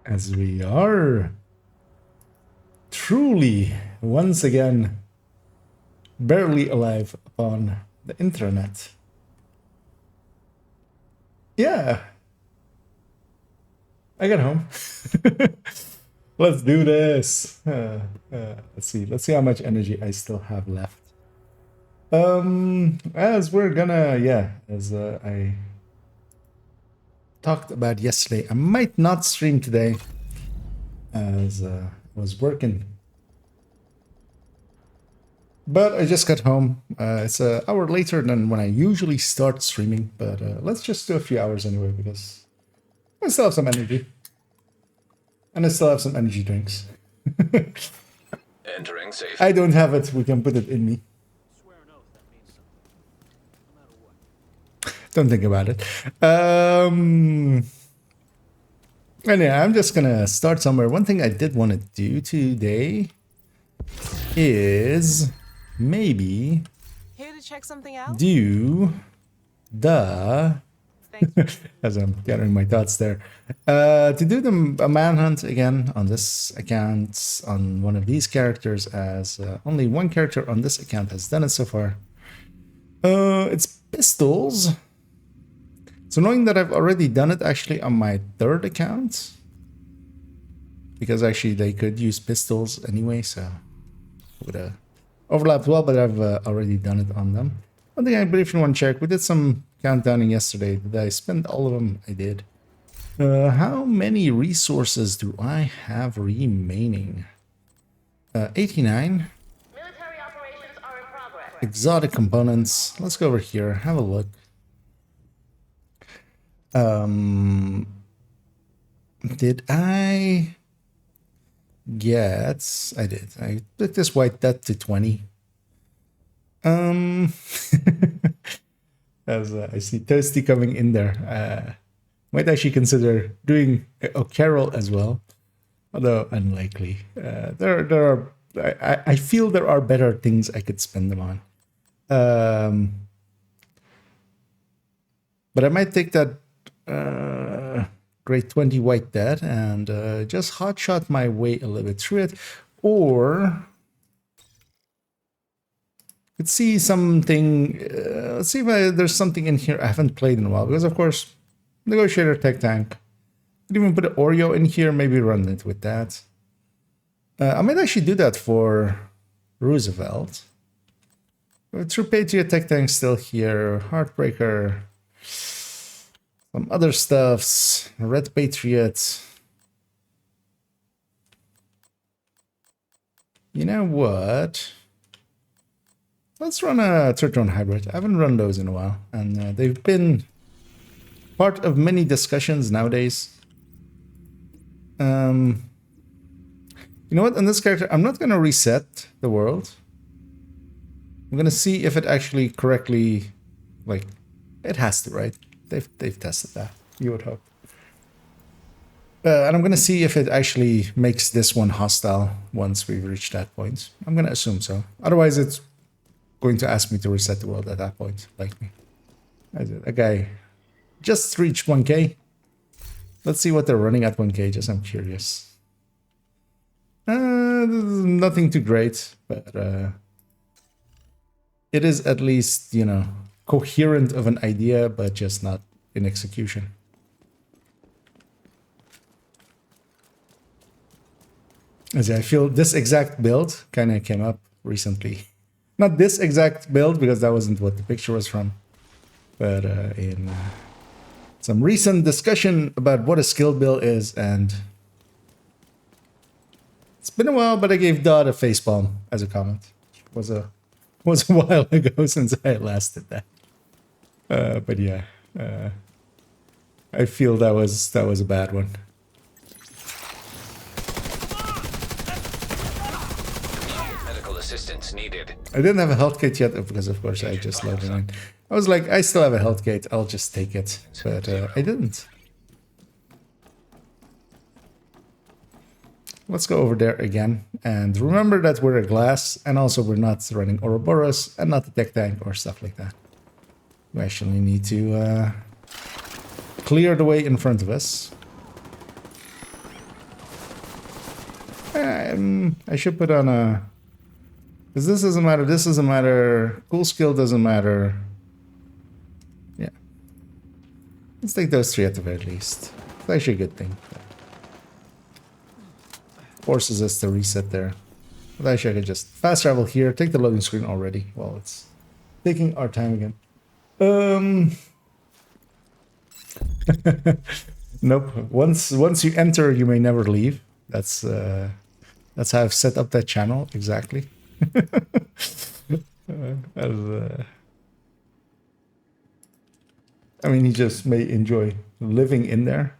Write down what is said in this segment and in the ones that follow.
As we are truly once again barely alive upon the internet. Yeah, I got home. Let's do this. Let's see. Let's see how much energy I still have left. As we're gonna, yeah, as I talked about yesterday, I might not stream today as I was working. But I just got home. It's an hour later than when I usually start streaming, but let's just do a few hours anyway because I still have some energy. And I still have some energy drinks. Entering safe. I don't have it. We can put it in me. Don't think about it. Anyway, I'm just gonna start somewhere. One thing I did want to do today is maybe Here to check something out? do the as I'm gathering my thoughts there, to do a manhunt again on this account on one of these characters, as only one character on this account has done it so far. It's pistols. So knowing that I've already done it actually on my third account, because actually they could use pistols anyway, so it would overlap well, but I've already done it on them. One thing I briefly want to check, we did some countdowning yesterday. Did I spend all of them? I did. How many resources do I have remaining? 89. Military operations are in progress. Exotic components. Let's go over here, have a look. Did I get... I did. I took this white debt to 20. As I see Toasty coming in there. Might actually consider doing a Carol as well, although unlikely. I feel there are better things I could spend them on. But I might take that grade 20 white debt and just hotshot my way a little bit through it, or could see something. Let's see if there's something in here I haven't played in a while, because of course, Negotiator Tech Tank. Could even put an Oreo in here, maybe run it with that. I might actually do that for Roosevelt. True Patriot Tech Tank still here. Heartbreaker. Some other stuffs. Red Patriot. You know what? Let's run a Third Drone Hybrid. I haven't run those in a while, and they've been part of many discussions nowadays. You know what? On this character, I'm not going to reset the world. I'm going to see if it actually correctly, like, it has to, right? They've tested that. You would hope. And I'm going to see if it actually makes this one hostile once we reach that point. I'm going to assume so. Otherwise, it's going to ask me to reset the world at that point, like me. A guy just reached 1k. Let's see what they're running at 1k, just I'm curious. Nothing too great, but it is at least, you know, coherent of an idea, but just not in execution. As I feel this exact build kind of came up recently. Not this exact build, because that wasn't what the picture was from, but in some recent discussion about what a skill build is, and it's been a while, but I gave Dodd a facepalm as a comment. It was a while ago since I last did that. But yeah, I feel that was a bad one. Medical assistance needed. I didn't have a health kit yet because, of course, I just loaded in. I was like, I still have a health kit. I'll just take it, but I didn't. Let's go over there again, and remember that we're a glass, and also we're not running Ouroboros and not the tech tank or stuff like that. We actually need to clear the way in front of us. I should put on a... Because this doesn't matter, this doesn't matter, cool skill doesn't matter. Yeah. Let's take those three at the very least. It's actually a good thing. Forces us to reset there. But actually I could just fast travel here, take the loading screen already while it's taking our time again. Nope. Once you enter, you may never leave. That's how I've set up that channel exactly. I mean, he just may enjoy living in there.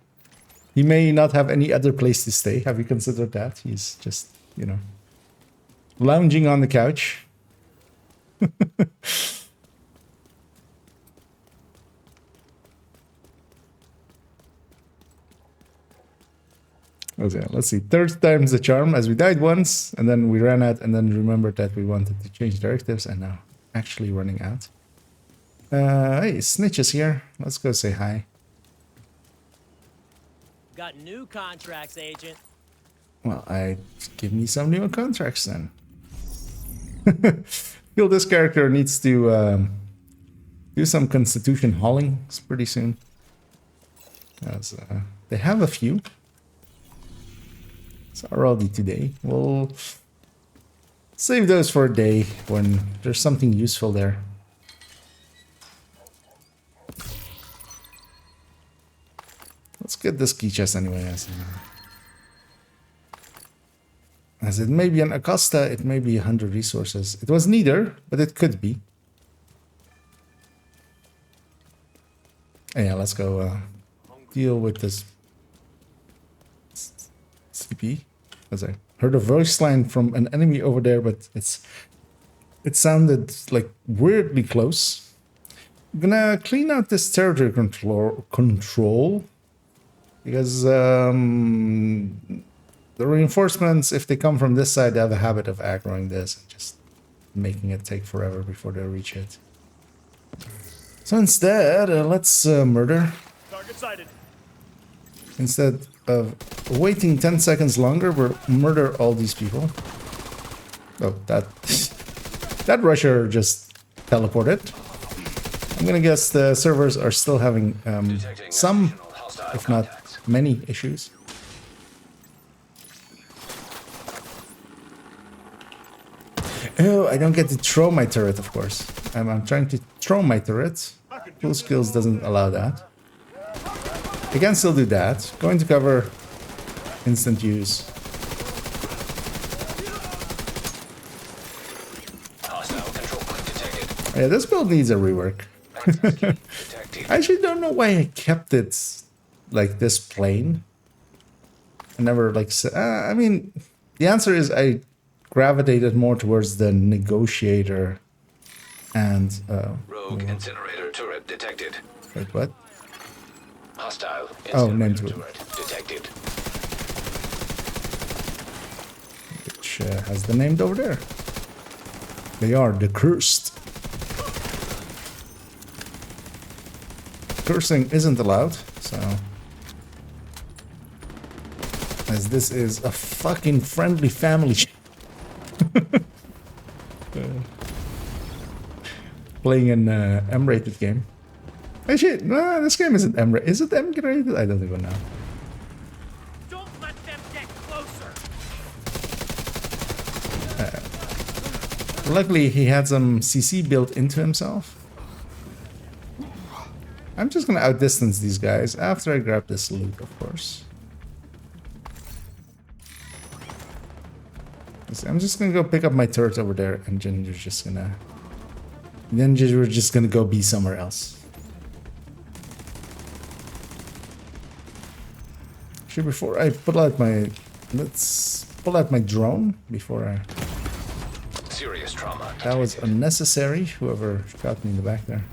He may not have any other place to stay. Have you considered that? He's just, you know, lounging on the couch. Okay, let's see. Third time's the charm, as we died once, and then we ran out, and then remembered that we wanted to change directives, and now actually running out. Hey, Snitch is here. Let's go say hi. Got new contracts, Agent. Well, give me some new contracts then. Feel this character needs to do some constitution hauling pretty soon. As they have a few. It's already today. We'll save those for a day when there's something useful there. Let's get this key chest anyway. As it may be an Acosta, it may be 100 resources. It was neither, but it could be. Yeah, let's go deal with this CP. As I heard a voice line from an enemy over there, but it sounded like weirdly close. I'm gonna clean out this territory control because the reinforcements, if they come from this side, they have a habit of aggroing this and just making it take forever before they reach it. So instead, let's murder. Target sighted. Instead of waiting 10 seconds longer, we'll murder all these people. Oh, that rusher just teleported. I'm gonna guess the servers are still having some, if not many, issues. Oh, I don't get to throw my turret, of course. I'm trying to throw my turret. Full skills doesn't allow that. I can still do that. Going to cover. Instant use. Yeah, this build needs a rework. I actually don't know why I kept it like this plain. I never like. I mean, the answer is I gravitated more towards the negotiator and. Rogue incinerator turret detected. Wait, what? Hostile name incinerator turret. turret detected. Which has the named over there. They are the cursed. Cursing isn't allowed, so. As this is a fucking friendly family. Playing an M-rated game. Actually, no, this game isn't M-rated. Is it M-rated? I don't even know. Don't let them get closer. Luckily, he had some CC built into himself. I'm just gonna outdistance these guys after I grab this loot, of course. I'm just gonna go pick up my turret over there, and then you're just gonna. Then we're just gonna go be somewhere else. Actually, before I pull out my, let's pull out my drone before I. Serious trauma. That was unnecessary. Whoever shot me in the back there.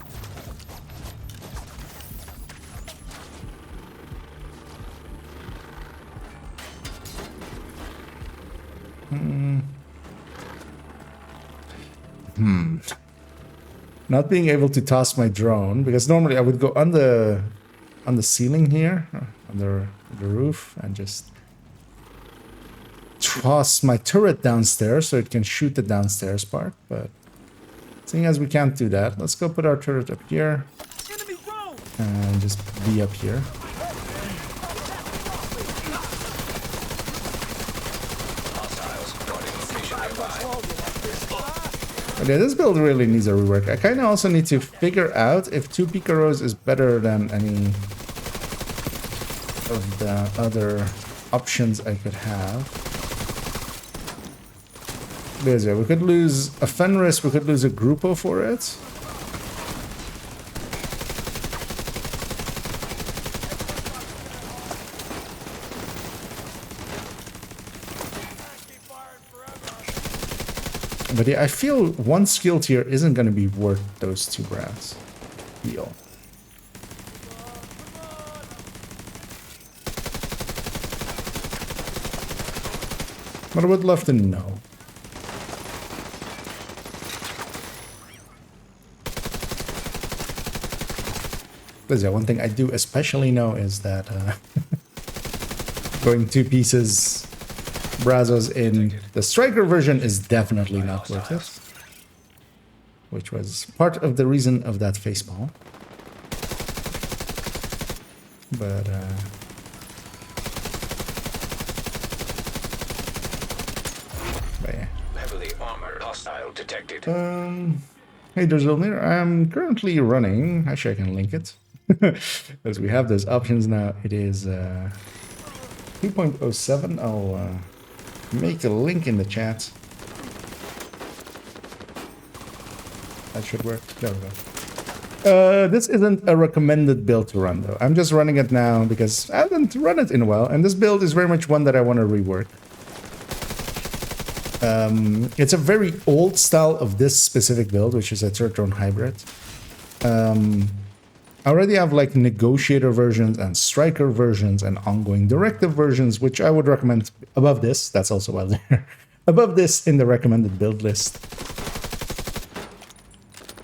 Not being able to toss my drone, because normally I would go on the ceiling here, on the roof, and just toss my turret downstairs so it can shoot the downstairs part, but seeing as we can't do that, let's go put our turret up here Enemy road! and just be up here. Hostiles guarding location nearby. Okay, this build really needs a rework. I kind of also need to figure out if 2 Picaros is better than any of the other options I could have. Because yeah, we could lose a Fenris, we could lose a Grupo for it. But yeah, I feel one skill tier isn't going to be worth those 2 brands. Feel. But I would love to know. Because yeah, one thing I do especially know is that going 2 pieces Brazos in the Striker version is definitely not worth it. Which was part of the reason of that facepalm. But yeah. Heavily armored hostile detected. Hey, there's Zulnir. I'm currently running. Actually, I can link it. Because we have those options now. It is 2.07. I'll make a link in the chat. That should work. There we go. This isn't a recommended build to run, though. I'm just running it now because I haven't run it in a while. And this build is very much one that I want to rework. It's a very old style of this specific build, which is a turret drone hybrid. I already have like negotiator versions and striker versions and ongoing directive versions, which I would recommend above this. That's also well there. Above this in the recommended build list.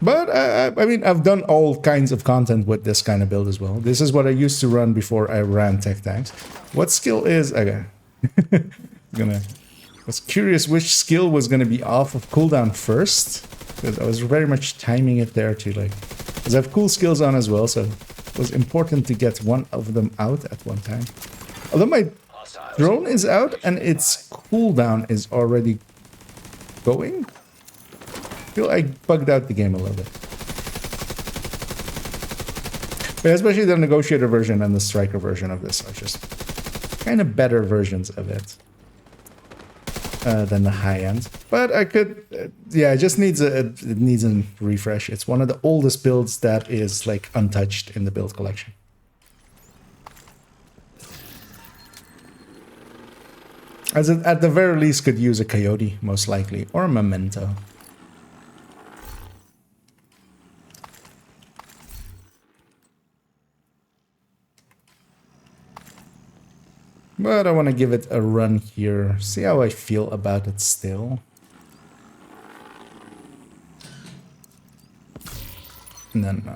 But I mean, I've done all kinds of content with this kind of build as well. This is what I used to run before I ran tech tanks. What skill is... Okay. Was curious which skill was going to be off of cooldown first, because I was very much timing it there to like, because I have cool skills on as well, so it was important to get one of them out at one time. Although my drone is out and its cooldown is already going, I feel I bugged out the game a little bit. But especially the negotiator version and the striker version of this are just kind of better versions of it. Than the high end, but I could, yeah, it just needs a refresh. It's one of the oldest builds that is like untouched in the build collection. As it, at the very least, could use a Coyote, most likely, or a Memento. But I want to give it a run here, see how I feel about it still. And then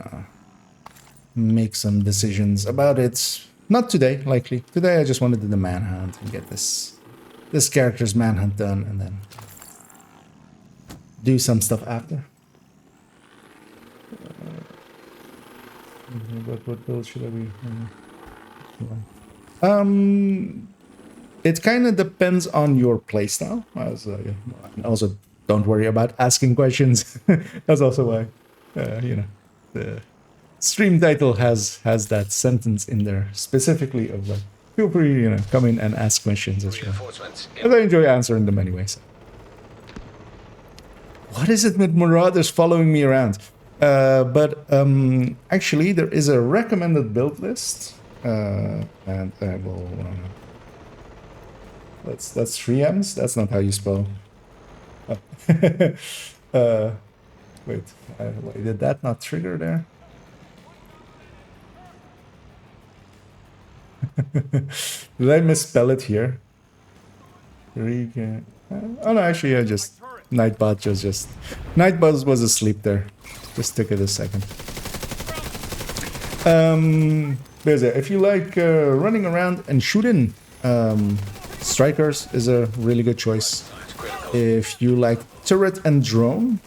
make some decisions about it. Not today, likely. Today I just wanted to do the manhunt and get this character's manhunt done and then do some stuff after. What build should I be? It kind of depends on your playstyle. Also, don't worry about asking questions. That's also why, you know, the stream title has that sentence in there specifically of like, feel free, you know, come in and ask questions as well. But I enjoy answering them anyways. What is it with Marauders following me around? Actually, there is a recommended build list. And I will that's 3 M's. That's not how you spell. Oh. Wait, did that not trigger there? Did I misspell it here? Oh no, actually I just Nightbot just Nightbot was asleep there. Just took it a second. If you like running around and shooting, Strikers is a really good choice. It's critical. If you like turret and drone,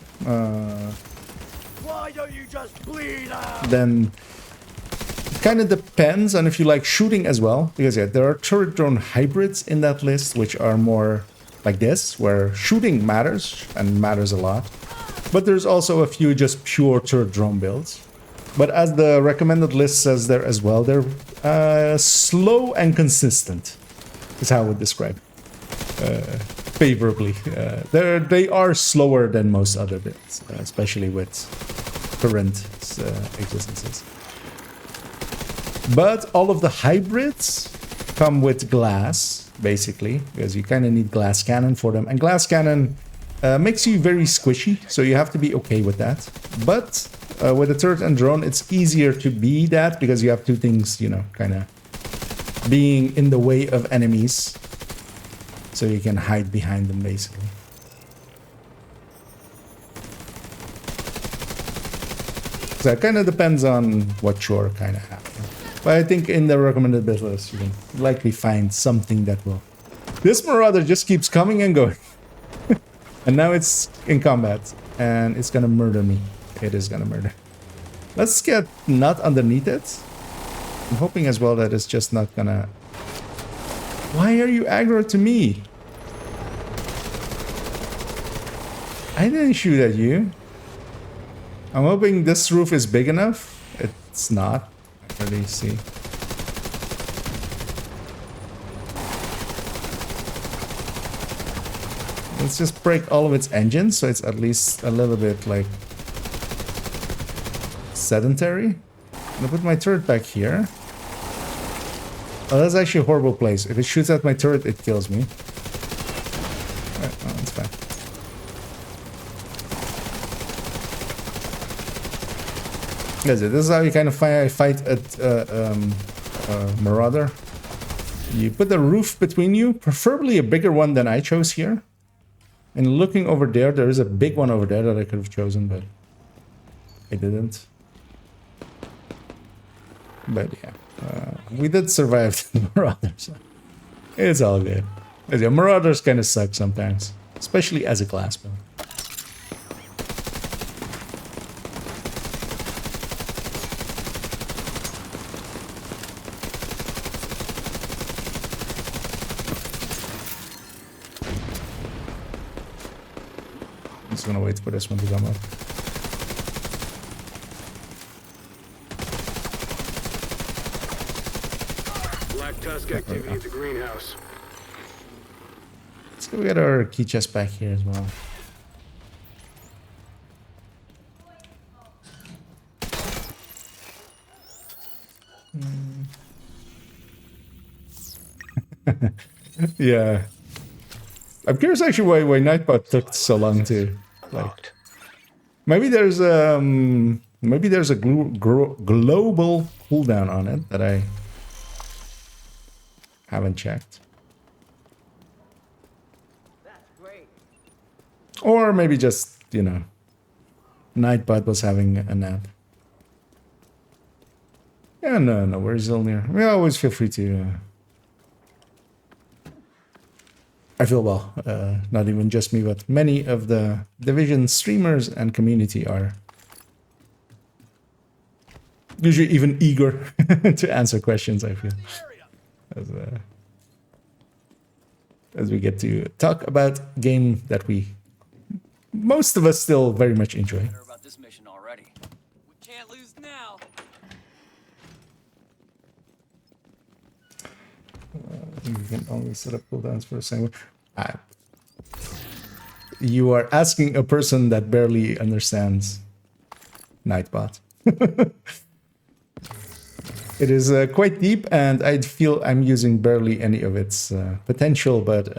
Why don't you just bleed out? then it kind of depends on if you like shooting as well. Because yeah, there are turret drone hybrids in that list, which are more like this, where shooting matters and matters a lot. But there's also a few just pure turret drone builds. But as the recommended list says there as well, they're slow and consistent, is how I would describe favorably. They are slower than most other builds, especially with current existences. But all of the hybrids come with glass, basically, because you kind of need glass cannon for them. And glass cannon makes you very squishy, so you have to be okay with that. But with a turret and drone, it's easier to be that because you have two things, you know, kind of being in the way of enemies, so you can hide behind them, basically. So it kind of depends on what you're kind of after. But I think in the recommended build list, you can likely find something that will... This Marauder just keeps coming and going. And now it's in combat, and it's gonna murder me. It is gonna murder. Let's get not underneath it. I'm hoping as well that it's just not gonna... Why are you aggro to me? I didn't shoot at you. I'm hoping this roof is big enough. It's not. I already see. Let's just break all of its engines so it's at least a little bit like sedentary. I'm gonna put my turret back here. Oh, that's actually a horrible place. If it shoots at my turret, it kills me. Alright, oh, that's fine. This is how you kind of fight a Marauder. You put the roof between you, preferably a bigger one than I chose here. And looking over there, there is a big one over there that I could have chosen, but I didn't. But yeah, we did survive the Marauder, so it's all good. But yeah, Marauders kind of suck sometimes, especially as a glass build. I'm just gonna wait for this one to come up. Black Tusk activity at the greenhouse. Let's go get our key chest back here as well. Yeah. I'm curious actually why Nightbot took so long to like. Locked. Maybe there's a global cooldown on it that I haven't checked. That's great. Or maybe just, you know, Nightbot was having a nap. Yeah, no worries, Zilnir. We always feel free to... I feel well, not even just me, but many of the Division streamers and community are usually even eager to answer questions, I feel. As we get to talk about game that most of us still very much enjoy. Better about this mission already. We can't lose now. You can only set up cooldowns for a second. You are asking a person that barely understands Nightbot. It is quite deep, and I feel I'm using barely any of its potential, but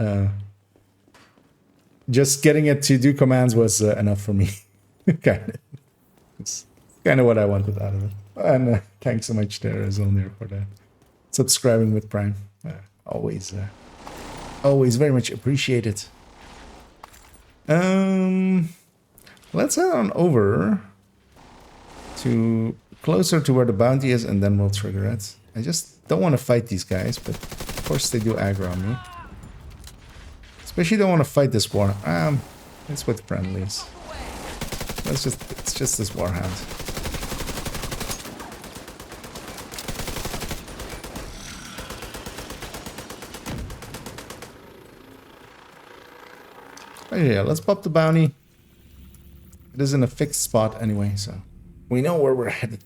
just getting it to do commands was enough for me. It's kind of what I wanted out of it. And thanks so much there, Zolnir, for that. Subscribing with Prime. Always very much appreciated. Let's head on over to closer to where the bounty is, and then we'll trigger it. I just don't want to fight these guys, but of course they do aggro on me. Especially don't want to fight this war. It's with friendlies. It's just this warhound. Oh yeah, let's pop the bounty. It is in a fixed spot anyway, so we know where we're headed.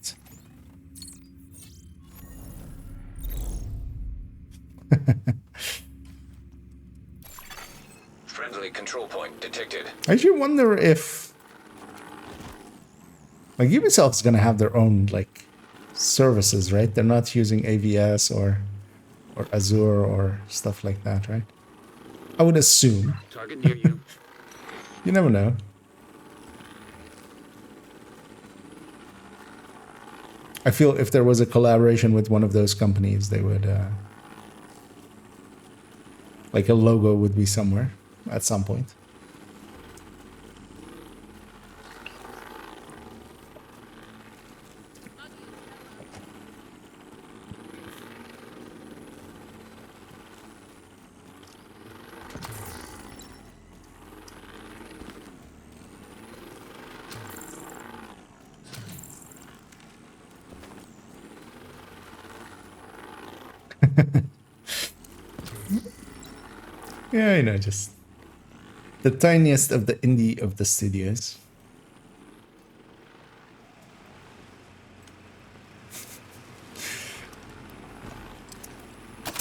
Friendly control point detected. I actually wonder if like Ubisoft's gonna have their own like services, right? They're not using AVS or Azure or stuff like that, right? I would assume. Target near you. You never know. I feel if there was a collaboration with one of those companies, they would like a logo would be somewhere at some point. Yeah, you know, just the tiniest of the indie of the studios.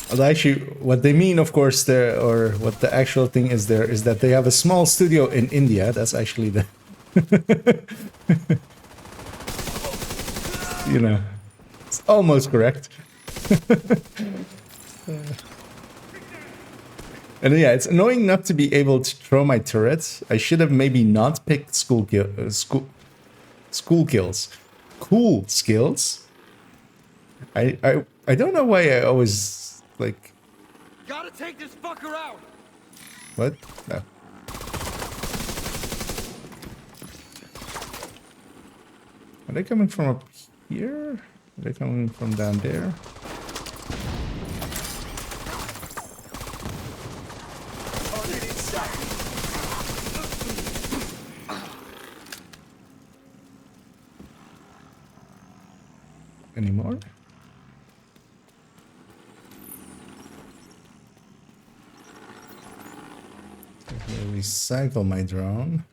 Although actually, what they mean, of course, there, or what the actual thing is there, is that they have a small studio in India. That's actually the, you know, it's almost correct. And yeah, it's annoying not to be able to throw my turrets. I should have maybe not picked school kills. Cool skills. I don't know why I always like. Gotta take this fucker out. What? No. Are they coming from up here? Are they coming from down there? Anymore? Recycle my drone.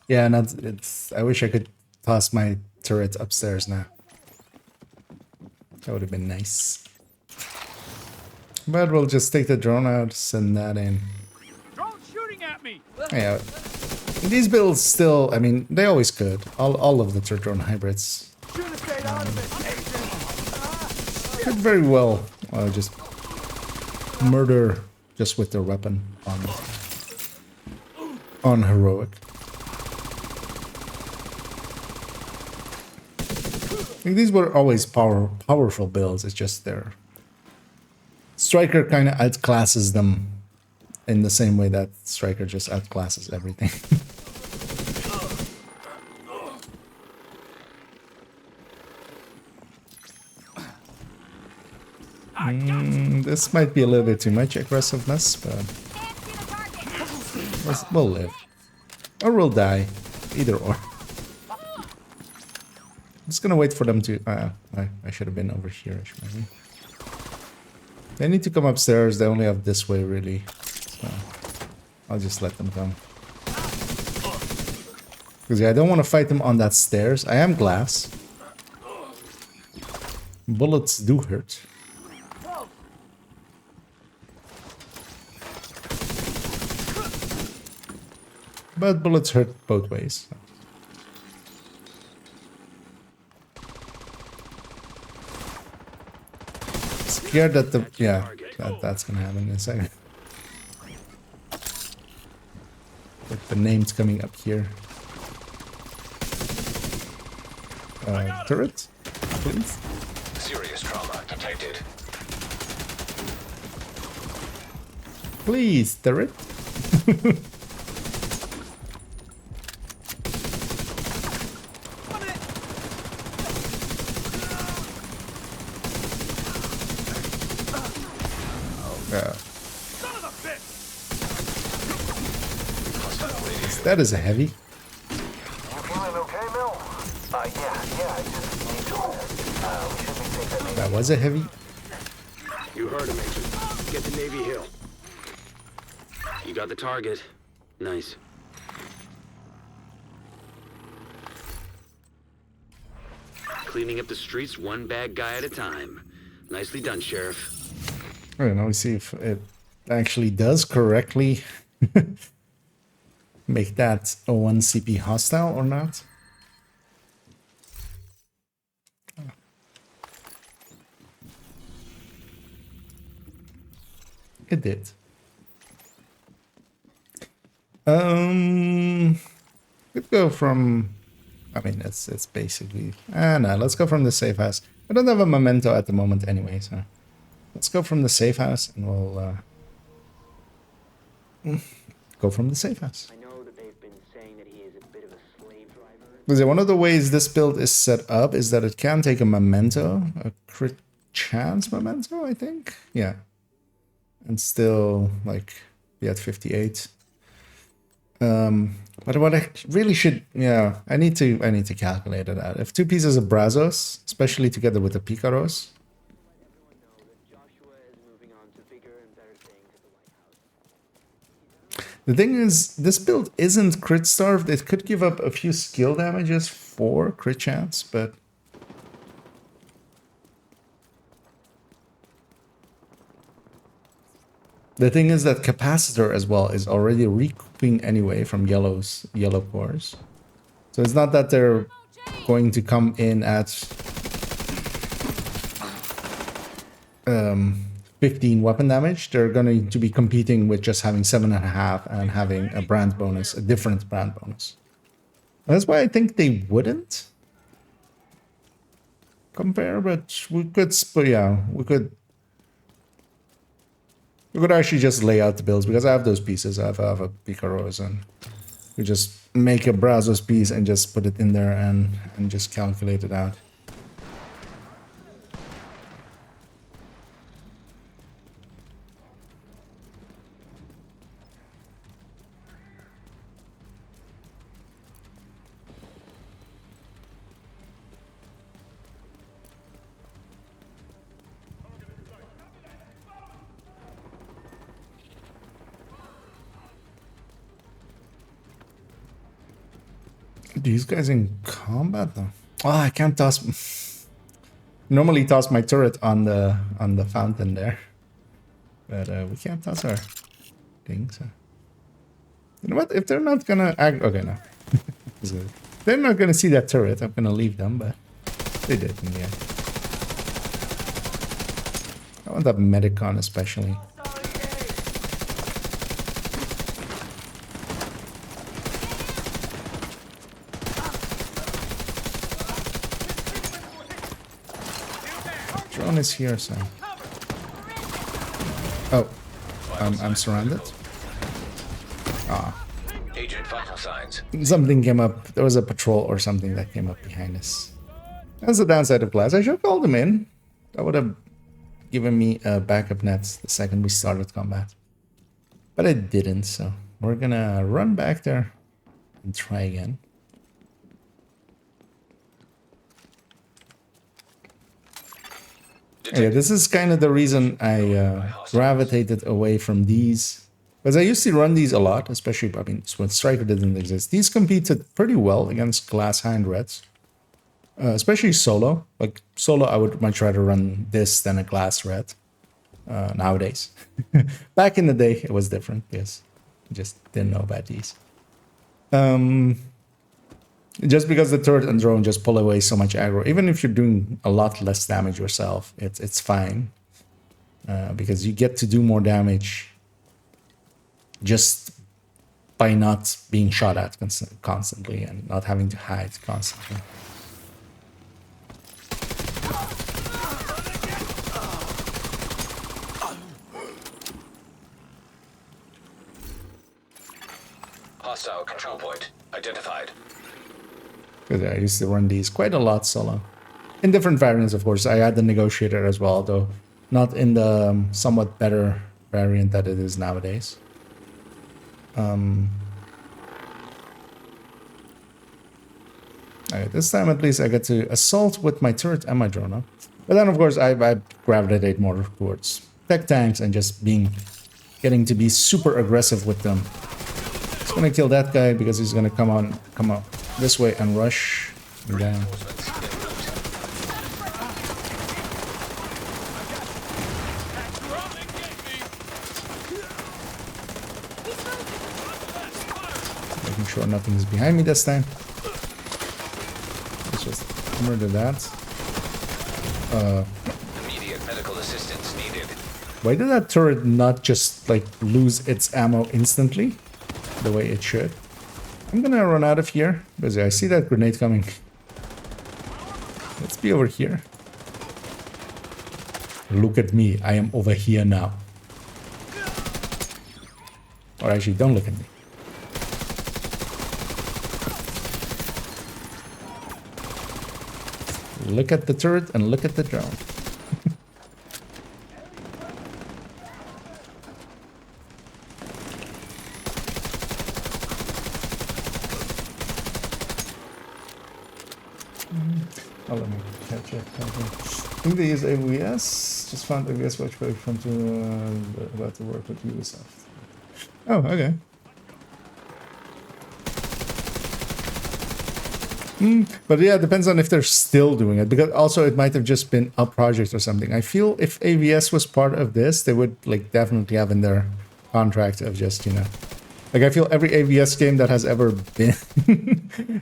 Yeah, not it's. I wish I could toss my turret upstairs now. That would have been nice. But we'll just take the drone out, send that in. Drone shooting at me. Yeah. These builds still, I mean, they always could. All of the drone hybrids could very well just murder just with their weapon on heroic. I think these were always powerful builds. It's just their Striker kind of outclasses them in the same way that Striker just outclasses everything. This might be a little bit too much aggressiveness, but we'll live. Or we'll die. Either or. I'm just gonna wait for them to... I should have been over here, maybe. They need to come upstairs. They only have this way, really. So I'll just let them come. Because yeah, I don't want to fight them on that stairs. I am glass. Bullets do hurt. But bullets hurt both ways. So. Scared that the... Yeah, that's gonna happen in a second. Like the name's coming up here. Turret, please. Serious trauma detected. Please, turret. That is a heavy. You feeling okay, Mel? Yeah, I just need to rest. We should be safe at Navy. That was a heavy. You heard him, Agent. Get to Navy Hill. You got the target. Nice. Cleaning up the streets one bad guy at a time. Nicely done, Sheriff. I don't know, we see if it actually does correctly make that 01 CP hostile or not. It did. Could go from, I mean, it's basically, no, let's go from the safe house. I don't have a memento at the moment anyway, so let's go from the safe house and we'll go from the safe house. I know that they've been saying that he is a bit of a slave driver. Because one of the ways this build is set up is that it can take a memento, a crit chance memento, I think. Yeah. And still, like, be at 58. But what I really should, yeah, I need to calculate it out. If 2 pieces of Brazos, especially together with the Picaros. The thing is, this build isn't crit starved. It could give up a few skill damages for crit chance, but the thing is that capacitor as well is already recouping anyway from yellow cores. So it's not that they're going to come in at 15 weapon damage. They're going to be competing with just having 7.5 and having a brand bonus, a different brand bonus. That's why I think they wouldn't compare, but we could, yeah, we could actually just lay out the builds because I have those pieces. I have a Picaros, and we just make a Brazos piece and just put it in there and just calculate it out. These guys in combat though. Oh, I can't toss. Normally toss my turret on the fountain there, but we can't toss our things. So. You know what? If they're not gonna act, okay, no. They're not gonna see that turret. I'm gonna leave them, but they did in the end. I want that Medicon especially. Drone is here, so. Oh, I'm surrounded. Ah. Agent vital signs. Something came up. There was a patrol or something that came up behind us. That's the downside of glass. I should have called them in. That would have given me a backup net the second we started combat. But I didn't, so we're gonna run back there and try again. Yeah, this is kind of the reason I gravitated away from these. Because I used to run these a lot, especially, I mean, when Striker didn't exist. These competed pretty well against Glass Hind Reds. Especially solo. Like, solo, I would much rather run this than a Glass Red. Nowadays. Back in the day, it was different, because I just didn't know about these. Just because the turret and drone just pull away so much aggro, even if you're doing a lot less damage yourself, it's fine. Because you get to do more damage just by not being shot at constantly and not having to hide constantly. Hostile control point identified. Because I used to run these quite a lot solo. In different variants, of course. I had the Negotiator as well, though not in the somewhat better variant that it is nowadays. Alright, this time at least I get to assault with my turret and my drone. But then of course I gravitate more towards tech tanks and just getting to be super aggressive with them. Just gonna kill that guy because he's gonna come up this way and rush me down. Making sure nothing is behind me this time. Let's just murder that. Immediate medical assistance needed. Why did that turret not just like lose its ammo instantly the way it should? I'm gonna run out of here because I see that grenade coming. Let's be over here. Look at me, I am over here now. Or actually, don't look at me. Look at the turret and look at the drone. Oh, let me catch it. I think they use AWS. Just found AWS watch very fun to about to work with Ubisoft. Oh, okay. But yeah, it depends on if they're still doing it, because also it might have just been a project or something. I feel if AVS was part of this, they would like definitely have in their contract of just, you know, like I feel every AVS game that has ever been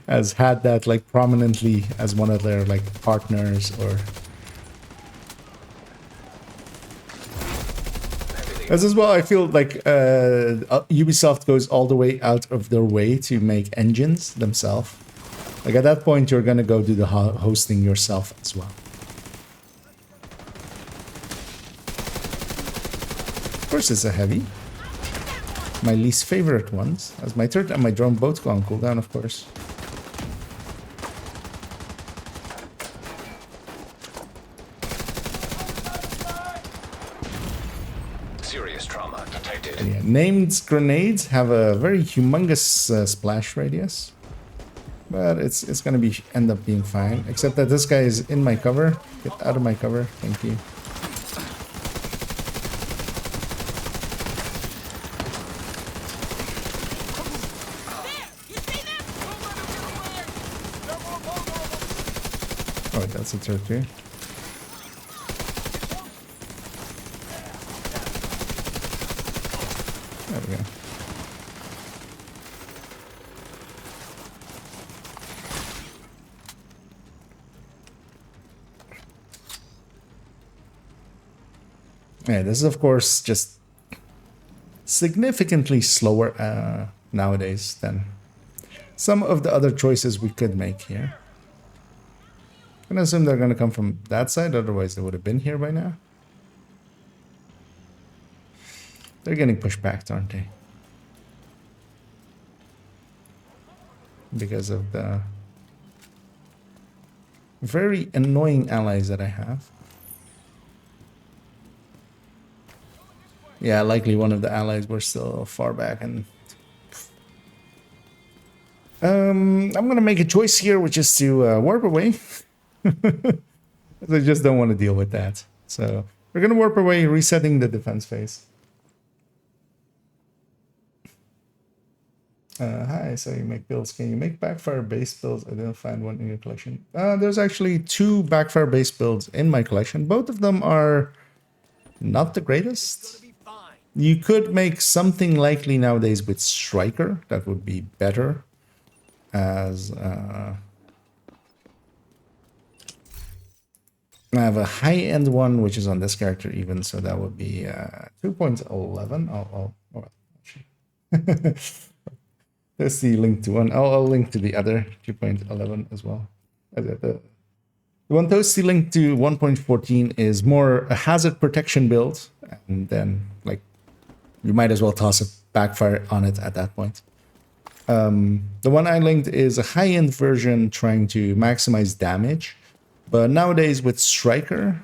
has had that like prominently as one of their like partners or. As well, I feel like Ubisoft goes all the way out of their way to make engines themselves. Like at that point, you're gonna go do the hosting yourself as well. Of course, it's a heavy. My least favorite ones, as my turret and my drone both go on cooldown, of course. Serious trauma detected. And yeah, named grenades have a very humongous splash radius. But it's gonna end up being fine. Except that this guy is in my cover. Get out of my cover. Thank you. Oh, that's a turret. There we go. Yeah, this is of course just significantly slower nowadays than some of the other choices we could make here. I'm gonna assume they're gonna come from that side, otherwise they would have been here by now. They're getting pushed back, aren't they? Because of the very annoying allies that I have. Yeah, likely one of the allies were still far back, and I'm gonna make a choice here, which is to warp away. I just don't want to deal with that. So we're gonna warp away, resetting the defense phase. Hi, so you make builds. Can you make backfire base builds? I didn't find one in your collection. There's actually 2 backfire base builds in my collection. Both of them are not the greatest. You could make something likely nowadays with Striker. That would be better. As I have a high-end one, which is on this character even, so that would be 2.11. Oh, actually. There's the link to one. I'll link to the other 2.11 as well. The one Toasty link to 1.14 is more a hazard protection build, and then like you might as well toss a backfire on it at that point. The one I linked is a high-end version trying to maximize damage, but nowadays with Striker,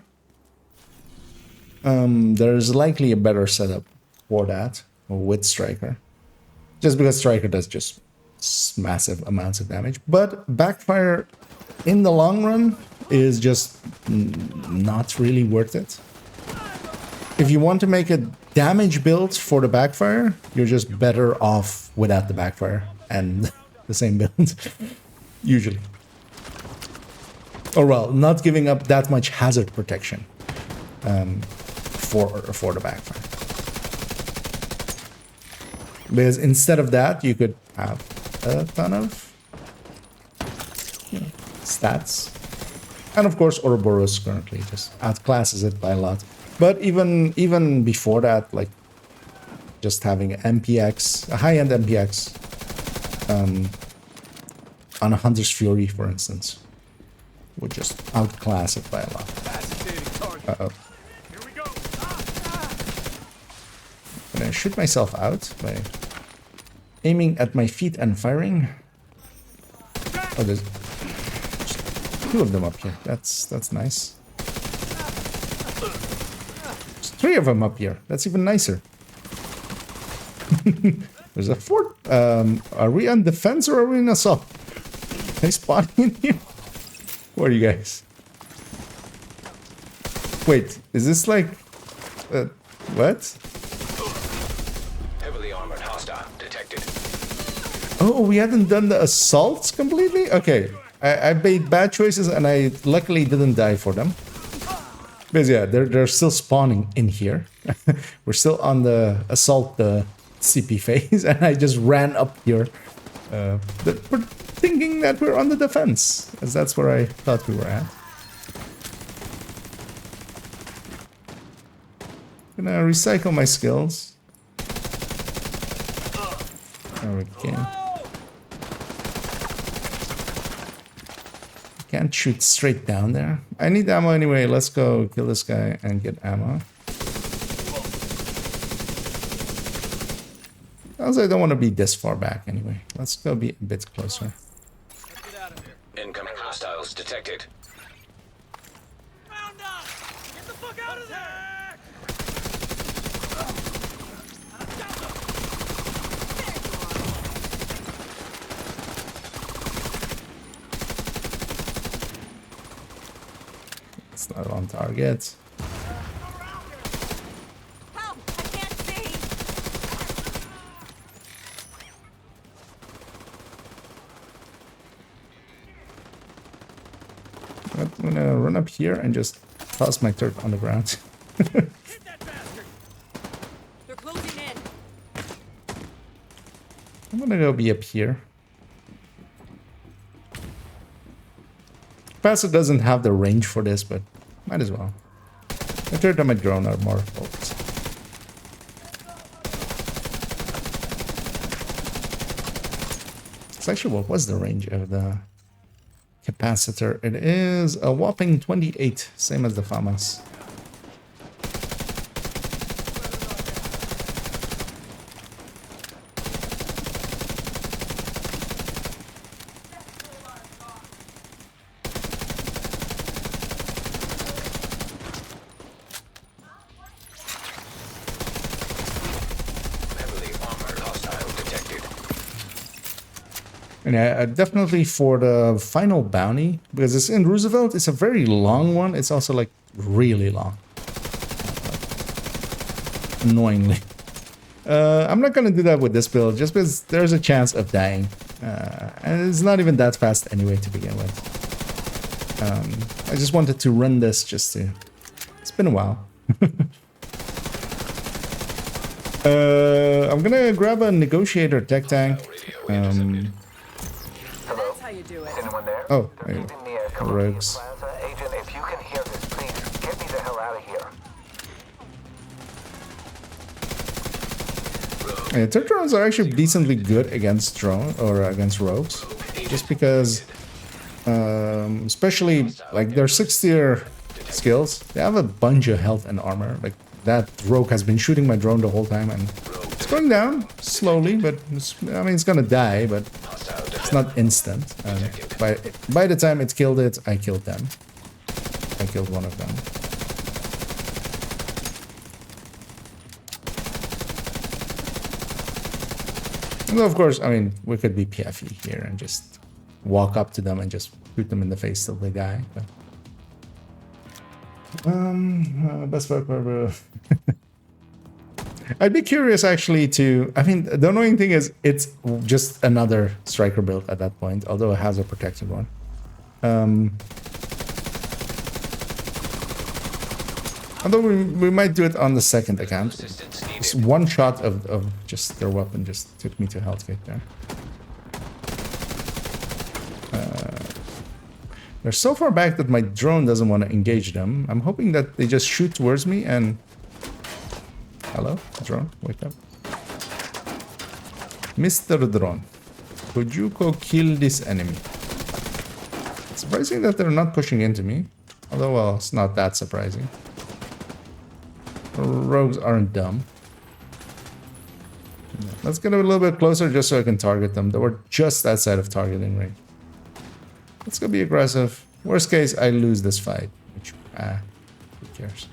there's likely a better setup for that with Striker. Just because Striker does just massive amounts of damage. But backfire in the long run is just not really worth it. If you want to make a damage build for the backfire, you're just better off without the backfire and the same build, usually. Or well, not giving up that much hazard protection for the backfire. Because instead of that, you could have a ton of stats. And of course, Ouroboros currently just outclasses it by a lot. But even before that, like just having MPX, a high-end MPX on a Hunter's Fury, for instance, would just outclass it by a lot. Uh-oh. I'm gonna shoot myself out by aiming at my feet and firing. Oh, there's two of them up here. That's nice. There's three of them up here. That's even nicer. There's a fourth. Are we on defense or are we in assault? Are they spawning in here? Who are you guys? Wait, is this like... what? Heavily armored hostile detected. Oh, we hadn't done the assaults completely? Okay. I made bad choices and I luckily didn't die for them. Because yeah, they're still spawning in here. We're still on the assault CP phase and I just ran up here. We're thinking that we're on the defense, as that's where I thought we were at. Gonna recycle my skills. There we go. Can't shoot straight down there. I need ammo anyway. Let's go kill this guy and get ammo. Also, I don't want to be this far back anyway. Let's go be a bit closer. Incoming hostiles detected. Found us! Get the fuck out of there! It's not on target. Help! I can't see! I'm gonna run up here and just toss my turret on the ground. Hit that bastard! They're closing in. I'm gonna go be up here. Passive doesn't have the range for this, but might as well. My turret and my drone are more focused. It's actually, what was the range of the capacitor? It is a whopping 28, same as the FAMAS. Heavily armored hostile detected. And definitely for the final bounty, because it's in Roosevelt, it's a very long one. It's also like really long. Annoyingly. I'm not going to do that with this build, just because there's a chance of dying. And it's not even that fast anyway to begin with. I just wanted to run this just to... It's been a while. I'm gonna grab a negotiator tech tank. That's how you do it. Is anyone there? Oh, They're hey, keeping me at Columbia rogues. Plaza. Agent, if you can hear this, please get me the hell out of here. Turret drones are actually decently good against against rogues, just because, especially like their 6th-tier skills, they have a bunch of health and armor. Like that rogue has been shooting my drone the whole time, and it's going down slowly, but I mean it's gonna die, but it's not instant. By the time it killed it, I killed them. I killed one of them. So of course, I mean, we could be PFE here and just walk up to them and just shoot them in the face till they die. But... best work ever. I'd be curious actually to... I mean, the annoying thing is it's just another striker build at that point, although it has a protected one. Although we might do it on the second account. Just one shot of just their weapon just took me to health kit there. They're so far back that my drone doesn't want to engage them. I'm hoping that they just shoot towards me and... Hello, drone, wake up. Mr. Drone, could you go kill this enemy? Surprising that they're not pushing into me. Although, well, it's not that surprising. Rogues aren't dumb. Let's get a little bit closer just so I can target them. They were just outside of targeting range. Let's go be aggressive. Worst case, I lose this fight. Which, who cares?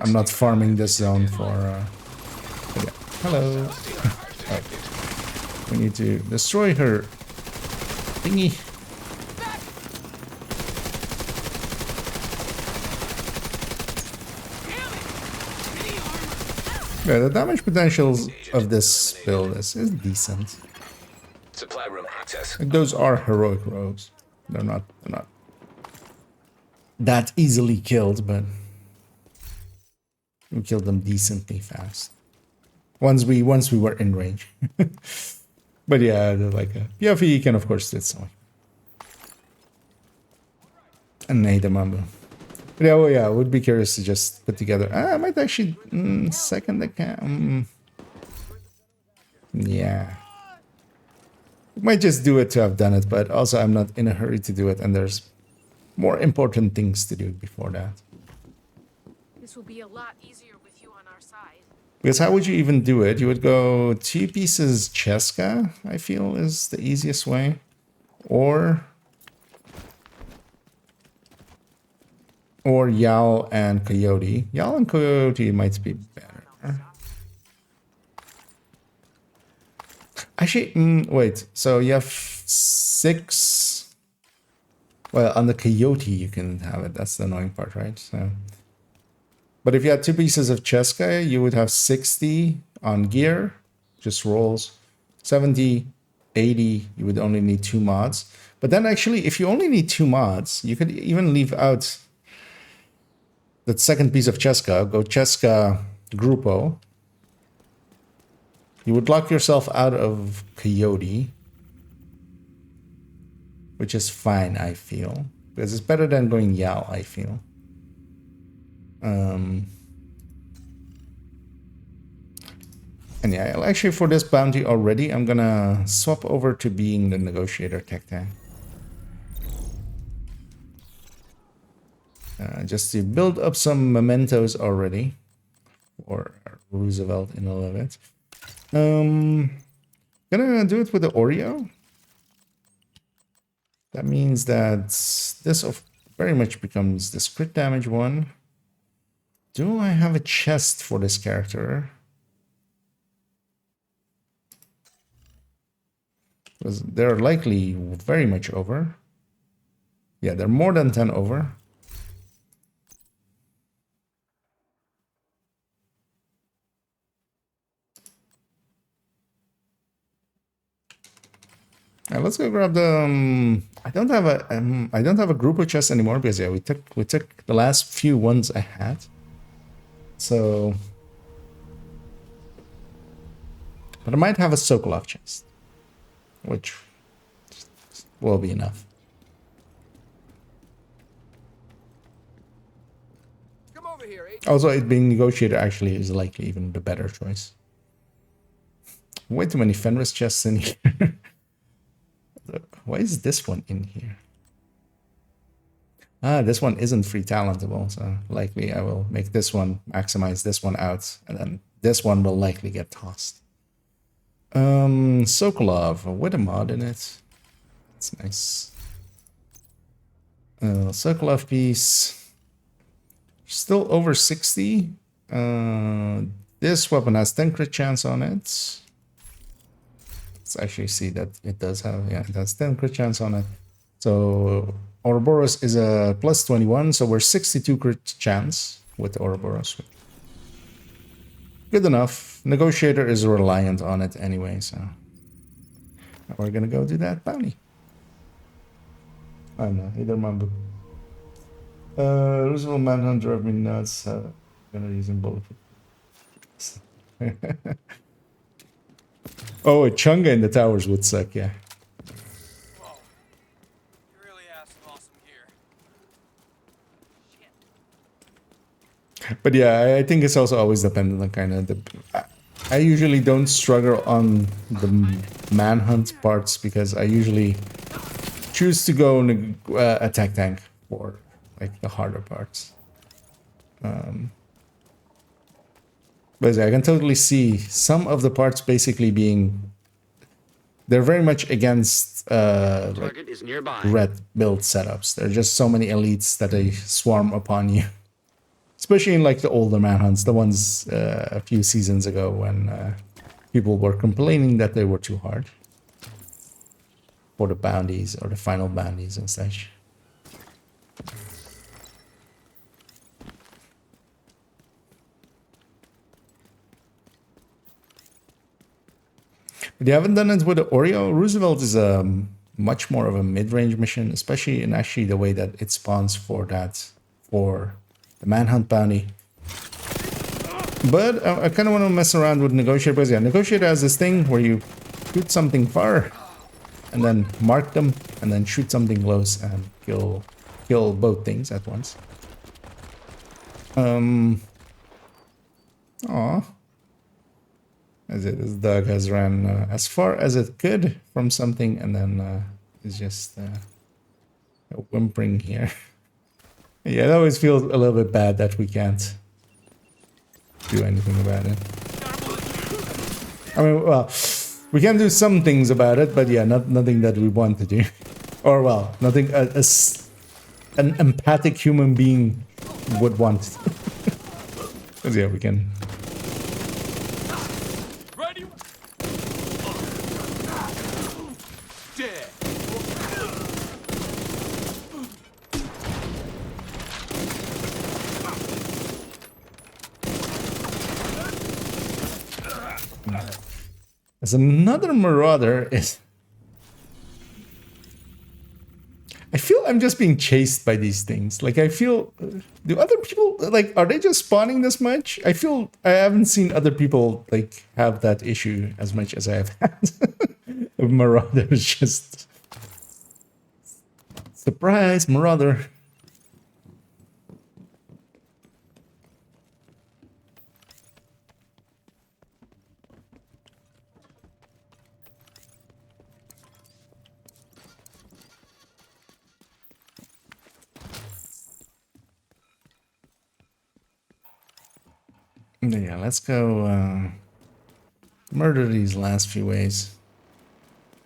I'm not farming this zone for... yeah. Hello. Oh. We need to destroy her thingy. Yeah, the damage potentials of this build is decent. Supply room access. Like, those are heroic rogues. They're not that easily killed, but we killed them decently fast. Once we were in range. But yeah, like a PFE can of course do it so. And Nade Mambo. But yeah, well, yeah, I would be curious to just put together. I might actually second account. Yeah. Might just do it to have done it, but also I'm not in a hurry to do it, and there's more important things to do before that. This will be a lot easier with you on our side. Because how would you even do it? You would go 2 pieces Cheska, I feel, is the easiest way. Or Yao and Coyote. Yao and Coyote might be better. Actually, wait. So you have 6. Well, on the Coyote you can have it. That's the annoying part, right? So, but if you had 2 pieces of Cheska, you would have 60 on gear, just rolls. 70, 80. You would only need 2 mods. But then actually, if you only need 2 mods, you could even leave out that second piece of Cheska. Go Cheska Grupo. You would lock yourself out of Coyote, which is fine, I feel. Because it's better than going Yao, I feel. And yeah, actually for this bounty already, I'm gonna swap over to being the negotiator tech tank. Just to build up some mementos already. Or Roosevelt in all of it. Gonna do it with the Oreo. That means that this very much becomes the crit damage one. Do I have a chest for this character? Because they're likely very much over. Yeah, they're more than 10 over. Let's go grab the. I don't have a group of chests anymore because yeah, we took the last few ones I had. So, but I might have a Sokolov chest, which will be enough. Come over here, Also, it being negotiated actually is likely even the better choice. Way too many Fenris chests in here. Why is this one in here? This one isn't free talentable, so likely I will make this one, maximize this one out, and then this one will likely get tossed. Sokolov with a mod in it. That's nice. Sokolov piece. Still over 60. this weapon has 10 crit chance on it. Let's actually see that it does have, yeah, it has 10 crit chance on it. So Ouroboros is a plus 21, so we're 62 crit chance with Ouroboros. Good enough. Negotiator is reliant on it anyway, so we're gonna go do that bounty. I don't know, either Mambu. Roosevelt Manhunt drove me nuts. Gonna use him bulletproof. Oh, a Chunga in the towers would suck, yeah. Whoa. You really have some awesome gear. But yeah, I think it's also always dependent on kind of the... I usually don't struggle on the manhunt parts because I usually choose to go attack tank for like the harder parts. But I can totally see some of the parts basically being... They're very much against like Target is nearby. red build setups. There are just so many elites that they swarm upon you. Especially in like the older manhunts, the ones a few seasons ago when people were complaining that they were too hard for the bounties or the final bounties and such. But you haven't done it with the Oreo. Roosevelt is much more of a mid-range mission, especially in actually the way that it spawns for that, for the manhunt bounty. But I kind of want to mess around with Negotiator, because yeah, Negotiator has this thing where you shoot something far and then mark them and then shoot something close and kill both things at once. Aw. As Doug has ran as far as it could from something and then is just whimpering here. Yeah, it always feels a little bit bad that we can't do anything about it. I mean, well, we can do some things about it, but yeah, nothing that we want to do. Or, well, nothing an empathic human being would want. Because yeah, we can... Ready? Dead. As another marauder is... I feel I'm just being chased by these things. Like, I feel... Do other people... Like, are they just spawning this much? I feel I haven't seen other people, like, have that issue as much as I have had. Of marauders just... Surprise, marauder. Yeah, let's go murder these last few ways.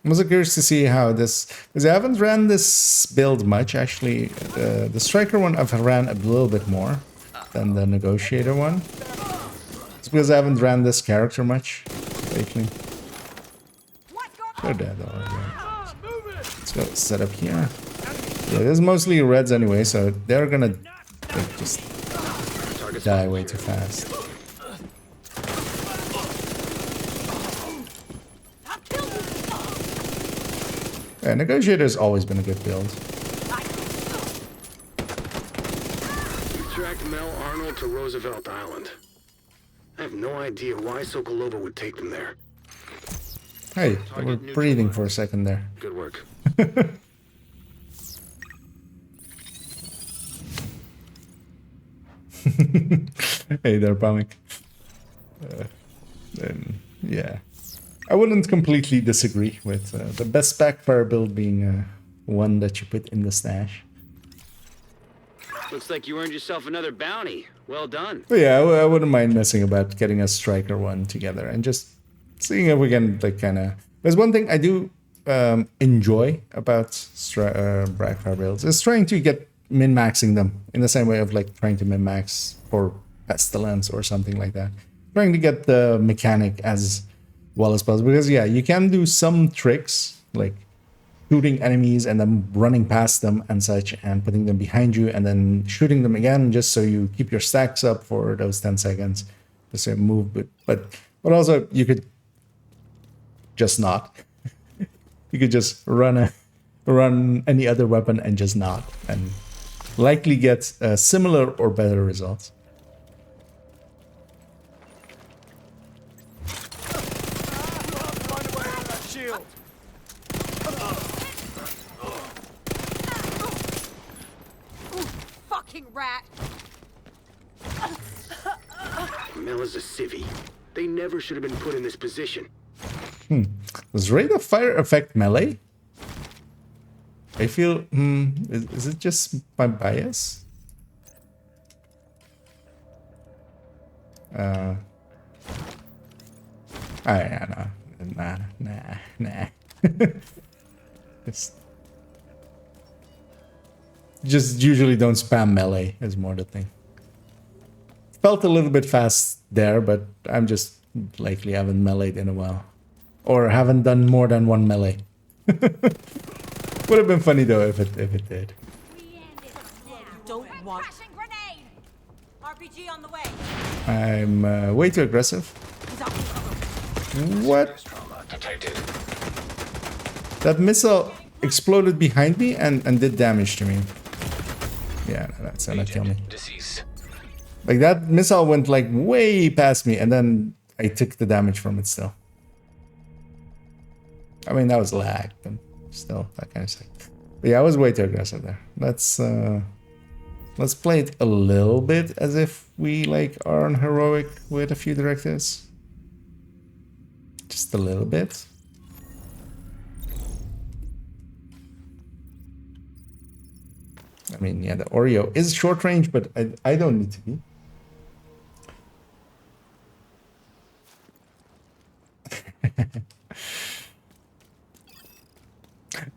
I'm also curious to see how this... Because I haven't ran this build much, actually. The Striker one I've ran a little bit more than the Negotiator one. It's because I haven't ran this character much lately. They're dead already. Let's go set up here. Yeah, this is mostly reds anyway, so they're gonna like, just die way too fast. Yeah, Negotiator's always been a good build. You tracked Mel Arnold to Roosevelt Island. I have no idea why Sokolova would take them there. Hey, they were breathing for a second there. Good work. Hey there, Pamic. Yeah. I wouldn't completely disagree with the best backfire build being one that you put in the stash. Looks like you earned yourself another bounty. Well done. But yeah, I wouldn't mind messing about getting a Striker one together and just seeing if we can like kind of... There's one thing I do enjoy about backfire builds is trying to get min-maxing them in the same way of like trying to min-max for Pestilence or something like that. trying to get the mechanic as well as possible, because yeah, you can do some tricks like shooting enemies and then running past them and such, and putting them behind you and then shooting them again, just so you keep your stacks up for those 10 seconds, just so you move. But also you could just not. You could just run any other weapon and just not, and likely get similar or better results. Fucking rat. Mel is a civvy. They never should have been put in this position. Does rate of fire affect melee? I feel, is it just my bias? Nah. Just usually don't spam melee is more the thing. Felt a little bit fast there, but I'm just likely haven't meleeed in a while. Or haven't done more than one melee. Would have been funny though if it did. Don't want. Crashing grenade. RPG on the way. I'm way too aggressive. What? Trauma detected. That missile exploded behind me and did damage to me. Yeah, no, that's gonna kill me. Deceased. Like that missile went like way past me, and then I took the damage from it still. I mean, that was lag, but still, that kind of stuff. But yeah, I was way too aggressive there. Let's play it a little bit as if we like are on heroic with a few directives. Just a little bit. I mean, yeah, the Oreo is short range, but I don't need to be.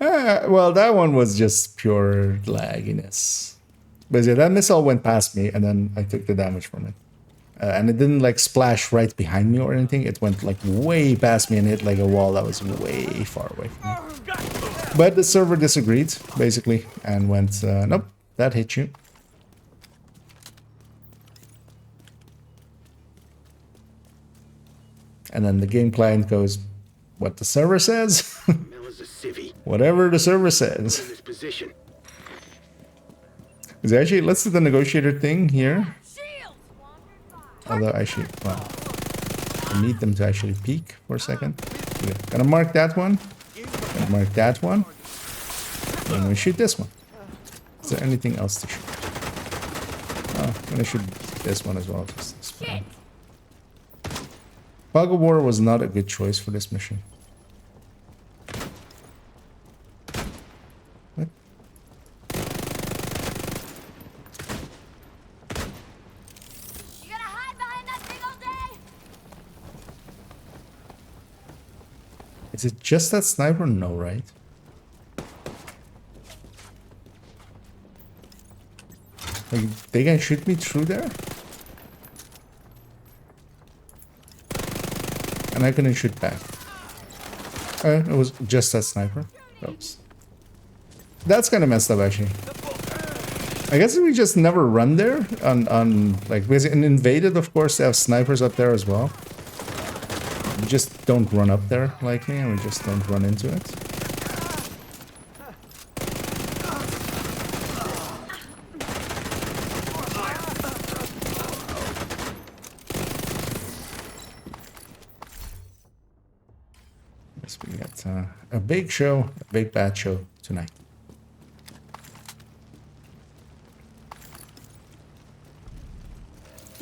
Well, that one was just pure lagginess. But yeah, that missile went past me, and then I took the damage from it. And it didn't like splash right behind me or anything. It went like way past me and hit like a wall that was way far away from me. But the server disagreed, basically, and went, nope, that hit you. And then the game client goes, what the server says? Mel is a civvy. Whatever the server In says. this position. Is actually, let's do the negotiator thing here. Shield. Although actually, well, I need them to actually peek for a second. Okay, gonna mark that one. Gonna mark that one. I'm gonna shoot this one. Is there anything else to shoot? Oh, I'm gonna shoot this one as well. Just to spam. Fog of War was not a good choice for this mission. What? You gonna hide behind that thing all day? Is it just that sniper? No, right? Like, they can shoot me through there? And I couldn't shoot back. It was just that sniper. Oops. That's kind of messed up, actually. I guess we just never run there on like, in Invaded, of course, they have snipers up there as well. We just don't run up there like me, and we just don't run into it. Yes, we got a big show, a big bad show tonight.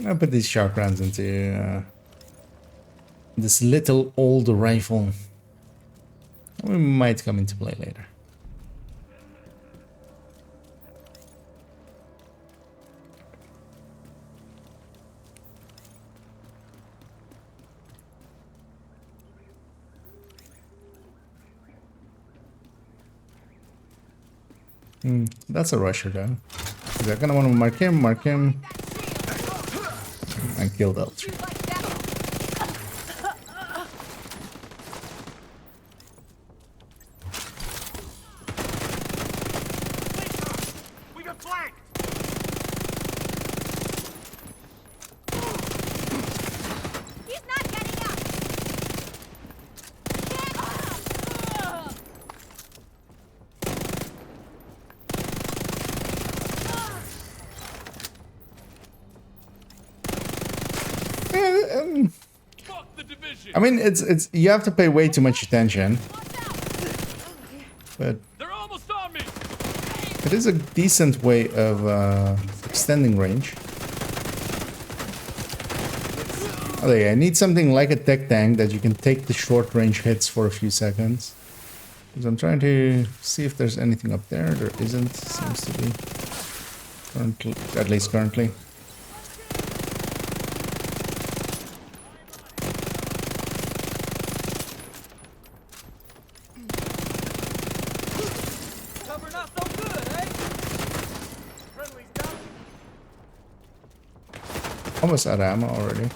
I'll put these shark rounds into this little old rifle. We might come into play later. That's a rusher though. Is that gonna want to mark him, and kill the L3. flank! He's not getting up. Get up. Fuck the division! I mean, it's you have to pay way too much attention, but They're almost on me! it is a decent way of extending range. Okay, I need something like a tech tank that you can take the short range hits for a few seconds. Because I'm trying to see if there's anything up there. There isn't, seems to be. Currently, at least currently. Cover not so good, eh? Friendly's down. Almost out of ammo already.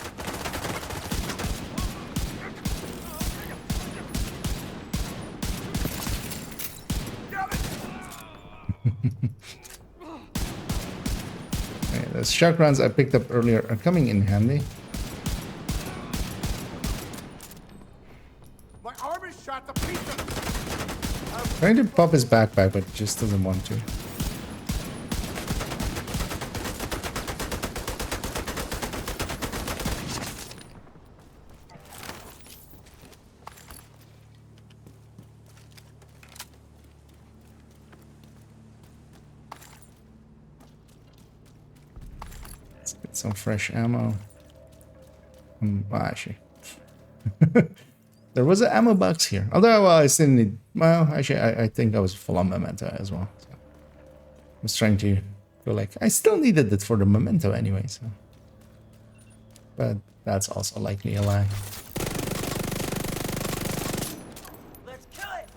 Okay, the shock rounds I picked up earlier are coming in handy. My arm is shot to pieces! Trying to pop his backpack, but just doesn't want to. Let's get some fresh ammo. Well, actually. There was an ammo box here. Although, well, I still need... Well, actually, I think I was full on memento as well. So I was trying to feel like I still needed it for the memento anyway, so... But that's also likely a lie. Let's kill it!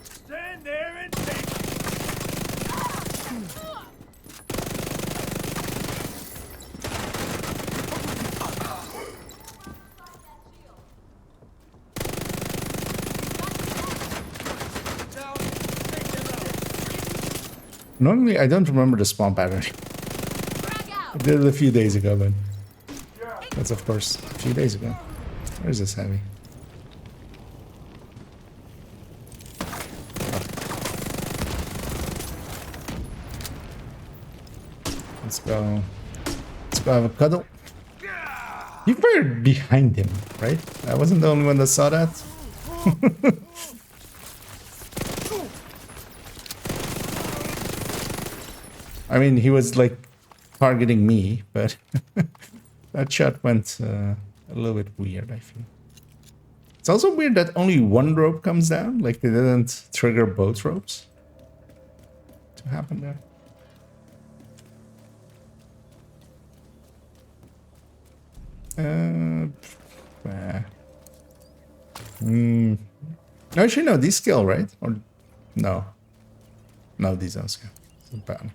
Stand there and take it! Down. Take them out. Normally, I don't remember the spawn pattern. Frag I out. did it a few days ago, but... That's, of course, a few days ago. Where's this heavy? Let's go. Let's go have a cuddle. You fired behind him, right? I wasn't the only one that saw that. I mean, he was like targeting me, but that shot went a little bit weird, I feel. It's also weird that only one rope comes down, like they didn't trigger both ropes to happen there. Actually, no, these skill, right? Or no? No, these don't skill. It's bad.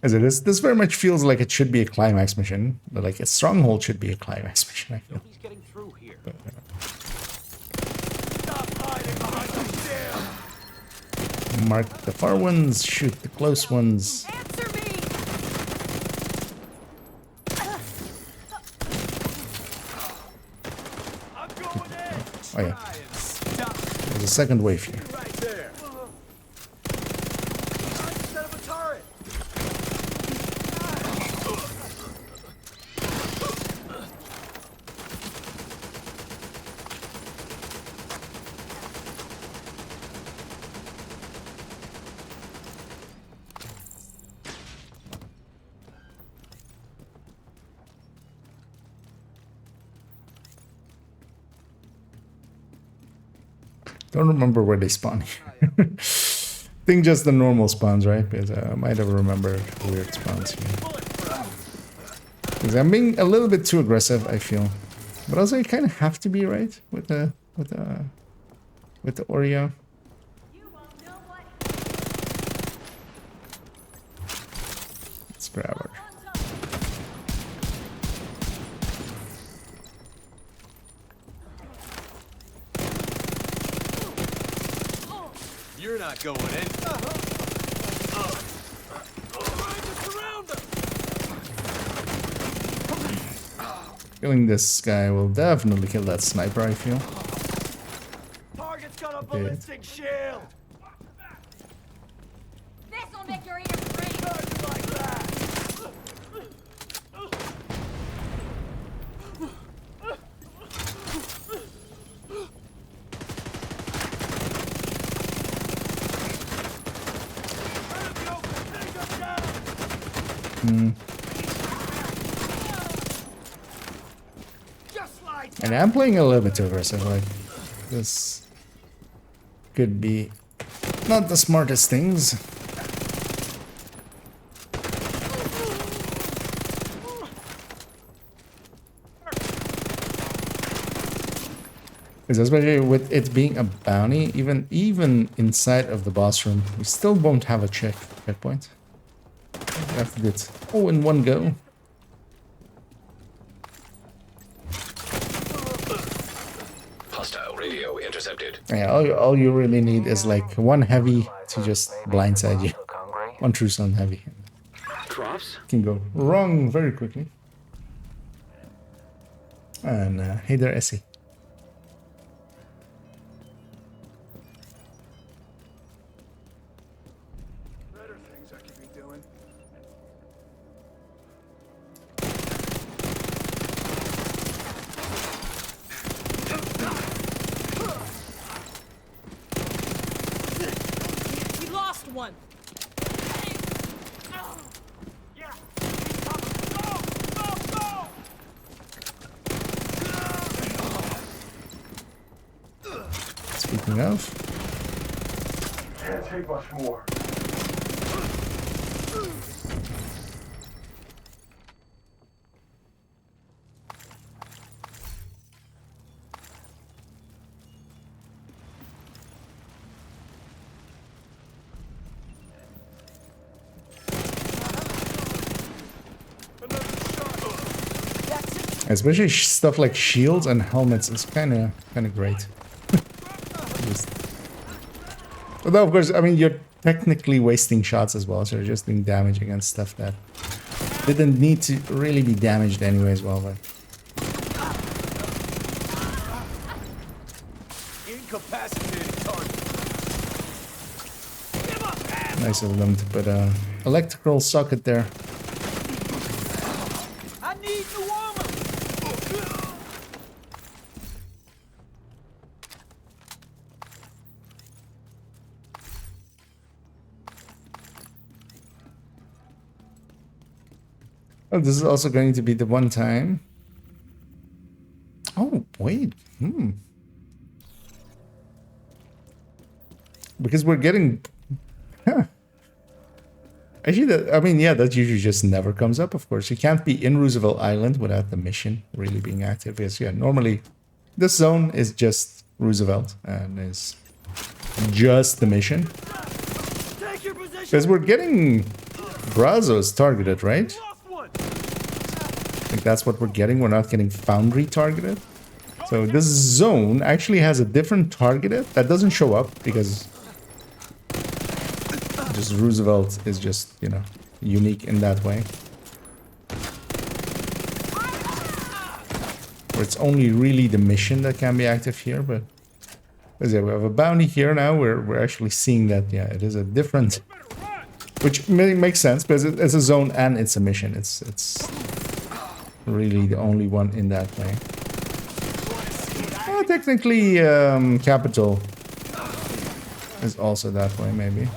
As it is, this very much feels like it should be a climax mission. Like a stronghold should be a climax mission, I feel. He's getting through here. But, Stop hiding behind the stairs! mark the far ones, shoot the close ones. Answer me. I'm going in! Oh yeah, Try and stop there's a second wave here. right there! Instead of a turret! Don't remember where they spawn here. Think just the normal spawns, right? Because I might have remembered weird spawns here. Because I'm being a little bit too aggressive, I feel. But also, you kind of have to be, right? With the Oreo. You won't know what. Let's grab her. You're not going in. Killing this guy will definitely kill that sniper, I feel. Target's got a Okay. ballistic shield. This'll make your ears ring. Like that. Just like And I'm playing a little bit too aggressive, like this could be not the smartest things. Because especially with it being a bounty, even inside of the boss room, we still won't have a checkpoint. We have to do it all in one go. Hostile radio intercepted. Yeah, all you really need is like one heavy to just blindside you. Look hungry? One true stone heavy. Troughs? Can go wrong very quickly. And hey there, Essie. better things I could be doing. We lost one. Yeah. Go! Go! Go! Speaking of, Can't take much more. especially stuff like shields and helmets is kind of great. Just- Although of course, I mean you're technically wasting shots as well, so you're just doing damage against stuff that didn't need to really be damaged anyway as well. But Incapacitated target. nice of them to put a electrical socket there. I need new armor. Oh, this is also going to be the one time. Oh, wait. Because we're getting... Huh. Actually, I mean, yeah, that usually just never comes up, of course. You can't be in Roosevelt Island without the mission really being active. Because, yeah, normally this zone is just Roosevelt and is just the mission. Take your position. Because we're getting Brazos targeted, right? Lost one. I think that's what we're getting. We're not getting Foundry targeted. So this zone actually has a different targeted that doesn't show up because just Roosevelt is just, you know, unique in that way. Where it's only really the mission that can be active here, but yeah, we have a bounty here now. We're actually seeing that, yeah, it is a different, which makes sense because it's a zone and it's a mission. It's really the only one in that way. Technically, Capital is also that way, maybe.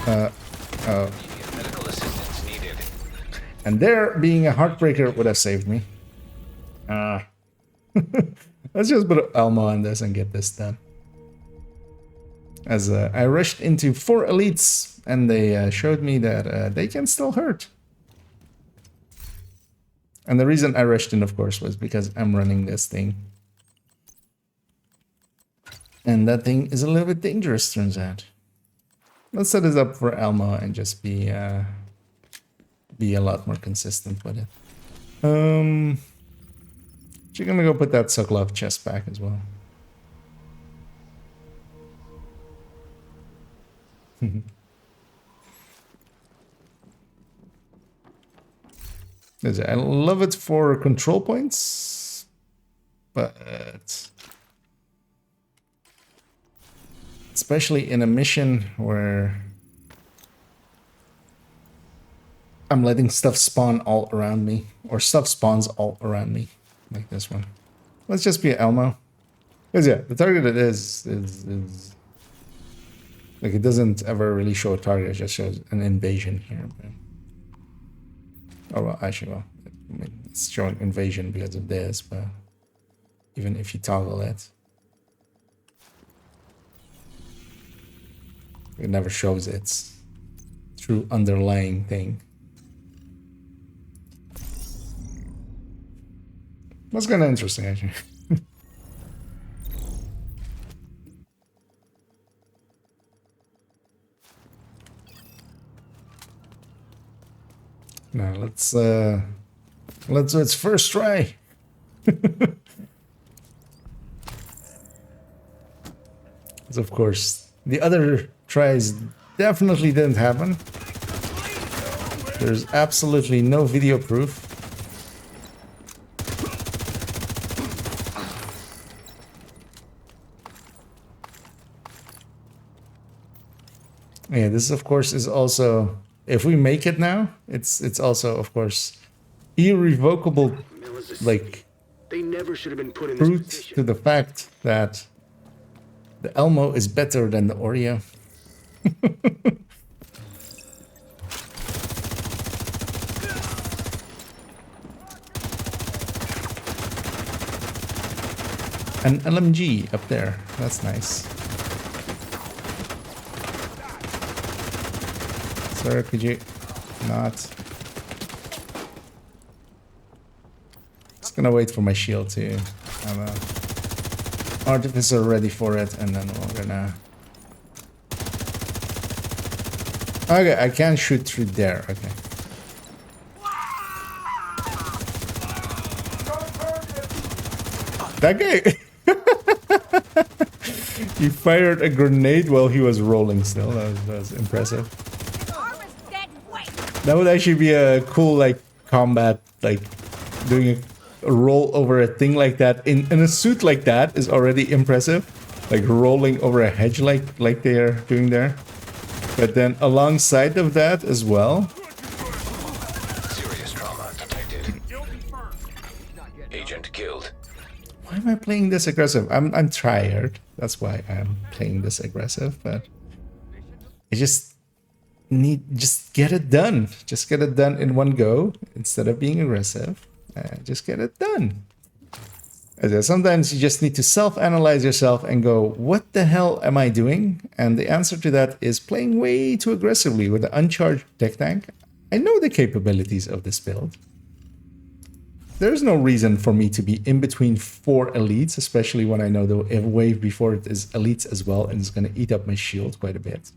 Medical assistance needed. And there, being a heartbreaker would have saved me. Let's just put Elmo on this and get this done. As I rushed into 4 elites, and they showed me that they can still hurt. And the reason I rushed in, of course, was because I'm running this thing. And that thing is a little bit dangerous, turns out. Let's set this up for Elmo and just be be a lot more consistent with it. You're gonna go put that Sokolov chest back as well. I love it for control points, but especially in a mission where I'm letting stuff spawn all around me, or stuff spawns all around me, like this one. Let's just be an Elmo. Because yeah, the target it is like it doesn't ever really show a target, it just shows an invasion here. But, oh well, actually, well, I mean, it's showing invasion because of this, but even if you toggle it, it never shows its true underlying thing. That's kind of interesting, actually. Now let's do its first try. Of course, the other tries definitely didn't happen. There's absolutely no video proof. Yeah, this of course is also, if we make it now, it's also of course irrevocable, like They never should have been put in this truth position. to the fact that the Elmo is better than the Oreo. An LMG up there, that's nice. Sir, could you not? Just gonna wait for my shield to have a artificer ready for it, and then we're gonna. Okay, I can shoot through there. Okay. That guy. He fired a grenade while he was rolling still. That was impressive. That would actually be a cool, like, combat, like, doing a roll over a thing like that in a suit like that is already impressive. Like, rolling over a hedge like they are doing there. But then alongside of that as well. Serious trauma detected. Agent killed. Why am I playing this aggressive? I'm tired. That's why I'm playing this aggressive, but I just get it done. Just get it done in one go instead of being aggressive. Just get it done. Sometimes you just need to self-analyze yourself and go, what the hell am I doing? And the answer to that is playing way too aggressively with the uncharged tech tank. I know the capabilities of this build. There's no reason for me to be in between 4 elites, especially when I know the wave before it is elites as well, and it's going to eat up my shield quite a bit.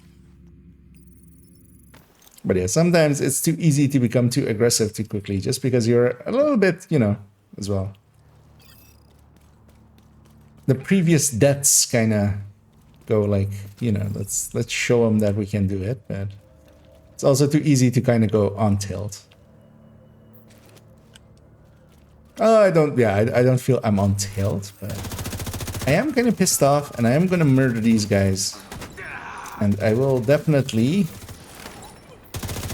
But yeah, sometimes it's too easy to become too aggressive too quickly, just because you're a little bit, you know, as well. The previous deaths kind of go like, you know, let's show them that we can do it, but it's also too easy to kind of go on tilt. I don't feel I'm on tilt, but I am kind of pissed off, and I am going to murder these guys. And I will definitely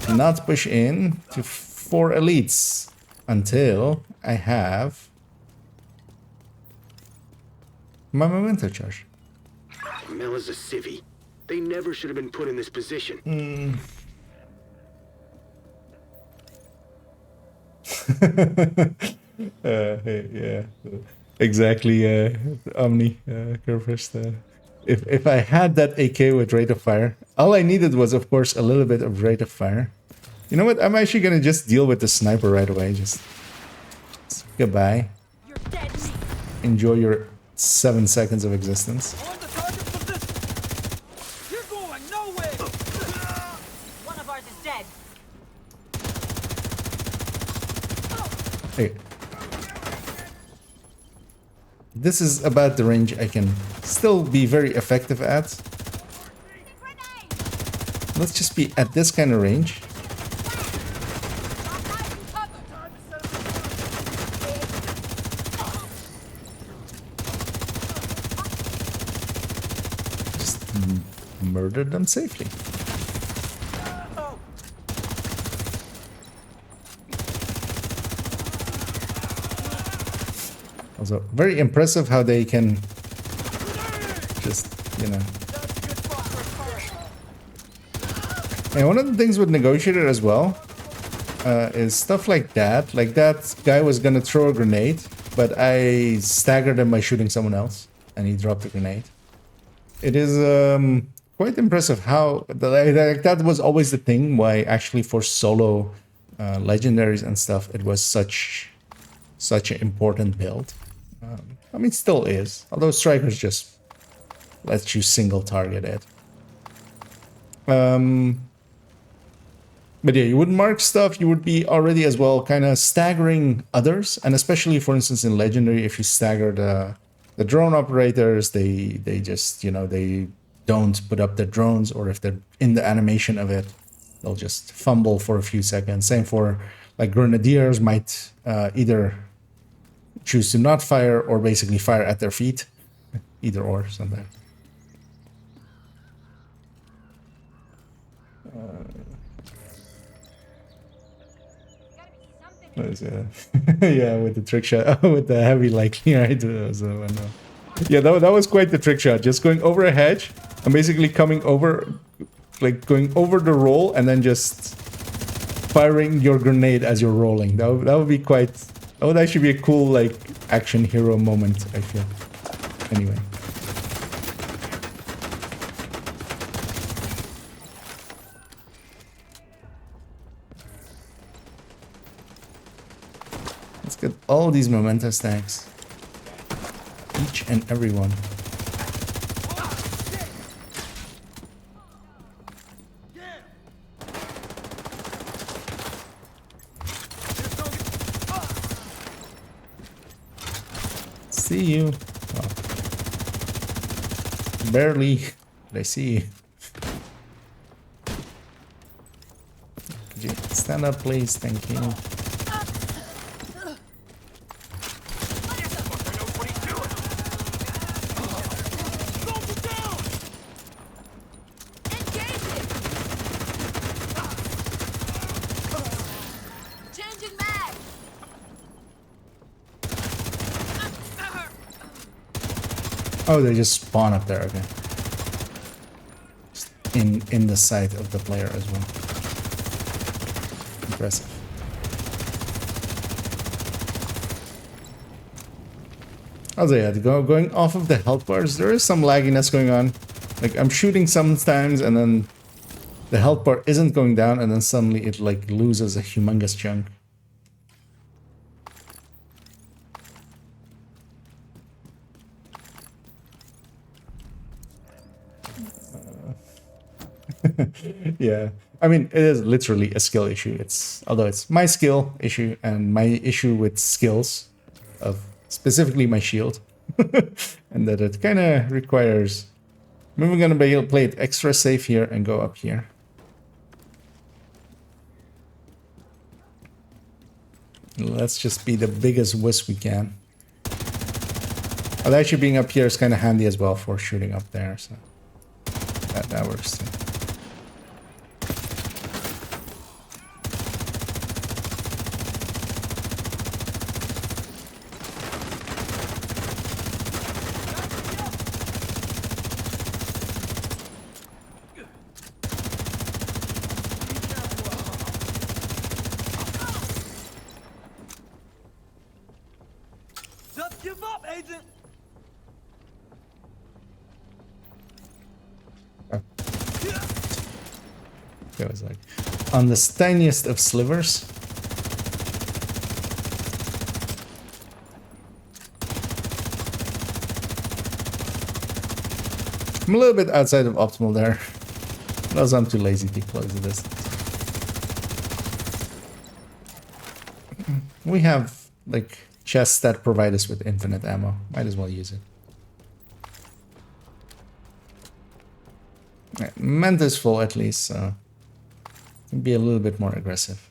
not push in to 4 elites until I have my memento charge. Mel is a civvy. They never should have been put in this position. Yeah, exactly. Omni, Curvest. If I had that AK with rate of fire, all I needed was, of course, a little bit of rate of fire. You know what? I'm actually gonna just deal with the sniper right away. Just goodbye. You're dead meat. Enjoy your 7 seconds of existence. On the target position. You're going nowhere. One of ours is dead. Hey. This is about the range I can still be very effective at. Let's just be at this kind of range. Just murder them safely. Also, very impressive how they can just, you know. And one of the things with Negotiator as well is stuff like that. Like that guy was gonna throw a grenade, but I staggered him by shooting someone else, and he dropped the grenade. It is quite impressive how like that was always the thing. Why actually for solo legendaries and stuff, it was such an important build. I mean, still is. Although Strikers just lets you single target it. But yeah, you would mark stuff. You would be already as well kind of staggering others, and especially, for instance, in Legendary, if you stagger the drone operators, they just, you know, they don't put up their drones, or if they're in the animation of it, they'll just fumble for a few seconds. Same for like Grenadiers might either choose to not fire or basically fire at their feet. Either or sometimes. What is it? Yeah, with the trick shot. Oh, with the heavy likely, right? Yeah, that was quite the trick shot. Just going over a hedge and basically coming over, like going over the roll and then just firing your grenade as you're rolling. That would be quite... That would actually be a cool, like, action hero moment, I feel. Anyway. Let's get all these memento stacks. Each and every one. See you. Oh. Barely. Did I see you? Could you stand up, please? Thank you. Oh, they just spawn up there, okay. Just in the sight of the player as well. Impressive. Also, yeah, going off of the health bars, there is some lagginess going on. Like, I'm shooting sometimes, and then the health bar isn't going down, and then suddenly it, like, loses a humongous chunk. Yeah, I mean, it is literally a skill issue. Although it's my skill issue and my issue with skills of specifically my shield, and that it kind of requires. Maybe we're gonna be able to play it extra safe here and go up here. Let's just be the biggest wuss we can. Although actually being up here is kind of handy as well for shooting up there, so that works too. Just give up, Agent! It was like on the tiniest of slivers. I'm a little bit outside of optimal there. Plus I'm too lazy to close the distance. We have like chests that provide us with infinite ammo. Might as well use it. Right, Ment is full at least, so be a little bit more aggressive.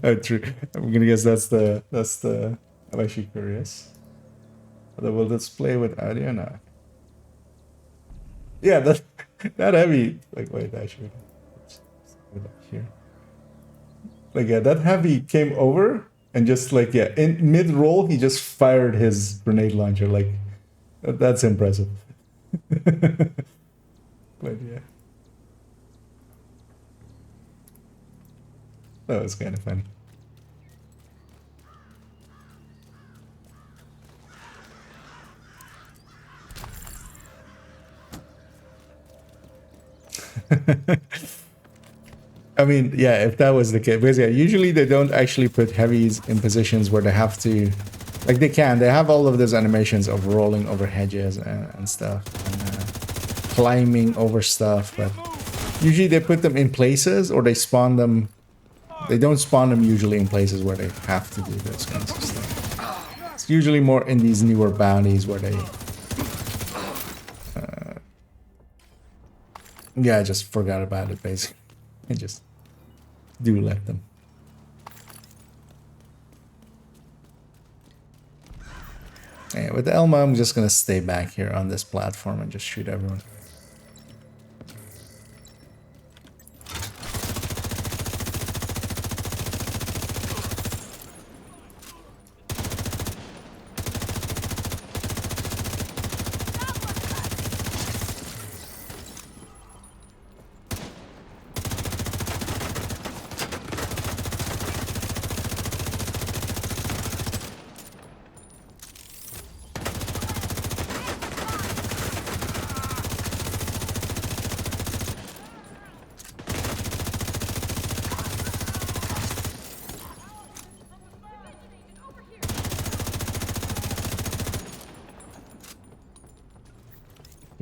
Oh, true. I'm gonna guess that's the I'm actually curious. Whether will display with audio now? Yeah, that that heavy. Like wait, actually, put it up here. Like yeah, that heavy came over and just like yeah, in mid roll he just fired his grenade launcher. Like that's impressive. But yeah. That was kind of funny. I mean, yeah, if that was the case, because yeah, usually they don't actually put heavies in positions where they have to, like they have all of those animations of rolling over hedges and stuff, and climbing over stuff, but usually they put them in places or they spawn them. They don't spawn them usually in places where they have to do those kinds of stuff. It's usually more in these newer bounties where they... yeah, I just forgot about it basically. I just do let them. Yeah, with the Elma, I'm just gonna stay back here on this platform and just shoot everyone.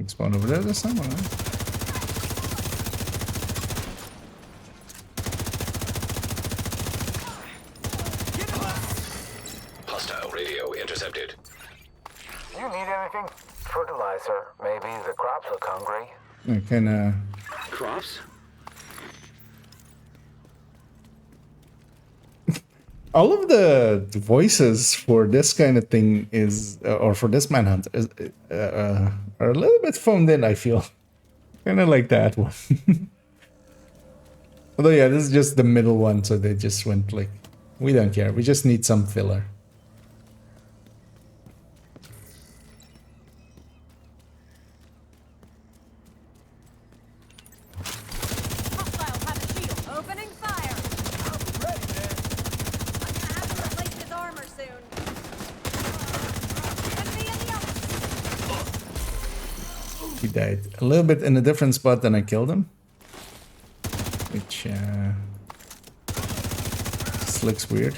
Spawn over there, there's someone, right? Hostile radio intercepted. You need anything? Fertilizer. Maybe the crops look hungry. I can, Crops? all of the voices for this kind of thing is, or for this manhunt, is, are a little bit phoned in, I feel. Kind of like that one. Although, yeah, this is just the middle one, so they just went like, we don't care, we just need some filler. Hostiles have a shield. Opening fire. Ready, man. I'm gonna have to replace his armor soon. Enemy in the oven. He died a little bit in a different spot than I killed him. Which, this looks weird.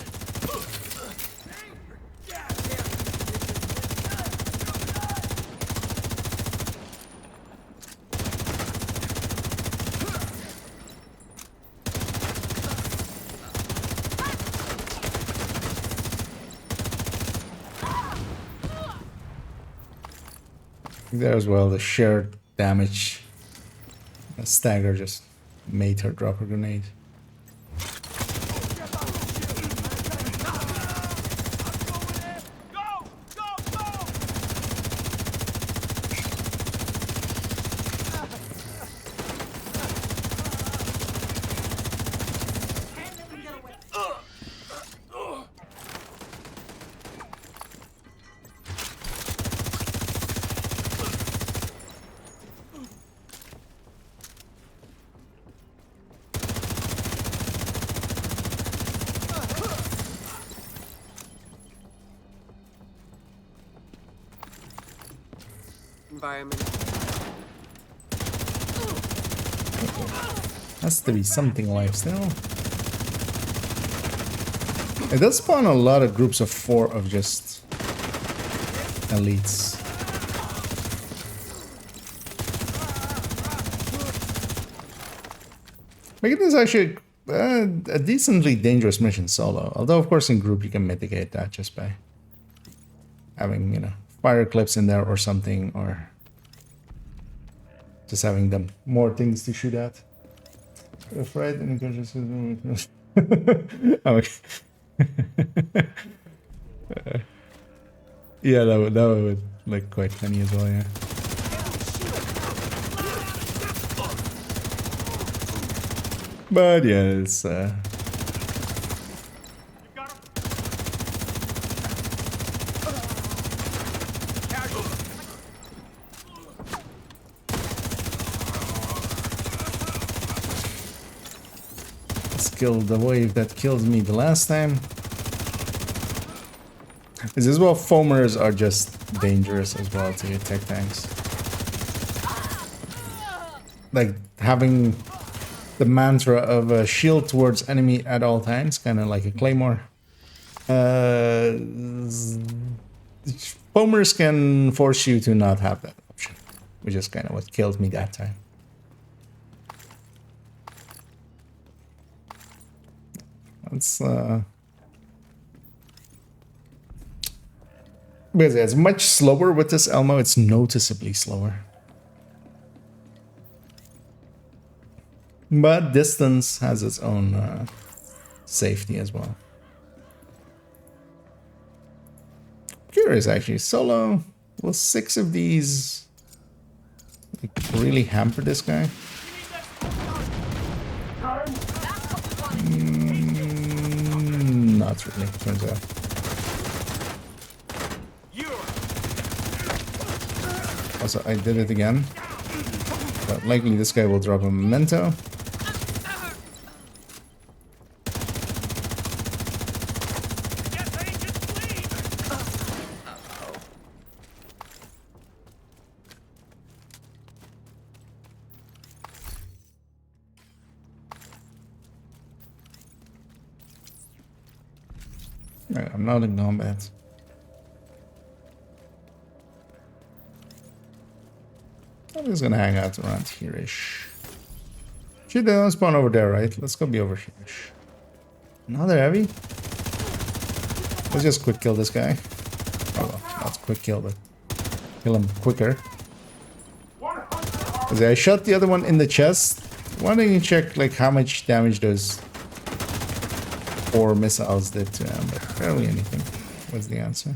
There as well, the shared damage. A stagger just made her drop a grenade. Go! Go! Go! Environment. Has to be something alive still. It does spawn a lot of groups of 4 of just elites. Like, it is actually a decently dangerous mission solo. Although, of course, in group you can mitigate that just by having, you know, fire clips in there or something, or just having them more things to shoot at. If right, and yeah, that would look quite funny as well, yeah. But yeah, it's killed the wave that killed me the last time. This is well, foamers are just dangerous as well to attack tanks. Like having the mantra of a shield towards enemy at all times, kind of like a claymore. Foamers can force you to not have that option, which is kind of what killed me that time. It's because it's much slower with this Elmo. It's noticeably slower, but distance has its own safety as well. Curious, actually, solo. Will 6 of these like really hamper this guy? Not really, turns out. Also, I did it again. But likely this guy will drop a memento. Right, I'm not in combat. I'm just gonna hang out around here-ish. Shit, they don't spawn over there, right? Let's go be over here-ish. Another heavy? Let's just quick kill this guy. Oh well, not quick kill, but kill him quicker. Because I shot the other one in the chest. Why don't you check like how much damage those 4 missiles did to him? But barely anything was the answer.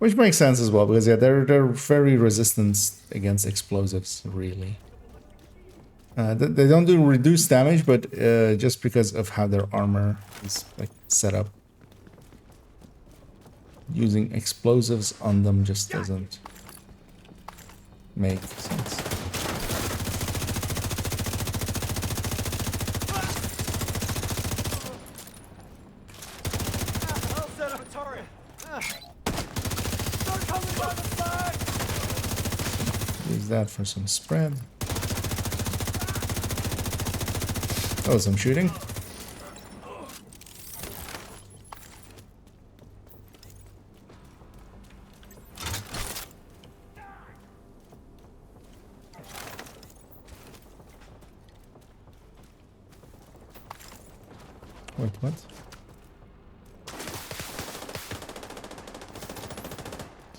Which makes sense as well, because yeah, they're very resistant against explosives, really. They don't do reduced damage, but just because of how their armor is like set up, using explosives on them just doesn't make sense. Use that for some spread. Oh, some shooting. Wait, what?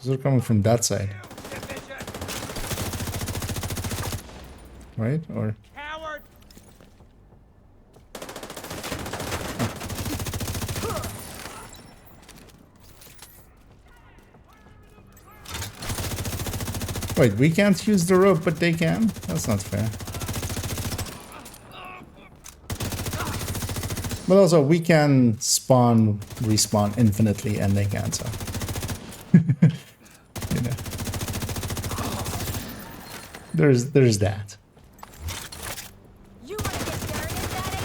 Those are coming from that side. Right? Or... Coward! Wait, we can't use the rope, but they can? That's not fair. But also, we can respawn infinitely, and they can't, so... you know. There's that. You wanna get serious, Daddy?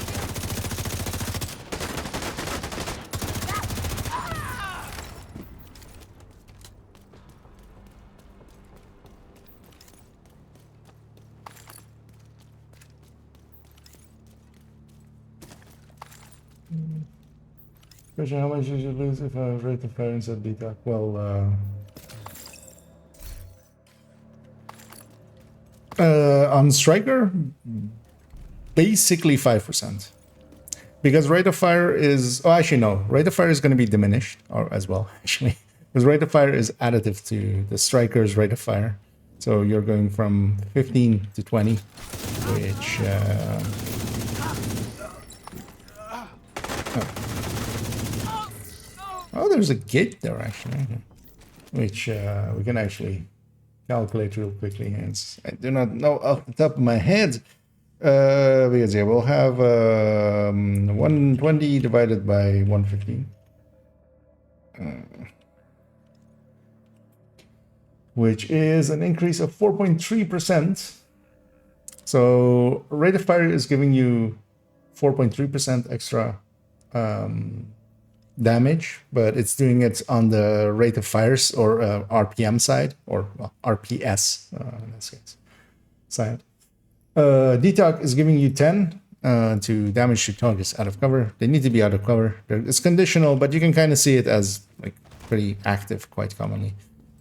Question, how much did you lose if I rate the fire instead beta? Well, on Striker, basically 5%. Because rate of fire is... Oh, actually, no. Rate of fire is going to be diminished or as well, actually. Because rate of fire is additive to the striker's rate of fire. So you're going from 15 to 20, which... Oh, there's a gate there, actually. Which we can actually calculate real quickly. I do not know off the top of my head. Because yeah, we'll have 120 divided by 115. Which is an increase of 4.3%. So rate of fire is giving you 4.3% extra damage, but it's doing it on the rate of fires or RPM side, or well, RPS in this case side. Detox is giving you 10 to damage to targets out of cover. They need to be out of cover. It's conditional, but you can kind of see it as like pretty active quite commonly.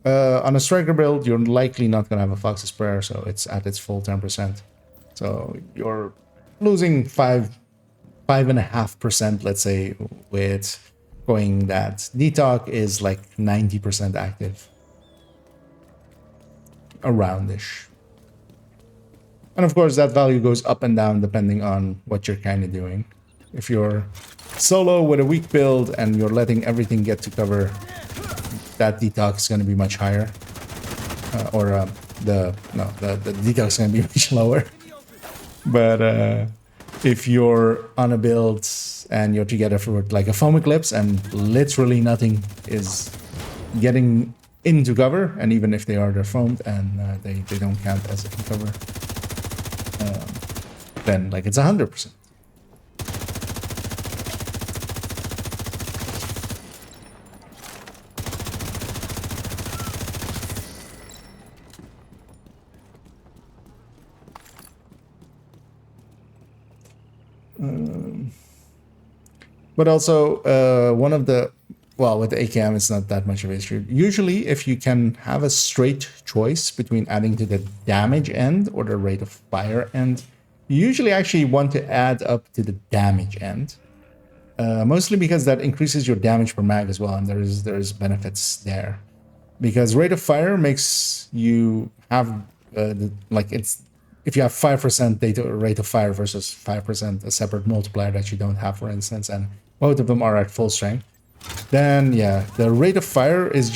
On a striker build, you're likely not going to have a Fox's Prayer, so it's at its full 10%. So you're losing 5.5%, let's say, with going that Detox is like 90% active. Aroundish. And of course, that value goes up and down depending on what you're kind of doing. If you're solo with a weak build and you're letting everything get to cover, that Detox is going to be much higher. The Detox is going to be much lower. But if you're on a build and you're together for like a foam eclipse and literally nothing is getting into cover, and even if they're foamed and they don't count as a cover, then like it's 100%. But also, one of the, well, with the AKM, it's not that much of an issue. Usually, if you can have a straight choice between adding to the damage end or the rate of fire end, you usually actually want to add up to the damage end. Mostly because that increases your damage per mag as well, and there's benefits there. Because rate of fire makes you have, if you have 5% data rate of fire versus 5% a separate multiplier that you don't have, for instance, and both of them are at full strength, then yeah, the rate of fire is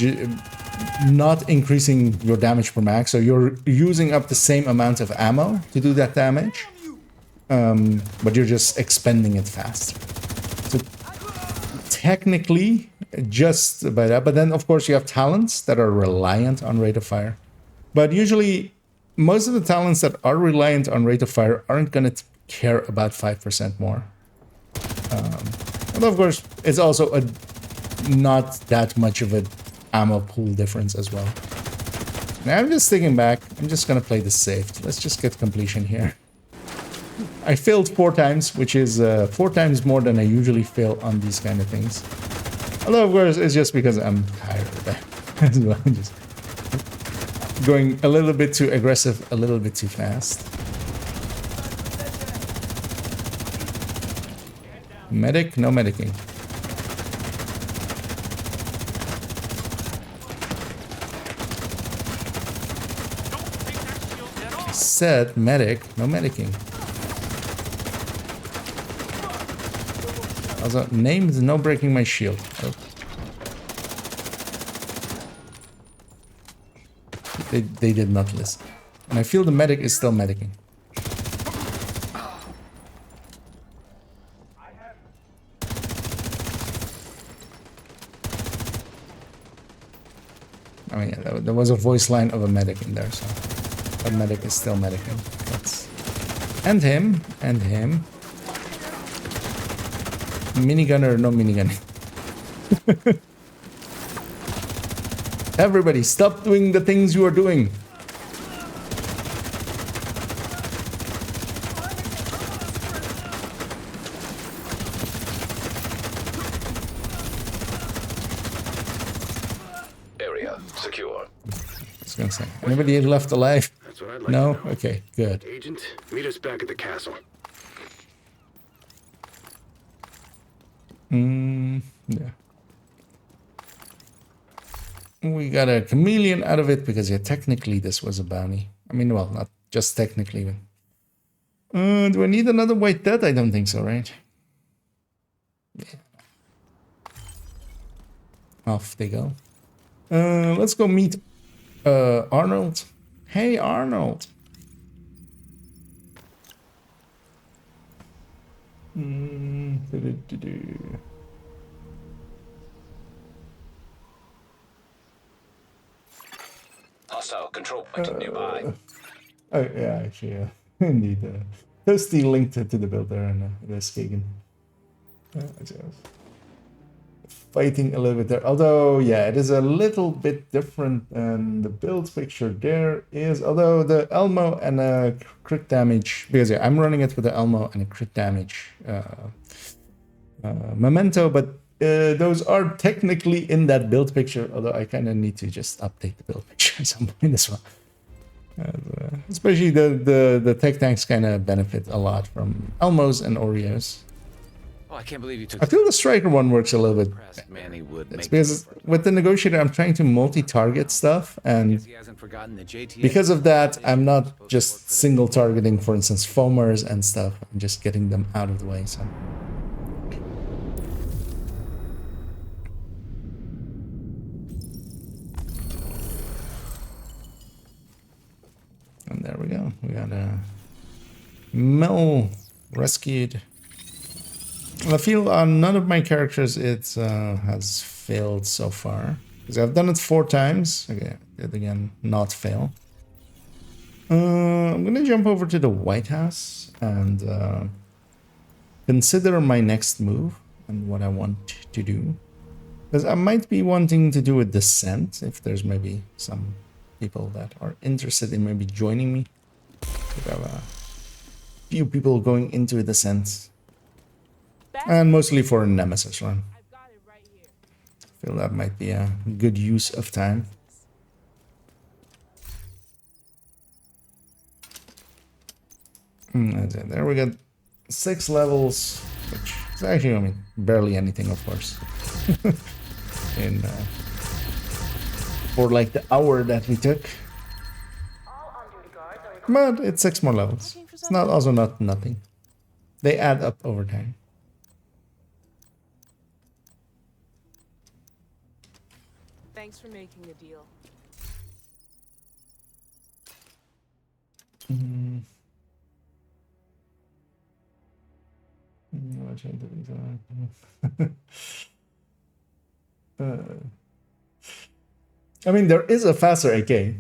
not increasing your damage per mag, so you're using up the same amount of ammo to do that damage, but you're just expending it faster. So technically, just by that, but then of course you have talents that are reliant on rate of fire, but usually most of the talents that are reliant on rate of fire aren't going to care about 5% more. And of course, it's also not that much of an ammo pool difference as well. Now I'm just thinking back. I'm just going to play this safe. Let's just get completion here. I failed 4 times, which is 4 times more than I usually fail on these kind of things. Although, of course, it's just because I'm tired of that as well. Just going a little bit too aggressive, a little bit too fast. Medic? No medicing. Said medic, no medicing. Also, named no breaking my shield. Oh. They did not listen. And I feel the medic is still medicing. I mean, yeah, there was a voice line of a medic in there, so a medic is still medicing. And him, and him. Minigun or no minigun? Everybody, stop doing the things you are doing. Area secure. I was gonna say, anybody left alive? That's what I'd like No? to know. Okay, good. Agent, meet us back at the castle. Yeah. We got a chameleon out of it because, yeah, technically this was a bounty. I mean, well, not just technically, but... do I need another white dot? I don't think so, right? Yeah. Off they go. Let's go meet Arnold. Hey, Arnold. Hostile control point nearby. Oh, yeah, actually, indeed. Toasty linked to the builder and the Skagen. Fighting a little bit there. Although, yeah, it is a little bit different than the build picture there is. Although the Elmo and a crit damage, because yeah, I'm running it with the Elmo and a crit damage memento, but those are technically in that build picture. Although I kind of need to just update the build picture at some point as well. Especially the tech tanks kind of benefit a lot from Elmos and Oreos. Oh, I can't believe you took. I feel the striker one works a little bit. Manny would It's make because with the negotiator, I'm trying to multi-target stuff, and he hasn't forgotten the JT. because of that, I'm not just single targeting, for instance, foamers and stuff. I'm just getting them out of the way. So. And there we go. We got a Mel rescued. I feel on none of my characters it has failed so far. Because I've done it 4 times. Okay, did again not fail. I'm gonna jump over to the White House and consider my next move and what I want to do. Because I might be wanting to do a descent if there's maybe some people that are interested in maybe joining me. We have a few people going into a descent. And mostly for a Nemesis run. I feel that might be a good use of time. There we got 6 levels, which is actually, I mean, barely anything, of course. In for like the hour that we took. But it's 6 more levels. It's not also not nothing. They add up over time. Thanks for making the deal. I mean, there is a faster AK.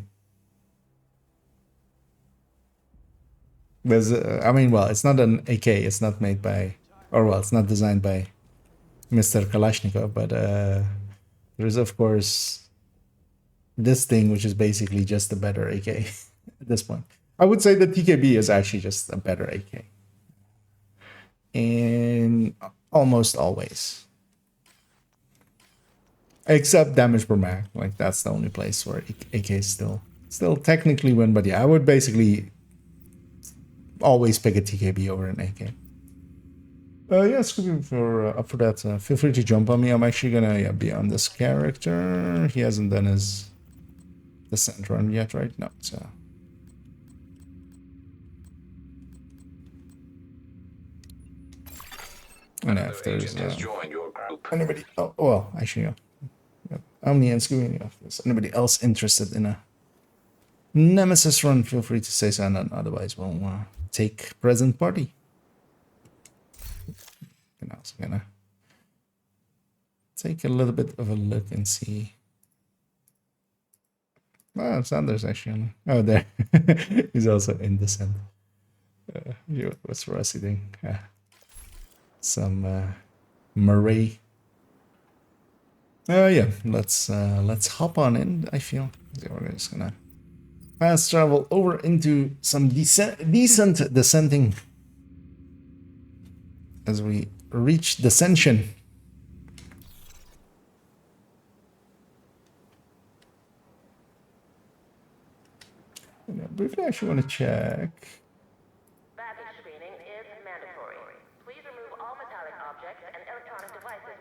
There's, I mean, well, it's not an AK. It's not made by, or well, it's not designed by Mr. Kalashnikov, but there's, of course, this thing, which is basically just a better AK at this point. I would say the TKB is actually just a better AK. In almost always. Except damage per mag. Like, that's the only place where AK still technically win. But yeah, I would basically always pick a TKB over an AK. Yeah, Scooby, if you're up for that, feel free to jump on me. I'm actually gonna be on this character. He hasn't done his descent run yet, right? No, so. And if there's anybody, oh well, actually, yeah. Omni and Scooby, if there's anybody else interested in a Nemesis run, feel free to say so, and otherwise we'll take present party. And I was gonna take a little bit of a look and see. Oh, Sanders actually. Oh, there. He's also in descent. What's Rusty doing? Some Murray. Yeah, let's hop on in. I feel we're just gonna fast travel over into some decent descending as we reach Descension. And I briefly actually want to check. Screening is mandatory. Please remove all metallic objects and electronic devices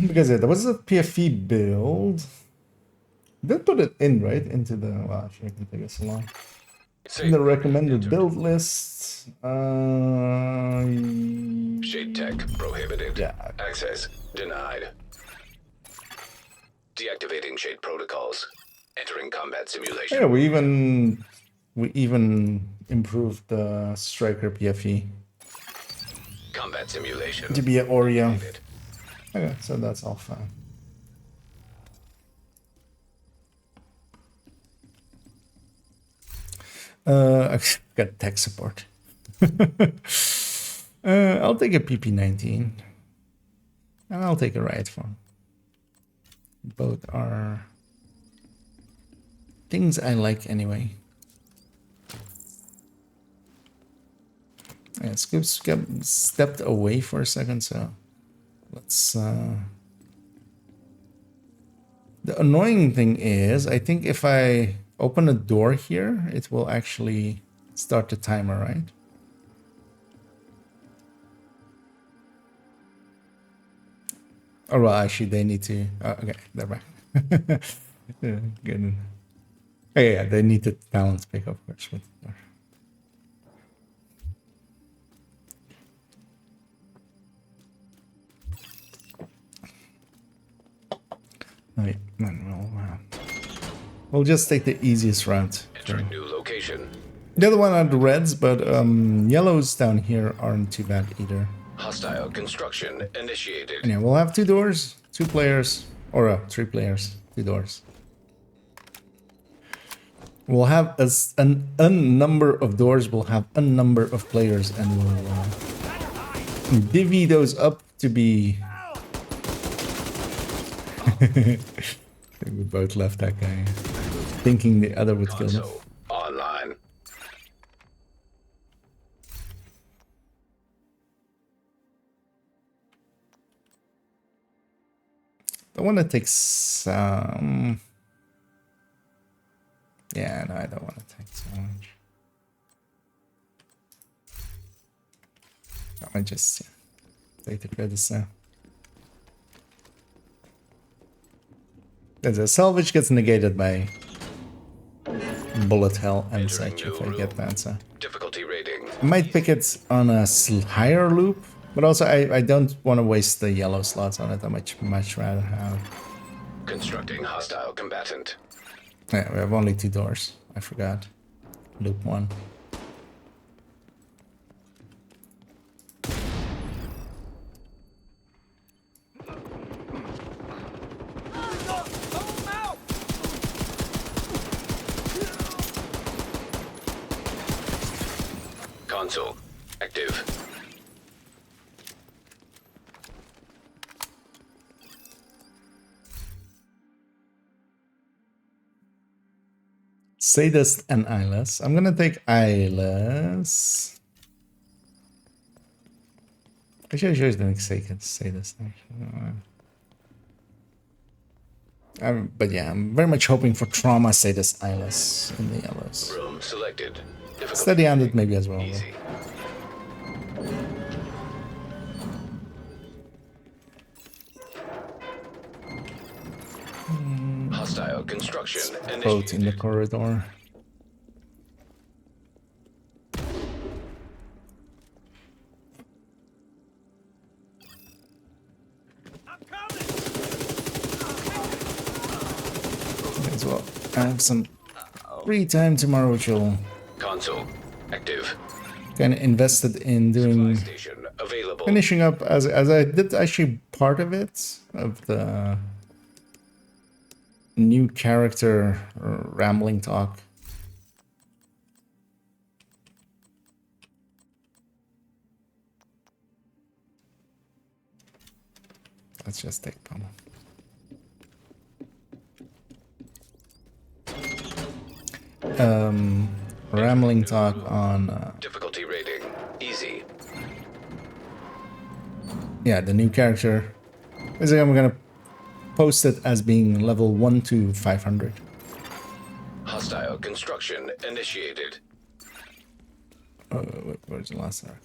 Because there was a PFE build. Did put it in, right? Into the... Well, actually, I can take this along. In the recommended build list. Shade tech prohibited. Yeah. Access denied. Deactivating shade protocols. Entering combat simulation. Yeah, we even improved the striker PFE Combat simulation. to be an Oreo. Activated. Okay, so that's all fine. I've got tech support. I'll take a PP19. And I'll take a riot phone. Both are things I like anyway. Yeah, Scoops stepped away for a second, so let's... The annoying thing is, I think if I open a door here, it will actually start the timer, right? Oh, well, actually, they need to... okay, they're back. Yeah, good. Oh, yeah, they need to balance pick, of course. With the door. Oh, yeah, then we'll just take the easiest route. Entering new location. The other one are the reds, but yellows down here aren't too bad either. Hostile construction initiated. And yeah, we'll have 2 doors, 2 players, or 3 players, 2 doors. We'll have a number of doors, we'll have a number of players, and we'll divvy those up to be... I think we both left that guy, thinking the other would kill him. Console online. I want to take some... Yeah, no, I don't want to take so much. I might just take the credits now. The salvage gets negated by bullet hell and such if I get that, so... Difficulty rating. I might pick it on a higher loop, but also I don't want to waste the yellow slots on it. I much rather have... Constructing hostile combatant. Yeah, we have only 2 doors. I forgot. Loop 1. Console active. Sadist and Eyeless. I'm gonna take Eyeless. Actually, I should take Sadist. But yeah, I'm very much hoping for Trauma, Sadist, Eyeless in the yellows. Room selected. Difficulty Steady-handed maybe as well. easy. Hostile construction Both in the initiated. corridor. As well. I have some free time tomorrow, which will Console active. kind of invested in doing Station available. finishing up as I did actually part of it of the new character rambling talk. Let's just take Pummel. Rambling talk on Difficulty rating easy. yeah, the new character. Basically, I'm gonna post it as being level 1 to 500. Hostile construction initiated. Where's the last arc?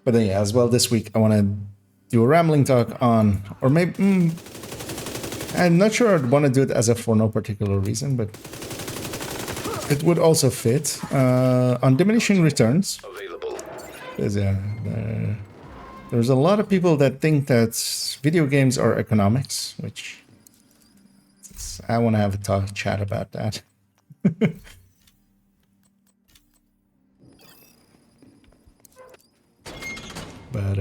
But then, yeah, as well this week I want to do a rambling talk on, or maybe I'm not sure I'd want to do it as a for no particular reason, but it would also fit on diminishing returns. Available. Because there's a lot of people that think that video games are economics, which I want to have a chat about that. But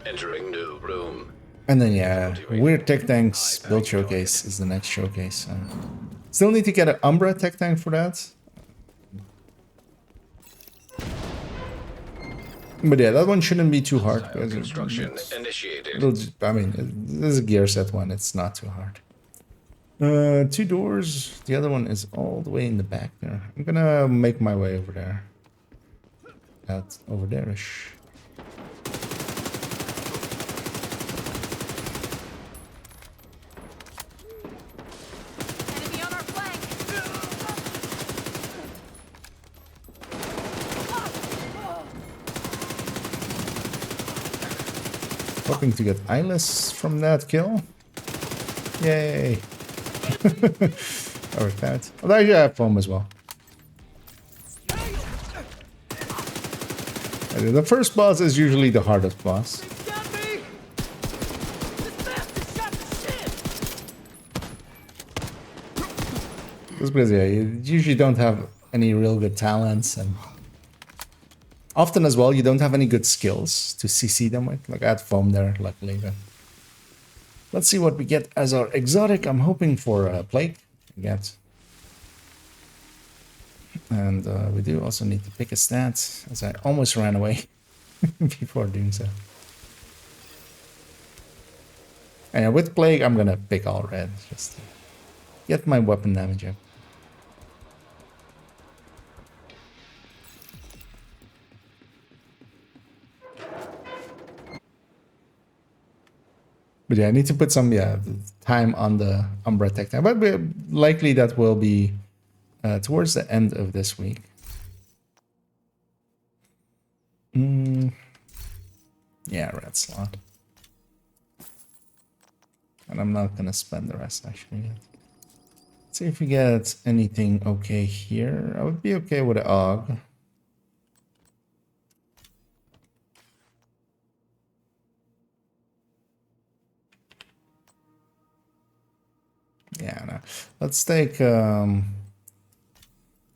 Entering new room. and then yeah, Weird Tech Tanks build showcase is the next showcase. Still need to get an Umbra Tech Tank for that. But yeah, that one shouldn't be too hard. Because Construction initiated. I mean, this is a gear set one. It's not too hard. 2 doors. The other one is all the way in the back there. I'm gonna make my way over there. Out over there-ish. Enemy on our flank. Hoping to get eyeless from that kill. Yay! Or that. Although I have foam as well. The first boss is usually the hardest boss. Got me! This bastard shot the shit! Just because yeah, you usually don't have any real good talents, and often as well you don't have any good skills to CC them with. Like I had foam there, luckily. But let's see what we get as our exotic. I'm hoping for a plague. Get. And we do also need to pick a stat, as I almost ran away before doing so. And with Plague, I'm gonna pick all red, just to get my weapon damage up. But yeah, I need to put some time on the Umbra Tech Tank, but likely that will be towards the end of this week. Yeah, red slot. And I'm not gonna spend the rest actually yet. Let's see if we get anything okay here. I would be okay with an AUG. Yeah, no. Let's take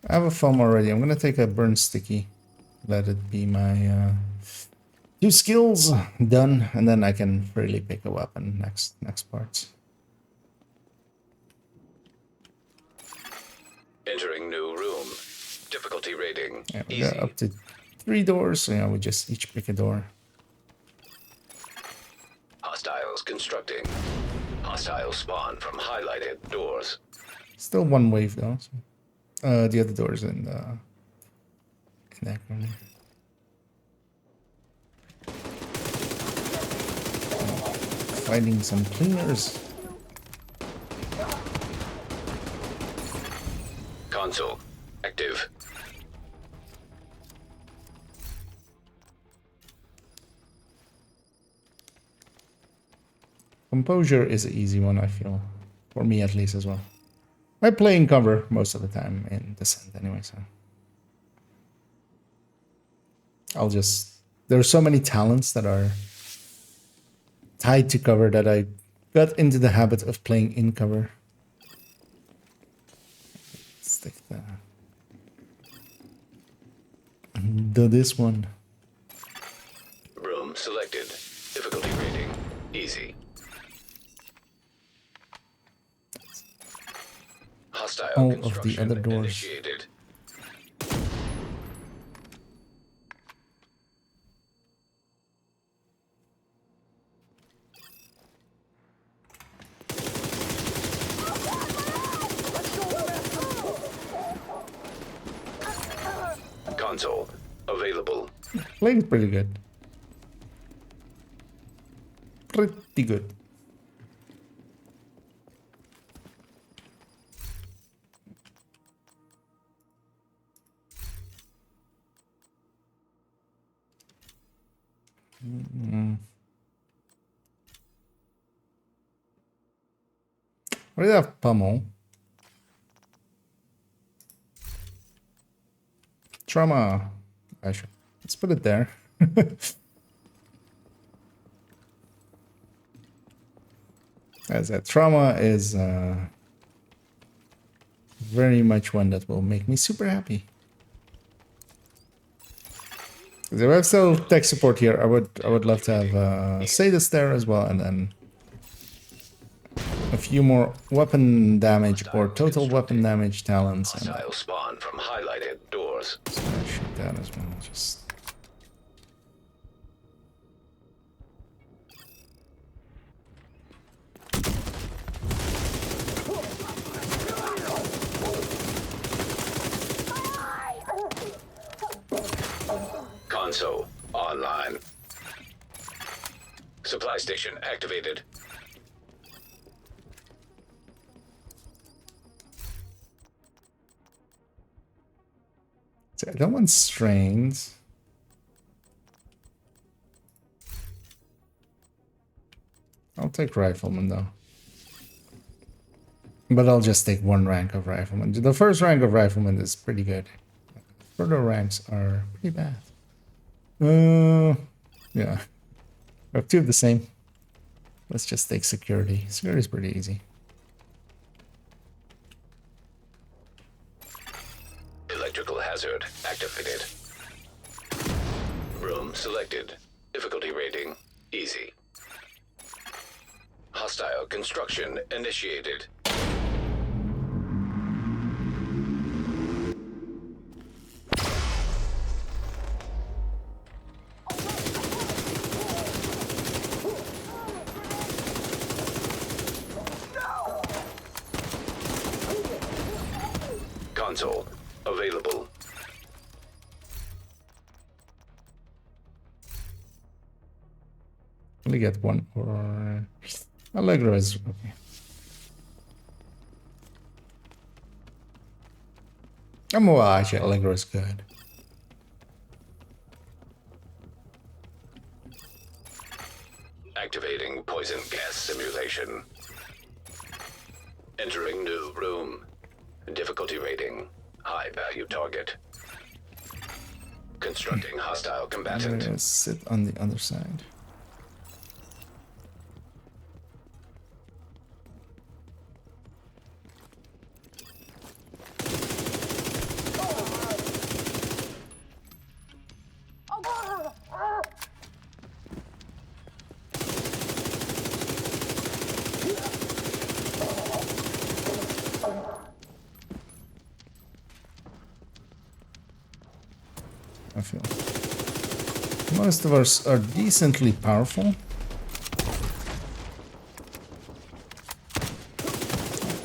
I have a foam already. I'm gonna take a burn sticky. Let it be my 2 skills done, and then I can freely pick a weapon next parts. Entering new room. Difficulty rating. Yeah, we got up to 3 doors, so we just each pick a door. Hostiles constructing. Hostiles spawn from highlighted doors. Still 1 wave though. So. The other doors in that corner. Fighting some cleaners. Console active. Composure is an easy one, I feel. For me at least as well. I play in cover most of the time in Descent anyway, so. There are so many talents that are tied to cover that I got into the habit of playing in cover. Let's take this one. Room selected. Difficulty rating easy. Hostile All of the construction other doors. initiated. Console available. Playing pretty good. Pretty good. What do you have? Pummel. Trauma. Actually, let's put it there. As that trauma is very much one that will make me super happy. If I have still tech support here, I would love to have Sadis there as well, and then a few more weapon damage or total weapon damage talents. And Hostile spawn from highlighted doors. so I shoot that as well. Just Console online. Supply station activated. so I don't want strains. I'll take rifleman though. But I'll just take one rank of rifleman. The first rank of rifleman is pretty good. Further ranks are pretty bad. Yeah. I have two of the same. Let's just take security. Security is pretty easy. Electrical hazard activated. Room selected. Difficulty rating easy. Hostile construction initiated. Console available. Only get one or Allegro is okay. Well, actually, Allegro is good. Activating poison gas simulation. Entering new room. Difficulty rating high value target. Constructing hostile I'm combatant. gonna sit on the other side. I feel most of us are decently powerful.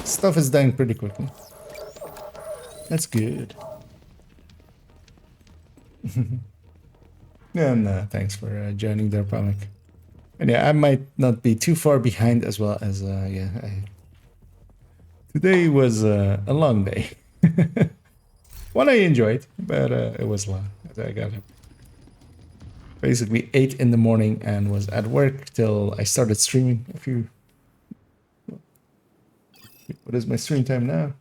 Stuff is dying pretty quickly. That's good. And thanks for joining there, Pamik. And yeah, I might not be too far behind as well as yeah. Today was a long day. One I enjoyed, but it was long. I got up basically 8 in the morning and was at work till I started streaming a few. What is my stream time now?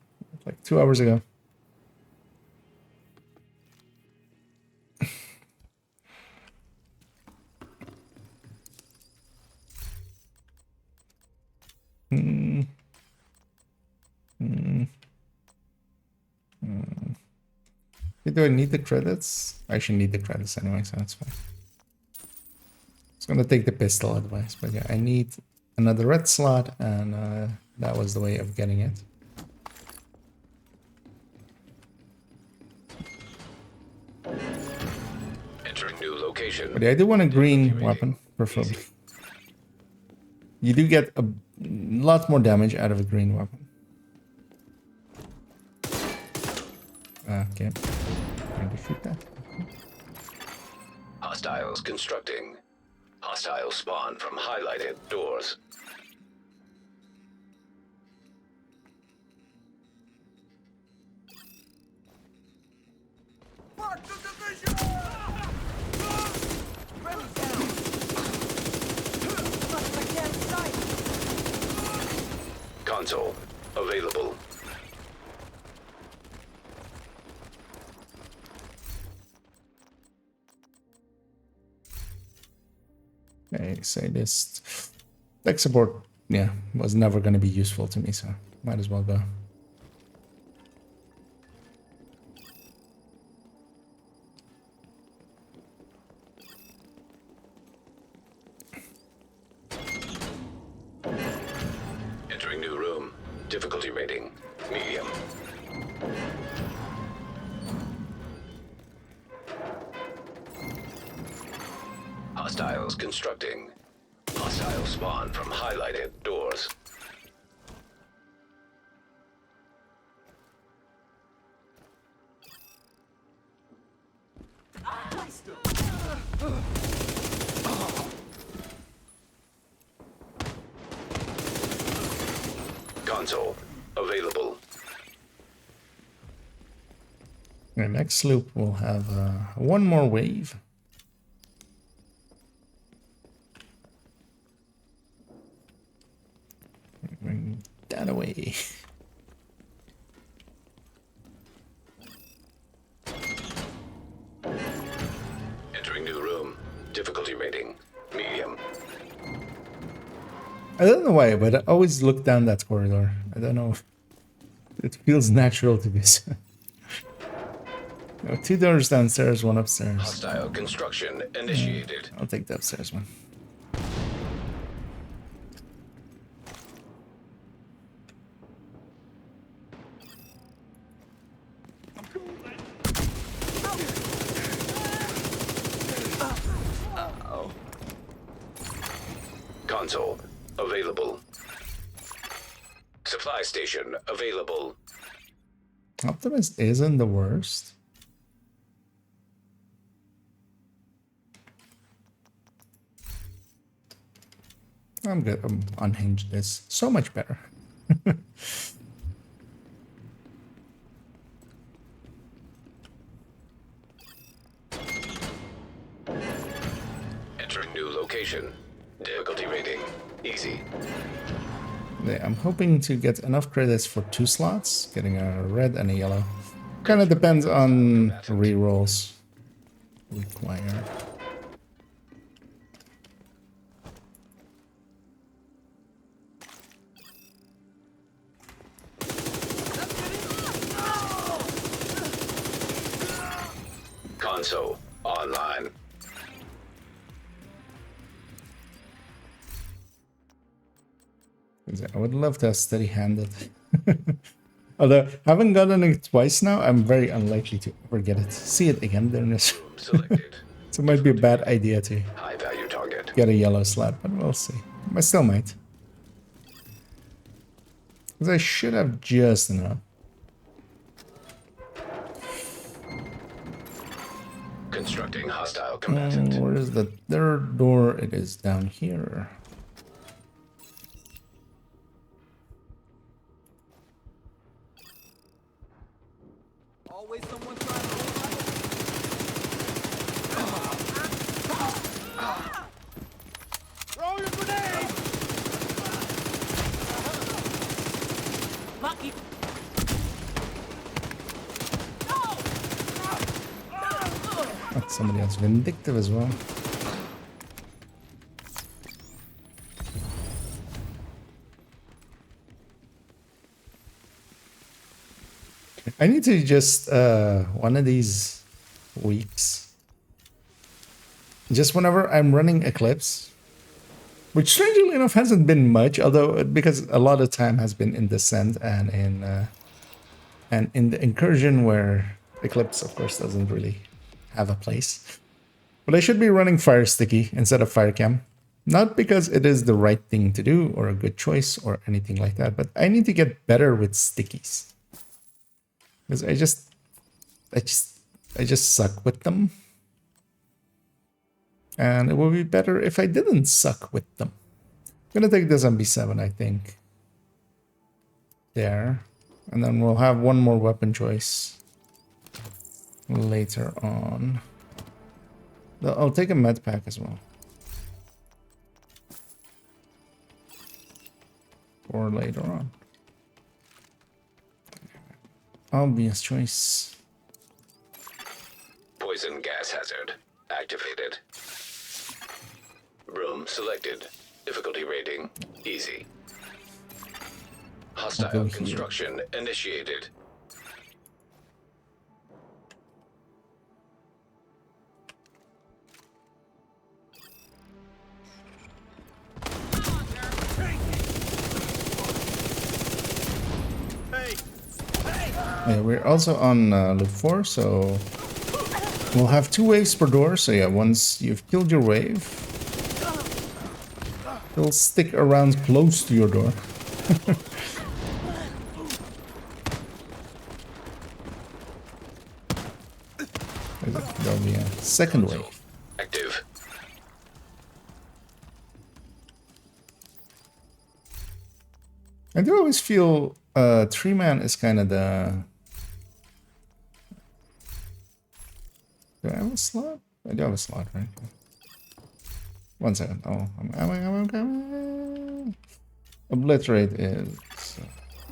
Like 2 hours ago. Do I need the credits? I should need the credits anyway, so that's fine. It's gonna take the pistol advice, but yeah, I need another red slot, and that was the way of getting it. Entering new location. But yeah, I do want a green weapon, preferably. You do get a lot more damage out of a green weapon. Okay. I defeat that. Hostiles constructing. Hostile spawn from highlighted doors. Mark the division! Friendly down. Console available. Okay, say this. Tech support, yeah, was never going to be useful to me, so might as well go. Entering new room. Difficulty rating medium. Hostiles constructing. Hostile spawn from highlighted doors. Console available. The next loop will have one more wave. Bring that away. Entering new room. Difficulty rating medium. I don't know why, but I always look down that corridor. I don't know. It feels natural to this. Two doors downstairs, one upstairs. Hostile construction initiated. I'll take the upstairs one. Console available. Supply station available. Optimist isn't the worst. I'm good. I'm unhinged this. So much better. Entering new location. Difficulty rating easy. Yeah, I'm hoping to get enough credits for 2 slots, getting a red and a yellow. Kind of depends on rerolls required. Console online. I would love to have steady-handed. Although, having gotten it twice now, I'm very unlikely to ever get it. See it again, Dennis. Selected. So it might be a bad idea to High value target. get a yellow slot, but we'll see. I still might. Because I should have just enough. Constructing hostile combatant. Where is the third door? It is down here. Always someone trying to hold Throw your grenade! Lucky. Oh, somebody else vindictive as well. I need to just one of these weeks, just whenever I'm running Eclipse, which strangely enough hasn't been much, although because a lot of time has been in Descent and in the Incursion, where Eclipse of course doesn't really have a place. But I should be running Fire Sticky instead of Firecam. Not because it is the right thing to do or a good choice or anything like that, but I need to get better with stickies. Because I just suck with them. And it would be better if I didn't suck with them. I'm gonna take this on B7, I think. There. And then we'll have one more weapon choice later on. I'll take a med pack as well. Or later on. Obvious choice. Poison gas hazard activated. Room selected. Difficulty rating easy. I'll go Hostile here. construction initiated. Yeah, we're also on loop 4, so we'll have 2 waves per door. So yeah, once you've killed your wave, it'll stick around close to your door. There'll be a second wave. Active. I do always feel 3-man is kind of the... Do I have a slot? I do have a slot, right? 1 second. Oh, I'm coming. Obliterate is...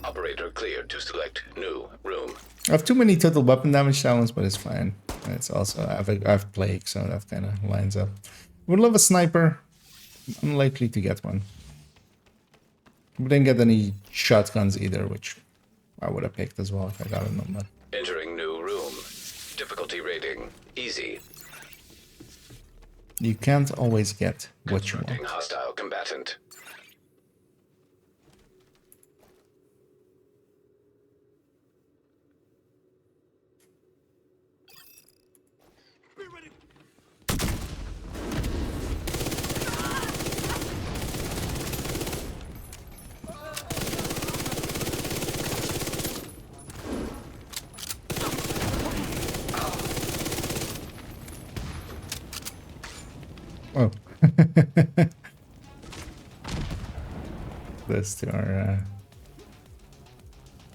Operator cleared to select new room. I have too many total weapon damage talents, but it's fine. It's also... I have Plague, so that kind of lines up. Would love a sniper. Unlikely to get one. We didn't get any shotguns either, which I would have picked as well if I got them. But Entering new room. Difficulty rating easy. you can't always get what you Constructing want. hostile combatant. Oh. This to our...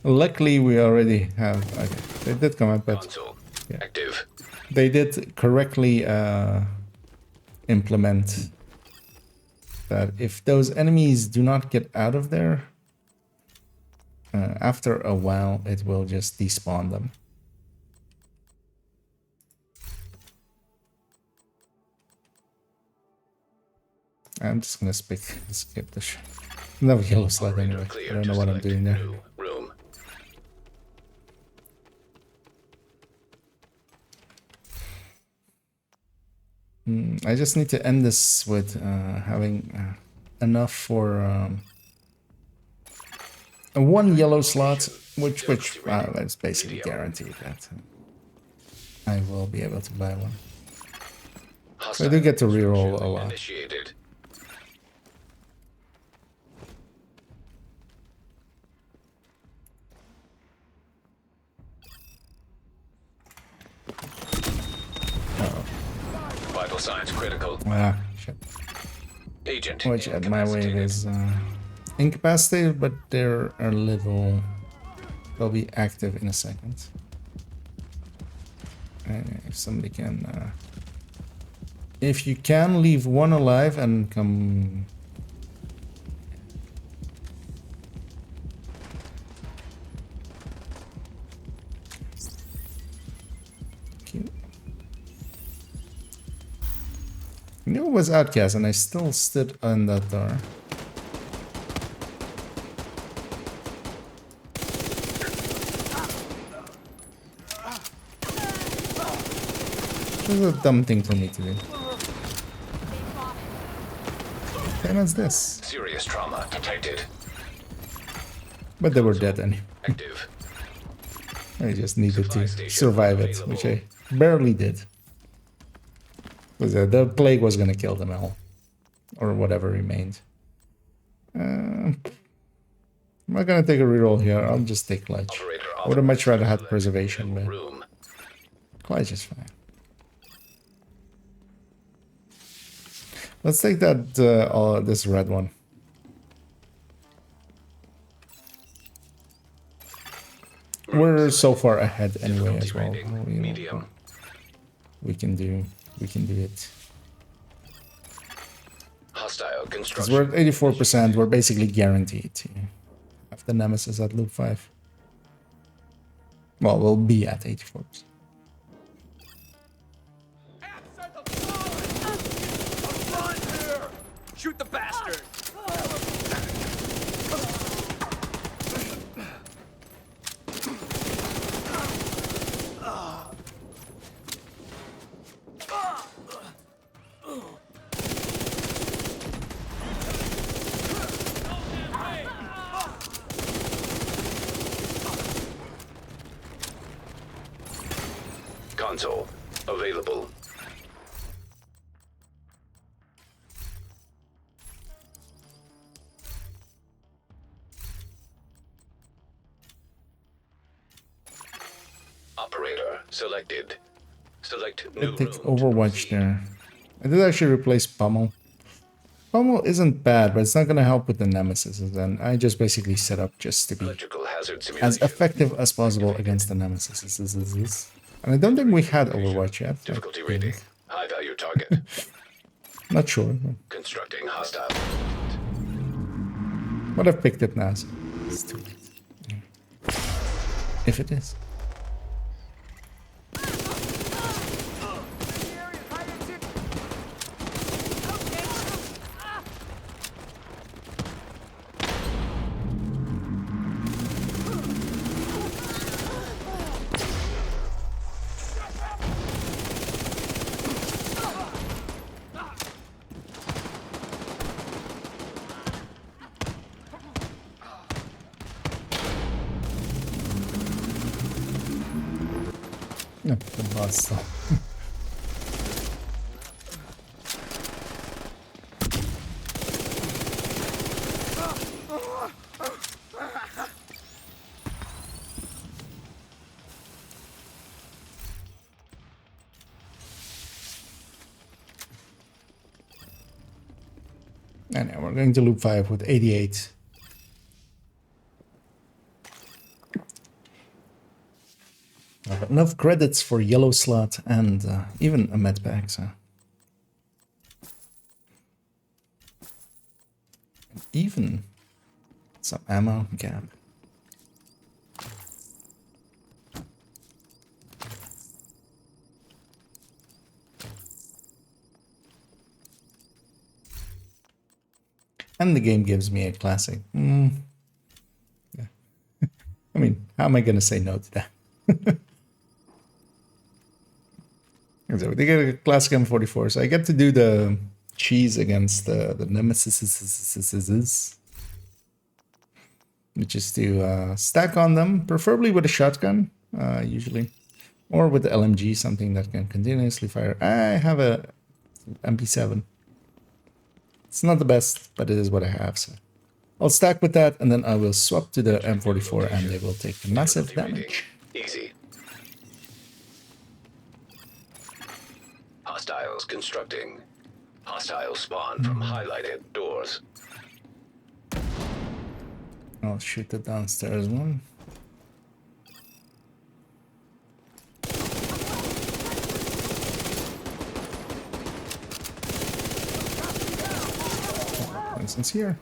Luckily, we already have... Okay, they did come up, but Console yeah. active. They did correctly implement that if those enemies do not get out of there, after a while, it will just despawn them. I'm just gonna skip the shot. Another yellow slide Operator anyway. I cleared don't to know what I'm select doing there. new room. I just need to end this with having enough for a 1 yellow slot, which it's basically guaranteed that I will be able to buy one. So I do get to reroll a lot. Initiated. Vital signs critical. Ah, shit. Agent Which at my wave incapacitated. is incapacitated, but they're a little... They'll be active in a second. And if somebody can... if you can leave one alive and come... Cute. I knew it was Outcast and I still stood on that door. This is a dumb thing for me to do. And that's this. Serious trauma detected. But they were dead anyway. Active. I just needed to survive it, which I barely did. Because the plague was gonna kill them all. Or whatever remained. I'm not gonna take a reroll here, I'll just take Clutch. Operator I would have much rather had select Preservation, new but room. Clutch is fine. Let's take that, this red one. We're so far ahead anyway as well. Rating medium. We can do it. Hostile Because construction. we're at 84%, we're basically guaranteed to have the Nemesis at loop 5. Well, we'll be at 84. Answer the phone! Run here! Shoot the bastard! Console available. Operator selected. Select new It takes room to Overwatch proceed. there. I did actually replace Pummel. Pummel isn't bad, but it's not going to help with the Nemesis. And I just basically set up just to be Electrical hazard as simulation. effective as possible against the Nemesis. And I don't think we had Overwatch yet. Difficulty I think. rating. High value target. Not sure. Constructing hostile. But I've picked it now, so it's too late. If it is. No, the boss stop. And now we're going to loop 5 with 88. I've got enough credits for yellow slot and even a med pack, so. And even some ammo gap. And the game gives me a classic. Yeah. I mean, how am I going to say no to that? So they get a classic M44, so I get to do the cheese against the nemesis, which is to stack on them, preferably with a shotgun, usually, or with the LMG, something that can continuously fire. I have a MP7. It's not the best, but it is what I have, so I'll stack with that, and then I will swap to the M44, and they will take massive damage. Easy. Hostiles constructing. Hostiles spawn from highlighted doors. I'll shoot the downstairs one. For instance, here.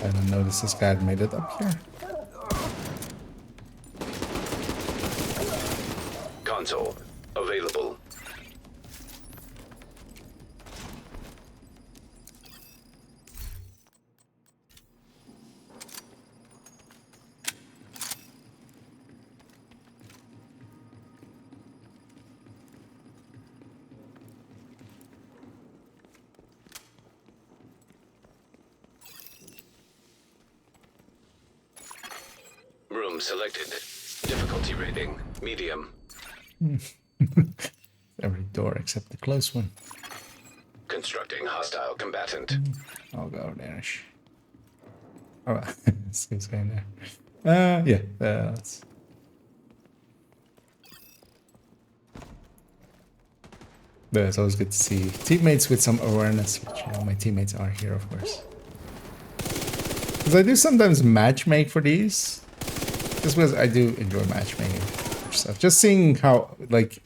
I didn't notice this guy had made it up here. Console available. Room selected. Difficulty rating medium. Every door except the close one. Constructing hostile combatant. I'll go there. Alright, let's see what's going there. Yeah, let's... But it's always good to see teammates with some awareness, which my teammates are here, of course. Because I do sometimes matchmake for these, just because I do enjoy matchmaking stuff. Just seeing how, like,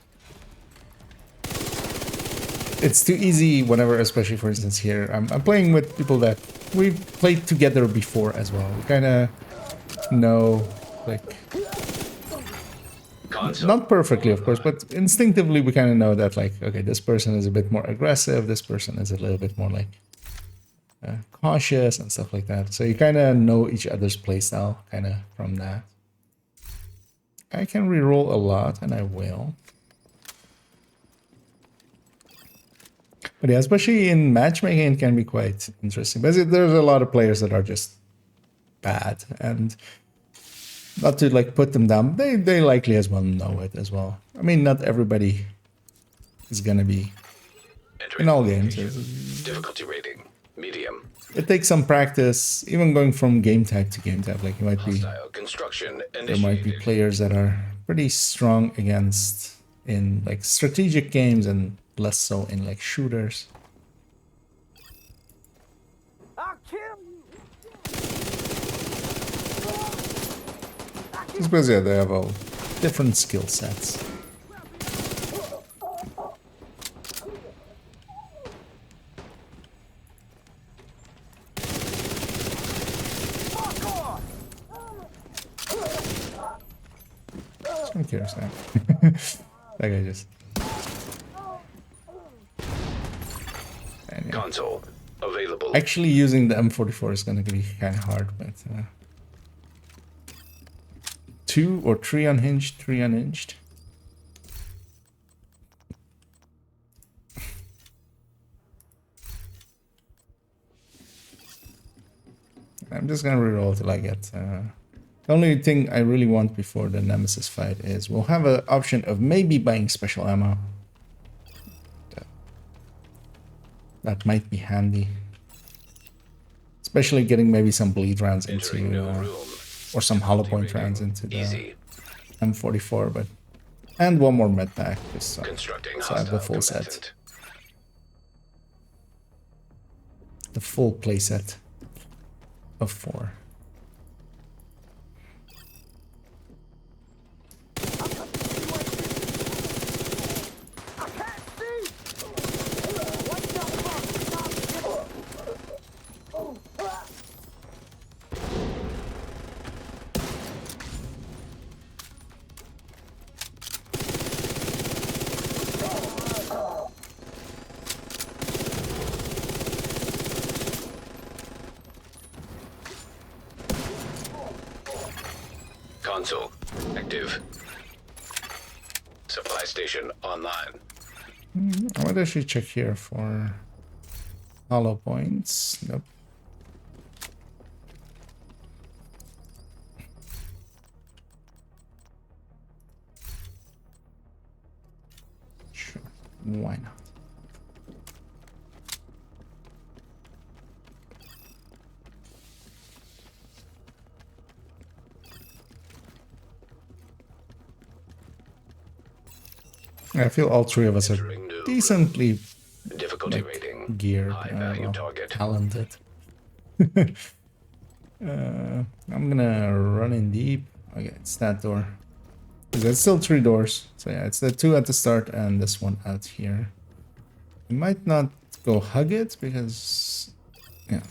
it's too easy whenever, especially for instance here, I'm playing with people that we've played together before as well. We kind of know, like, not perfectly, of course, but instinctively we kind of know that, like, okay, this person is a bit more aggressive, this person is a little bit more, like, cautious and stuff like that. So you kind of know each other's playstyle, kind of from that. I can reroll a lot, and I will. But yeah, especially in matchmaking, it can be quite interesting. But there's a lot of players that are just bad, and not to like put them down, they likely as well know it as well. I mean, not everybody is gonna be in all games. Difficulty rating medium. It takes some practice, even going from game type to game type. Like you might be, Hostile construction there might be initiated. players that are pretty strong against in like strategic games and less so in like shooters. I'll kill you. Just because yeah, they have all different skill sets. I'm curious now. That guy just. And, yeah. Console available. Actually, using the M44 is going to be kind of hard, but 2 or 3 unhinged, 3 unhinged. I'm just gonna reroll till I get. The only thing I really want before the Nemesis fight is we'll have an option of maybe buying special ammo. That might be handy. Especially getting maybe some bleed rounds into, or some hollow point rounds into the M44, but and one more med pack just so I have the full set. The full play set of 4. Console active. Supply station online. I might actually check here for hollow points. Nope. Sure. Why not? I feel all 3 of us are decently difficulty rating geared, high value well, target. talented. I'm gonna run in deep. Okay, it's that door. There's still 3 doors. So yeah, it's the 2 at the start and this one out here. I might not go hug it because, yeah,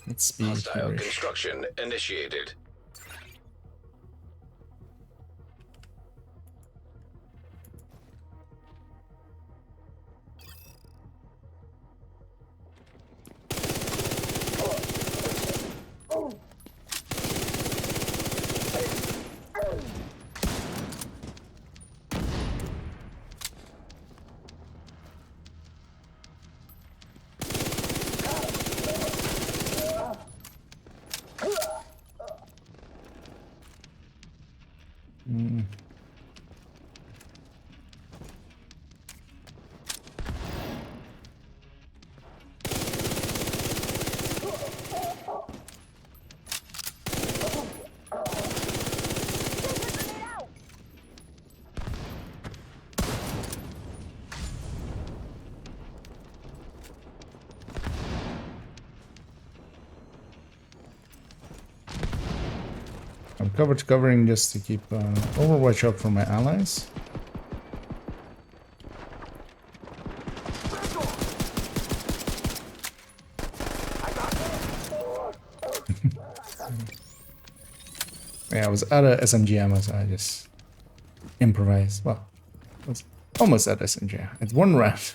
let's be Hostile here. construction initiated. I'm covering just to keep Overwatch up for my allies. Yeah, I was out of SMG ammo, so I just improvised. Well, I was almost out of SMG. It's one round.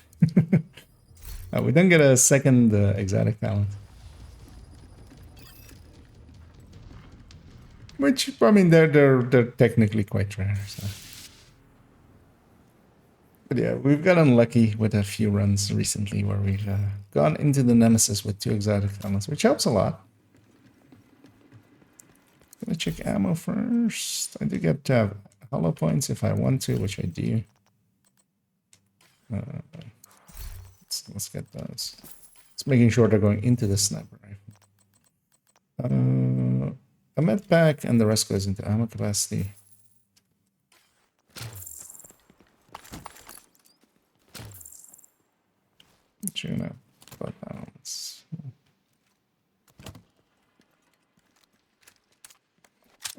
We don't get a second exotic talent. Which, I mean, they're technically quite rare. So. But yeah, we've got unlucky with a few runs recently where we've gone into the Nemesis with 2 exotic talents, which helps a lot. Gonna check ammo first. I do get hollow points if I want to, which I do. Let's get those. It's making sure they're going into the sniper rifle. A med pack and the rest goes into ammo capacity. Tune up, but balance.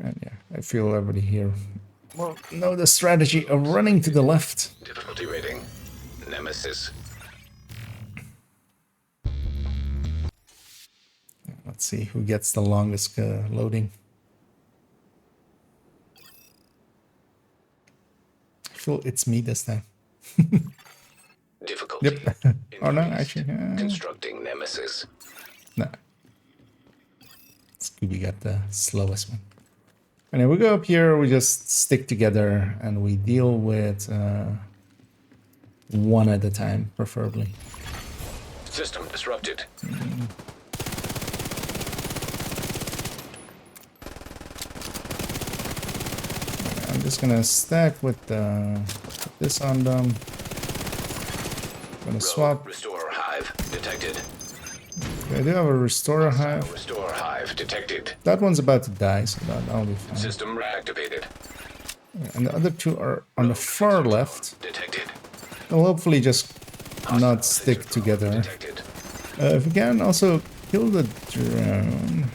And yeah, I feel everybody here will know the strategy of running to the left. Difficulty rating. Nemesis. Let's see who gets the longest loading. I feel it's me this time. Difficulty. Yep. Oh no, actually. Constructing Nemesis. No. Scooby got the slowest one. And then we go up here, we just stick together and we deal with one at a time, preferably. System disrupted. I'm just gonna stack with this on them. Gonna swap. Restorer hive detected. I do have a restorer hive. Restorer hive detected. That one's about to die, so that'll be fine. System reactivated. And the other 2 are on the far left. Detected. They'll hopefully just not stick together. Detected. If we can, also kill the drone.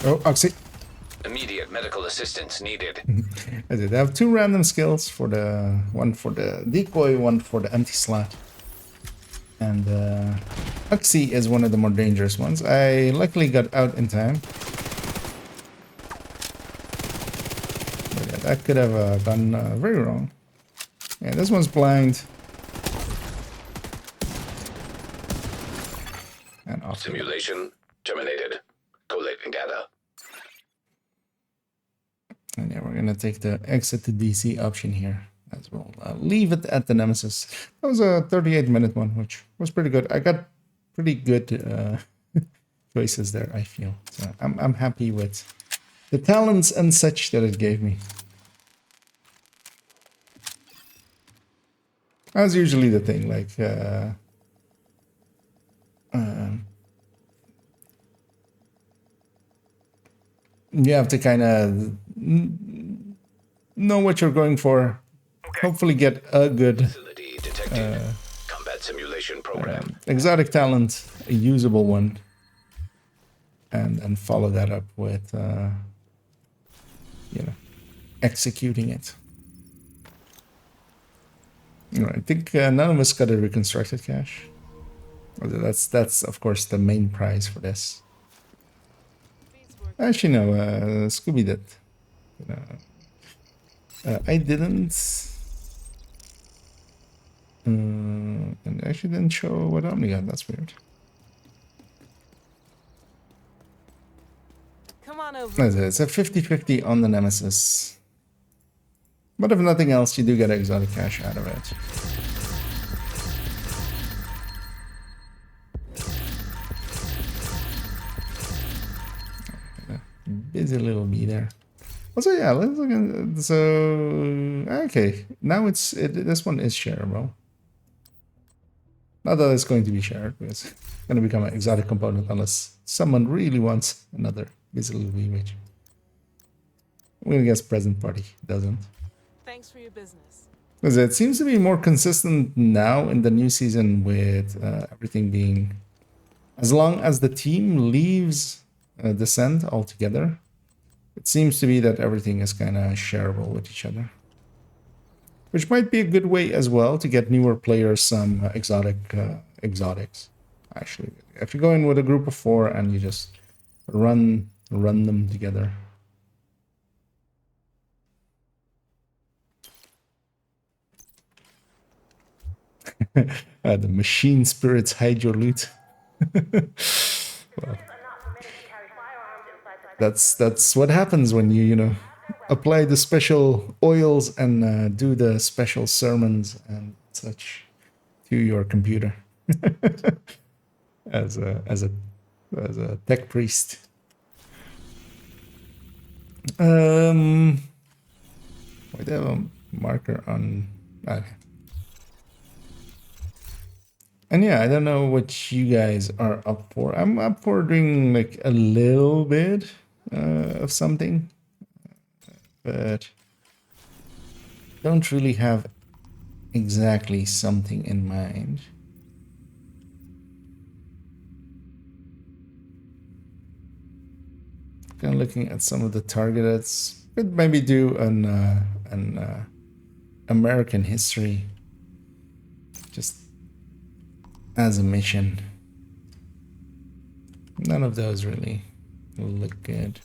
Oh, Oxy. Immediate medical assistance needed. I did have 2 random skills for the one for the decoy, one for the empty slot. And Oxy is one of the more dangerous ones. I luckily got out in time. But yeah, that could have gone very wrong. Yeah, this one's blind. And off. Simulation terminated. Collating data. And yeah, we're gonna take the exit to DC option here as well. Leave it at the Nemesis. That was a 38-minute one, which was pretty good. I got pretty good choices there, I feel. So I'm happy with the talents and such that it gave me. That's usually the thing, like you have to kind of know what you're going for. Okay. Hopefully get a good Facility detected. Combat simulation program. Exotic talent, a usable one. And follow that up with, you know, executing it. You know, I think none of us got a reconstructed cache. That's of course the main prize for this. Actually, no, Scooby did. I didn't. And actually didn't show what Omni got. That's weird. Come on over. It's a 50-50 on the Nemesis. But if nothing else, you do get exotic cache out of it. Busy little bee there. Also, yeah, let's look at, so okay, now this one is shareable. Not that it's going to be shared, because it's going to become an exotic component unless someone really wants another busy little bee, which I'm gonna guess present party doesn't. Thanks for your business. Because it seems to be more consistent now in the new season with everything being... As long as the team leaves Descent altogether, it seems to be that everything is kind of shareable with each other. Which might be a good way as well to get newer players some exotics. Actually, if you go in with a group of 4 and you just run them together. The machine spirits hide your loot. Well, that's what happens when you know, apply the special oils and do the special sermons and such to your computer. as a tech priest. Why do I have a marker on? Okay. And yeah, I don't know what you guys are up for. I'm up for doing like a little bit of something, but don't really have exactly something in mind. Kind of looking at some of the targets. Could maybe do an American history, just as a mission. None of those really look good.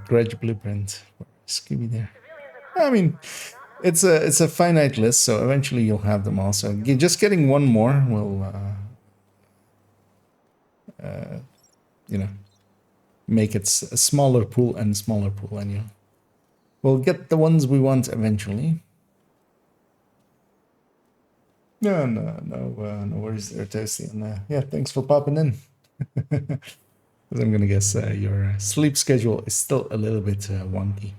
Grudge blueprint. Scooby there. I mean, it's a finite list, so eventually you'll have them all. So just getting one more will, you know, make it a smaller pool and smaller pool, and we'll get the ones we want eventually. No worries there, Toasty. And yeah, thanks for popping in. Because I'm gonna guess your sleep schedule is still a little bit wonky.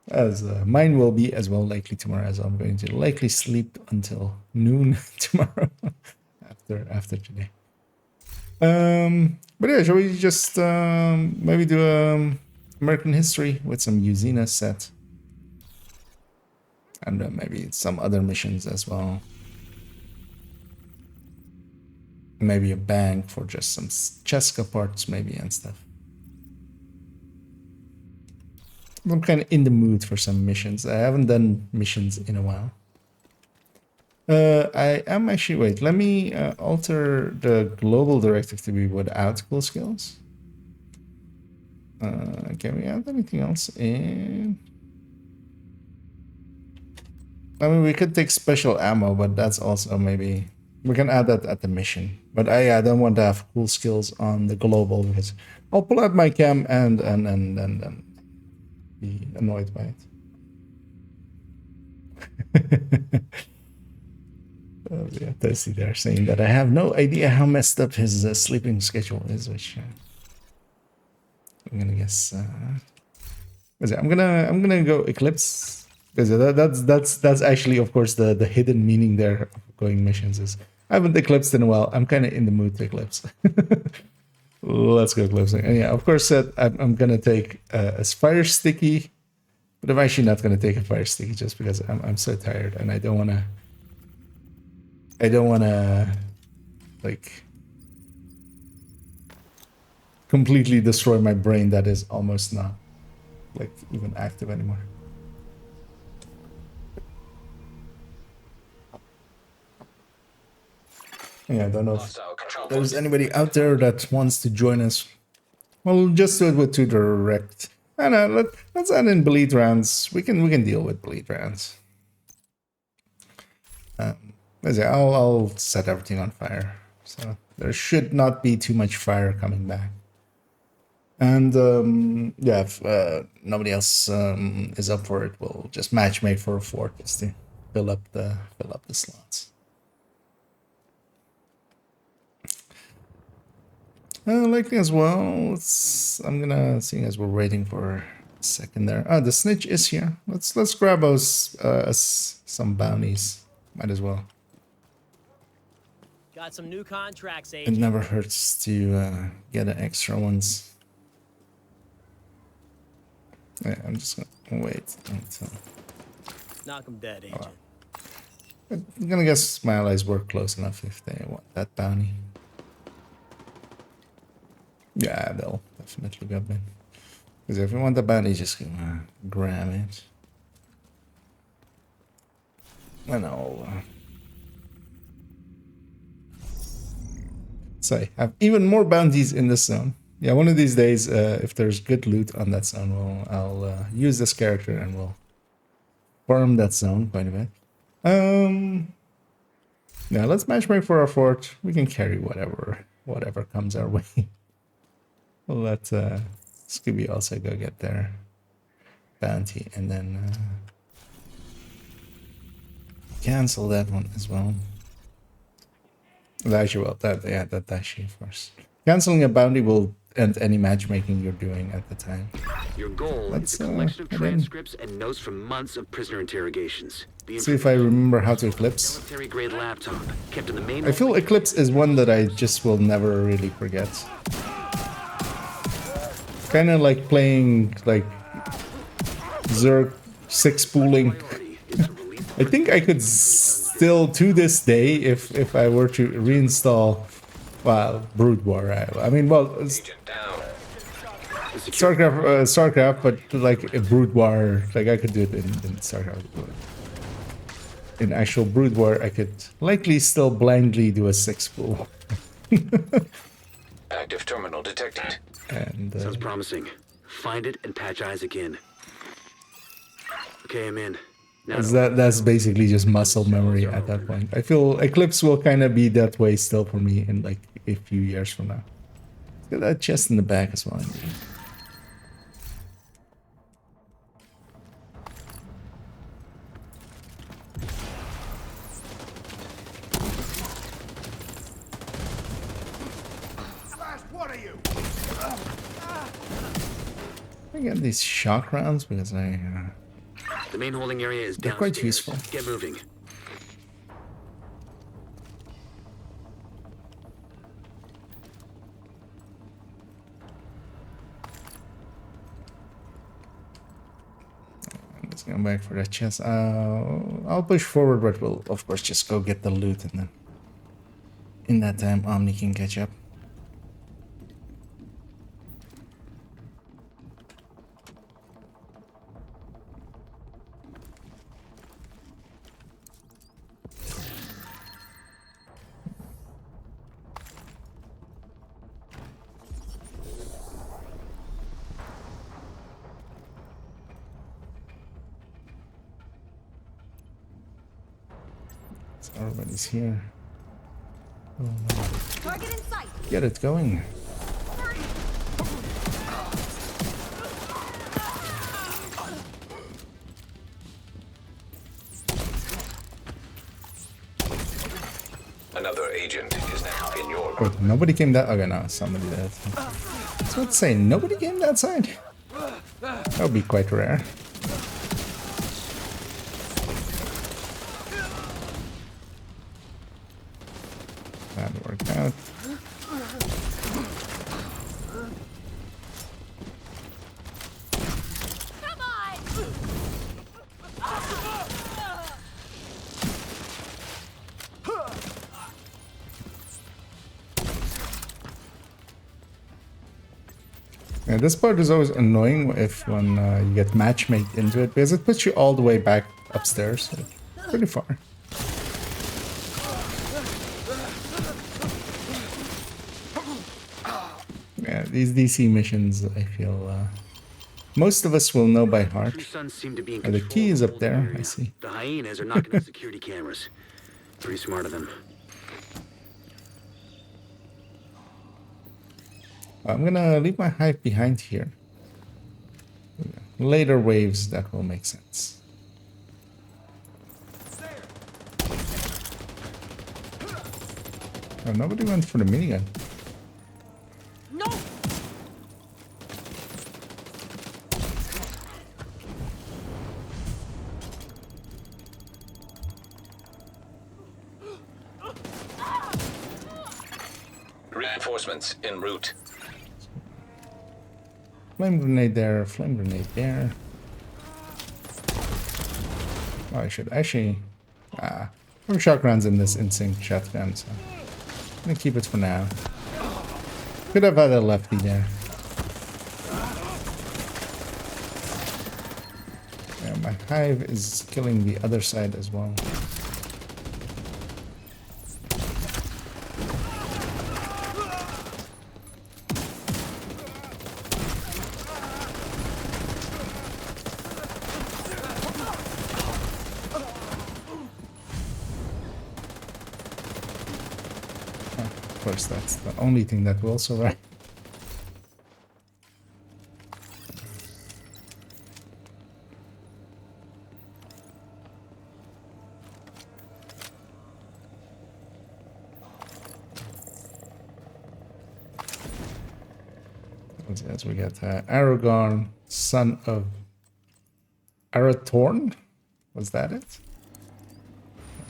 As mine will be as well likely tomorrow, as I'm going to likely sleep until noon tomorrow after today. But yeah, shall we just maybe do American history with some Usina set? And maybe some other missions as well. Maybe a bank for just some Cheska parts maybe and stuff. I'm kind of in the mood for some missions. I haven't done missions in a while. I am actually... Wait, let me alter the global directive to be without cool skills. Can we add anything else in? I mean, we could take special ammo, but that's also maybe... We can add that at the mission. But I don't want to have cool skills on the global, because I'll pull out my cam and be annoyed by it. Oh, yeah, Toasty there saying that I have no idea how messed up his sleeping schedule is, which I'm gonna guess. I'm gonna go Eclipse. Because that's actually, of course, the hidden meaning there of going missions is I haven't eclipsed in a while. I'm kind of in the mood to eclipse. Let's go eclipsing. And yeah, of course, I'm gonna take a fire sticky, but I'm actually not gonna take a fire sticky just because I'm so tired and I don't wanna like completely destroy my brain that is almost not like even active anymore. Yeah, I don't know if there's anybody out there that wants to join us. Well, just do it with 2 direct. I know, let's add in bleed rounds. We can deal with bleed rounds. I'll set everything on fire. So there should not be too much fire coming back. And yeah, if nobody else is up for it, we'll just matchmake for a 4 just to fill up the slots. Likely as well. I'm gonna, seeing as we're waiting for a second there. The snitch is here. Let's grab us some bounties. Might as well. Got some new contracts, It Agent. never hurts to get an extra ones. Yeah, I'm just gonna wait until. Knock 'em dead, Agent. I'm gonna guess my allies were close enough if they want that bounty. Yeah, they'll definitely get me. Because if you want the bounty, just grab it. I know. So I have even more bounties in this zone. Yeah, one of these days, if there's good loot on that zone, I'll use this character and we'll farm that zone quite a bit. Yeah, let's matchmake for our fort. We can carry whatever comes our way. We'll let Scooby also go get their bounty and then cancel that one as well. Actually, well, that actually, of course. Canceling a bounty will end any matchmaking you're doing at the time. Your goal is a collection of transcripts and notes from months of prisoner interrogations. See if I remember how to Eclipse. Military-grade laptop kept in the main. I feel Eclipse is one that I just will never really forget. Kind of like playing like Zerg 6 pooling. I think I could still to this day, if I were to reinstall, well, Brood War. I mean, well, StarCraft, but like a Brood War, like I could do it in StarCraft. In actual Brood War, I could likely still blindly do a 6 pool. Active terminal detected. And sounds promising. Find it and patch Isaac in. Okay, I'm in. Now that's basically just muscle memory at that point. I feel Eclipse will kind of be that way still for me in like a few years from now. Got that chest in the back as well. I get these shock rounds because the main holding area is they're downstairs. quite useful. Get moving. Let's go back for that chest. I'll push forward, but we'll of course just go get the loot, and then in that time Omni can catch up. Everybody's here. Oh, no. Target in sight. Get it going. Another agent is now in your Oh, nobody came that. Okay, no, somebody did. I was about to say, nobody came that side. That would be quite rare. That worked out. Come on. Yeah, this part is always annoying if when you get matchmade into it, because it puts you all the way back upstairs, like, pretty far. Yeah, these DC missions, I feel most of us will know by heart. True Sons seem to be in The control key of is the up there, holding I area. see. The hyenas are knocking out security cameras. Pretty smart of them. I'm gonna leave my hive behind here. Later waves, that will make sense. Oh, nobody went for the minigun. No. Reinforcements en route. Flame grenade there, flame grenade there. Oh, I should actually... shock rounds in this instinct shotgun, so... I'm gonna keep it for now. Could have had a lefty there. Yeah, my hive is killing the other side as well. Of course, that's the only thing that will survive. As we get Aragorn, son of Arathorn. Was that it?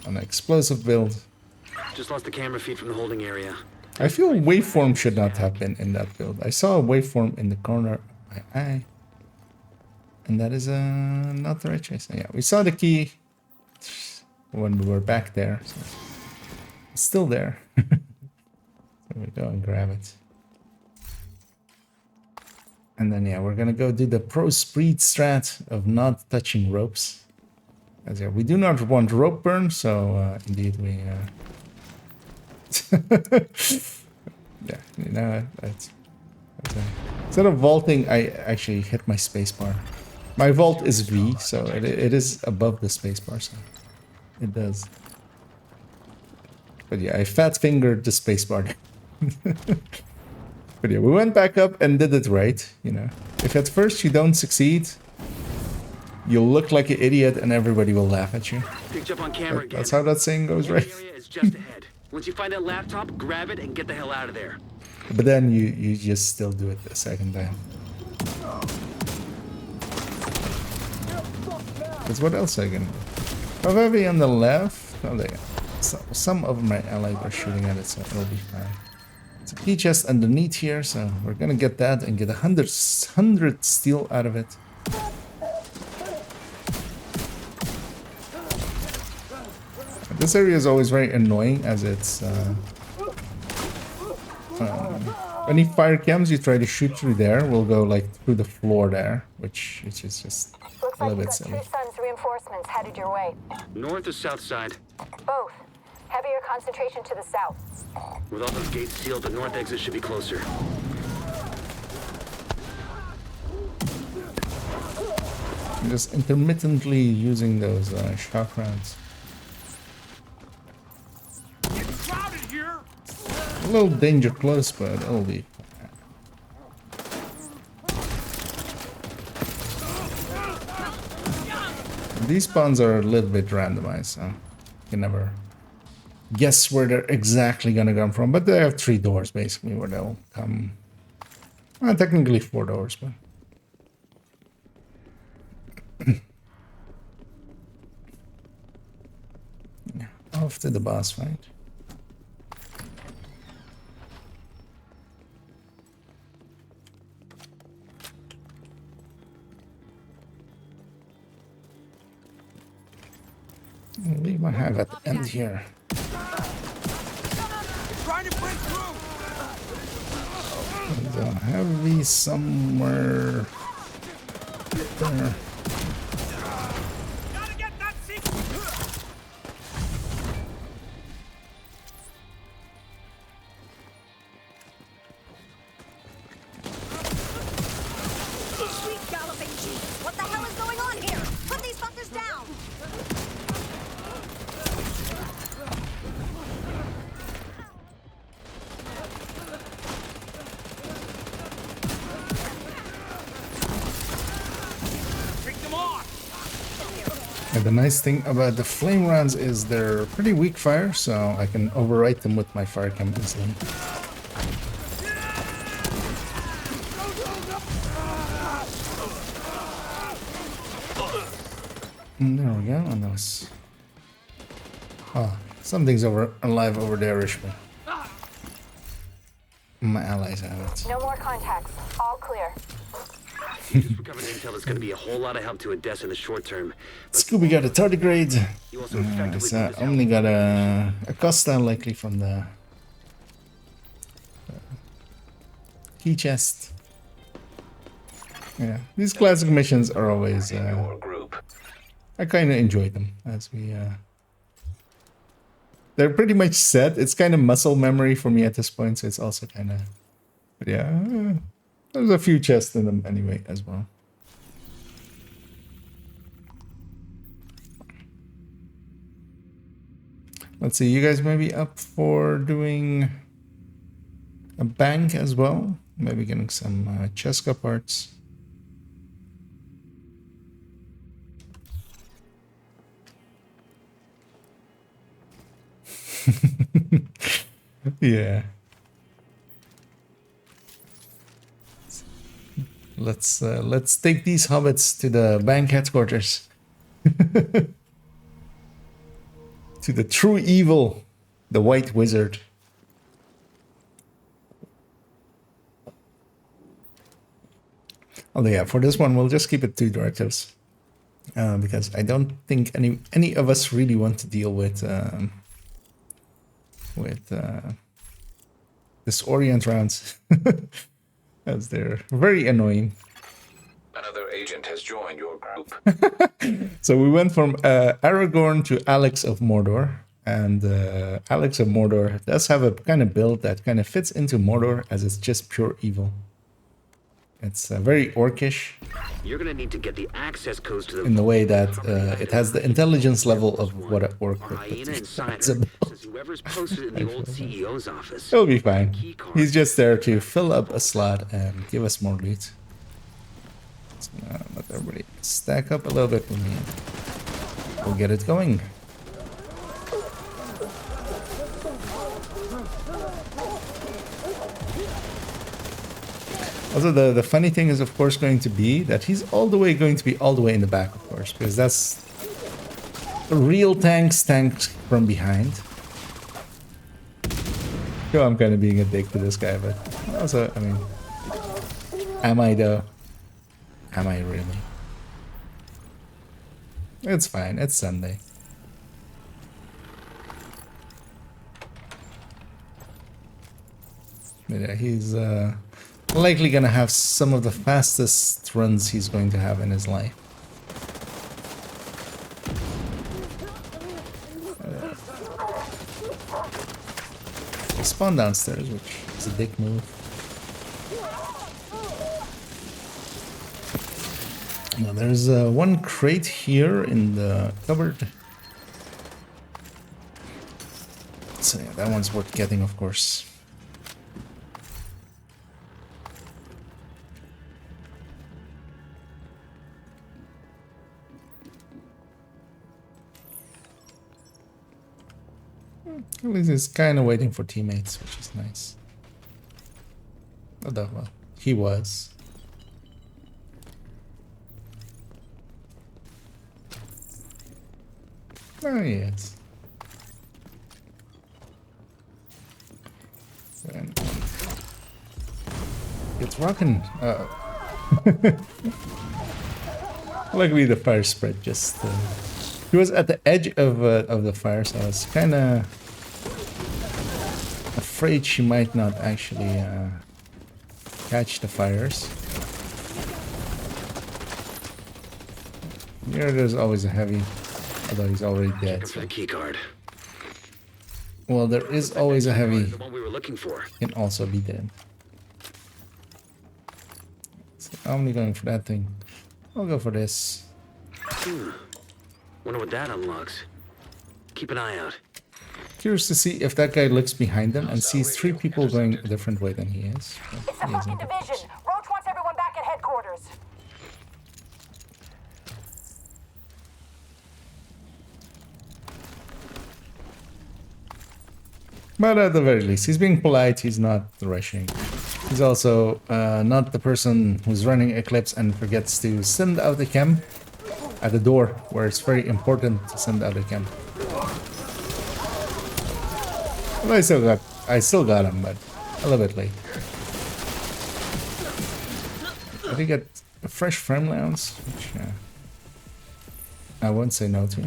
An explosive build. Just lost the camera feed from the holding area. I feel waveform should not have been in that build. I saw a waveform in the corner of my eye. And that is not the right choice. Yeah, we saw the key when we were back there. So it's still there. So we go and grab it. And then, yeah, we're gonna go do the pro speed strat of not touching ropes. As yeah, we do not want rope burn, so indeed we... yeah, you know, instead of vaulting, I actually hit my spacebar. My vault is V, so it is above the spacebar, so it does. But yeah, I fat fingered the spacebar. But yeah, we went back up and did it right, you know. If at first you don't succeed, you'll look like an idiot and everybody will laugh at you. Picked up on camera again. That's how that saying goes, right? The area is just ahead. Once you find that laptop, grab it and get the hell out of there. But then you just still do it the second time. Because what else I can do? How heavy on the left? Oh, there. So, some of my allies are shooting at it, so it'll be fine. It's a key chest underneath here, so we're gonna get that and get 100 steel out of it. This area is always very annoying as it's when you fire cams, you try to shoot through there, we'll go like through the floor there, which is just Looks a like little you bit got silly. True Sun's reinforcements headed your way. North or south side? Both. Heavier concentration to the south. With all those gates sealed, the north exit should be closer. I'm just intermittently using those shock rounds. It's crowded here. A little danger close, but it'll be. These spawns are a little bit randomized, so you can never guess where they're exactly gonna come from. But they have 3 doors basically where they'll come. Well, technically 4 doors, but. Yeah, off to the boss fight. I'll leave my hive at the end here. Trying to break through. There's a heavy somewhere there. Gotta get that secret. Sweet galloping Jesus! What the hell is going on here? Put these fuckers down! Take them off. And the nice thing about the flame rounds is they're pretty weak fire, so I can overwrite them with my fire cam easily. And there we go, and those. Oh, something's alive over there, Ishmael. My allies have it. No more contacts. All clear. Just recovered intel that's going to be a whole lot of help to Odessa in the short term. Scooby got a 30 grade. You also effectively put this Only got a Costa likely from the key chest. Yeah, these classic missions are always. Your group. I kind of enjoy them as we. They're pretty much set. It's kind of muscle memory for me at this point, so it's also kind of. But yeah, there's a few chests in them anyway as well. Let's see, you guys may be up for doing a bank as well. Maybe getting some Cheska parts. Yeah. Let's take these hobbits to the bank headquarters. To the true evil, the White Wizard. Although yeah, for this one we'll just keep it 2 directives. Because I don't think any of us really want to deal with disorient rounds. As they're very annoying. Another agent has joined your group. So we went from Aragorn to Alex of Mordor. And Alex of Mordor does have a kind of build that kind of fits into Mordor as it's just pure evil. It's very orcish. You're going to need to get the access codes to the in the way that it has the intelligence level of what an orc would Hyena be. Insider says whoever's posted in the old CEO's office. It'll be fine. He's just there to fill up a slot and give us more loot. So let everybody stack up a little bit with me. We'll get it going. Also, the funny thing is, of course, going to be that he's going to be all the way in the back, of course, because that's a real tank from behind. So I'm kind of being a dick to this guy, but also, I mean, am I though? Am I really? It's fine. It's Sunday. But yeah, he's likely gonna have some of the fastest runs he's going to have in his life. Spawn downstairs, which is a dick move. Now there's one crate here in the cupboard. So yeah, that one's worth getting, of course. At least he's kind of waiting for teammates, which is nice. Although, well, he was. Oh, yes. And it's rocking. Luckily, the fire spread just. He was at the edge of the fire, so I was kind of afraid she might not actually catch the fires. Here, there's always a heavy, although he's already dead. For the key card. Well, there is always a heavy. The one we were looking for. Can also be dead. So I'm only going for that thing. I'll go for this. Wonder what that unlocks. Keep an eye out. Curious to see if that guy looks behind them and sees 3 people going a different way than he is. It's a fucking division. Roach wants everyone back at headquarters. But at the very least, he's being polite, he's not rushing. He's also not the person who's running Eclipse and forgets to send out the chem at the door, where it's very important to send out a chem. Well, I still got him, but a little bit late. I did get a fresh frame allowance, which I won't say no to.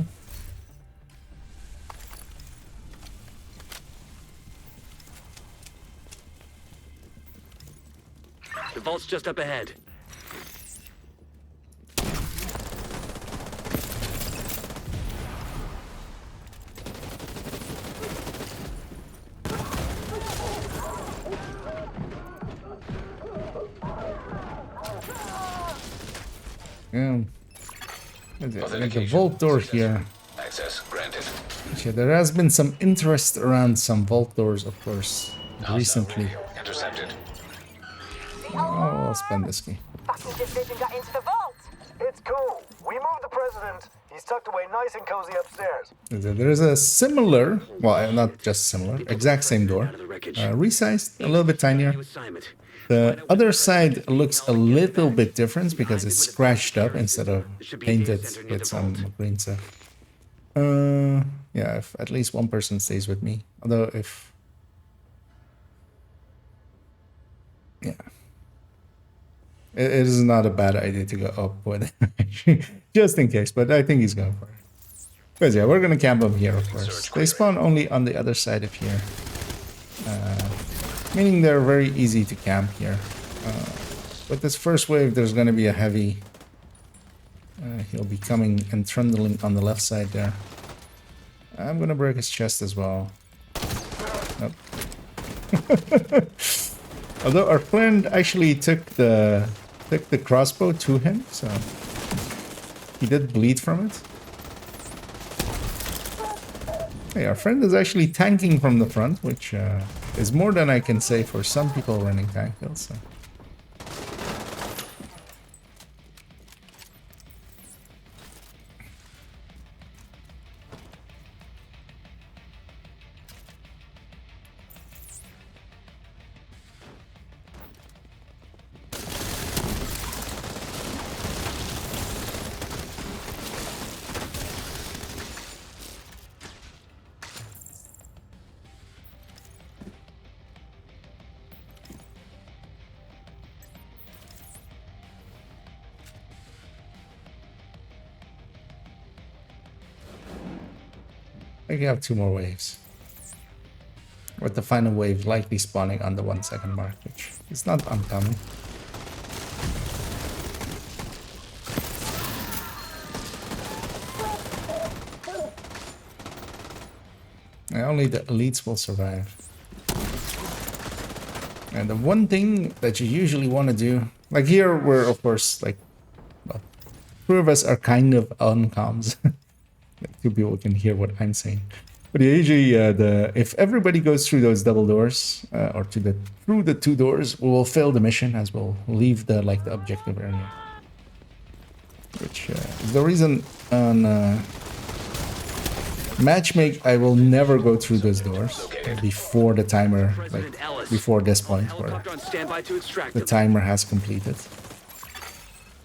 The vault's just up ahead. Yeah. Like a vault door here. Access granted. Yeah, there has been some interest around some vault doors, of course, recently. Intercepted. Oh, I'll spend this key. Fucking division got into the vault. It's cool. We moved the president. He's tucked away nice and cozy upstairs. There's a similar, well, not just similar, exact same door, resized, a little bit tinier. The other side looks a little bit different because it's scratched up instead of painted with some green stuff. Yeah, if at least one person stays with me. Although if... Yeah. It is not a bad idea to go up with it, just in case, but I think he's going for it. But yeah, we're going to camp up here, of course. They spawn only on the other side of here. Meaning they're very easy to camp here. With this first wave, there's going to be a heavy... he'll be coming and trundling on the left side there. I'm going to break his chest as well. Nope. Although our friend actually took the crossbow to him, so he did bleed from it. Hey, our friend is actually tanking from the front, which is more than I can say for some people running tank kills. So. I think you have 2 more waves. With the final wave likely spawning on the 1 second mark, which is not uncommon. And only the elites will survive. And the one thing that you usually want to do, like here we're of course like, well, 2 of us are kind of on comms. Like 2 people can hear what I'm saying. But usually, if everybody goes through those double doors, or through the 2 doors, we will fail the mission as we'll leave the objective area. Which is the reason on matchmake I will never go through those doors before the timer, before this point where the timer has completed.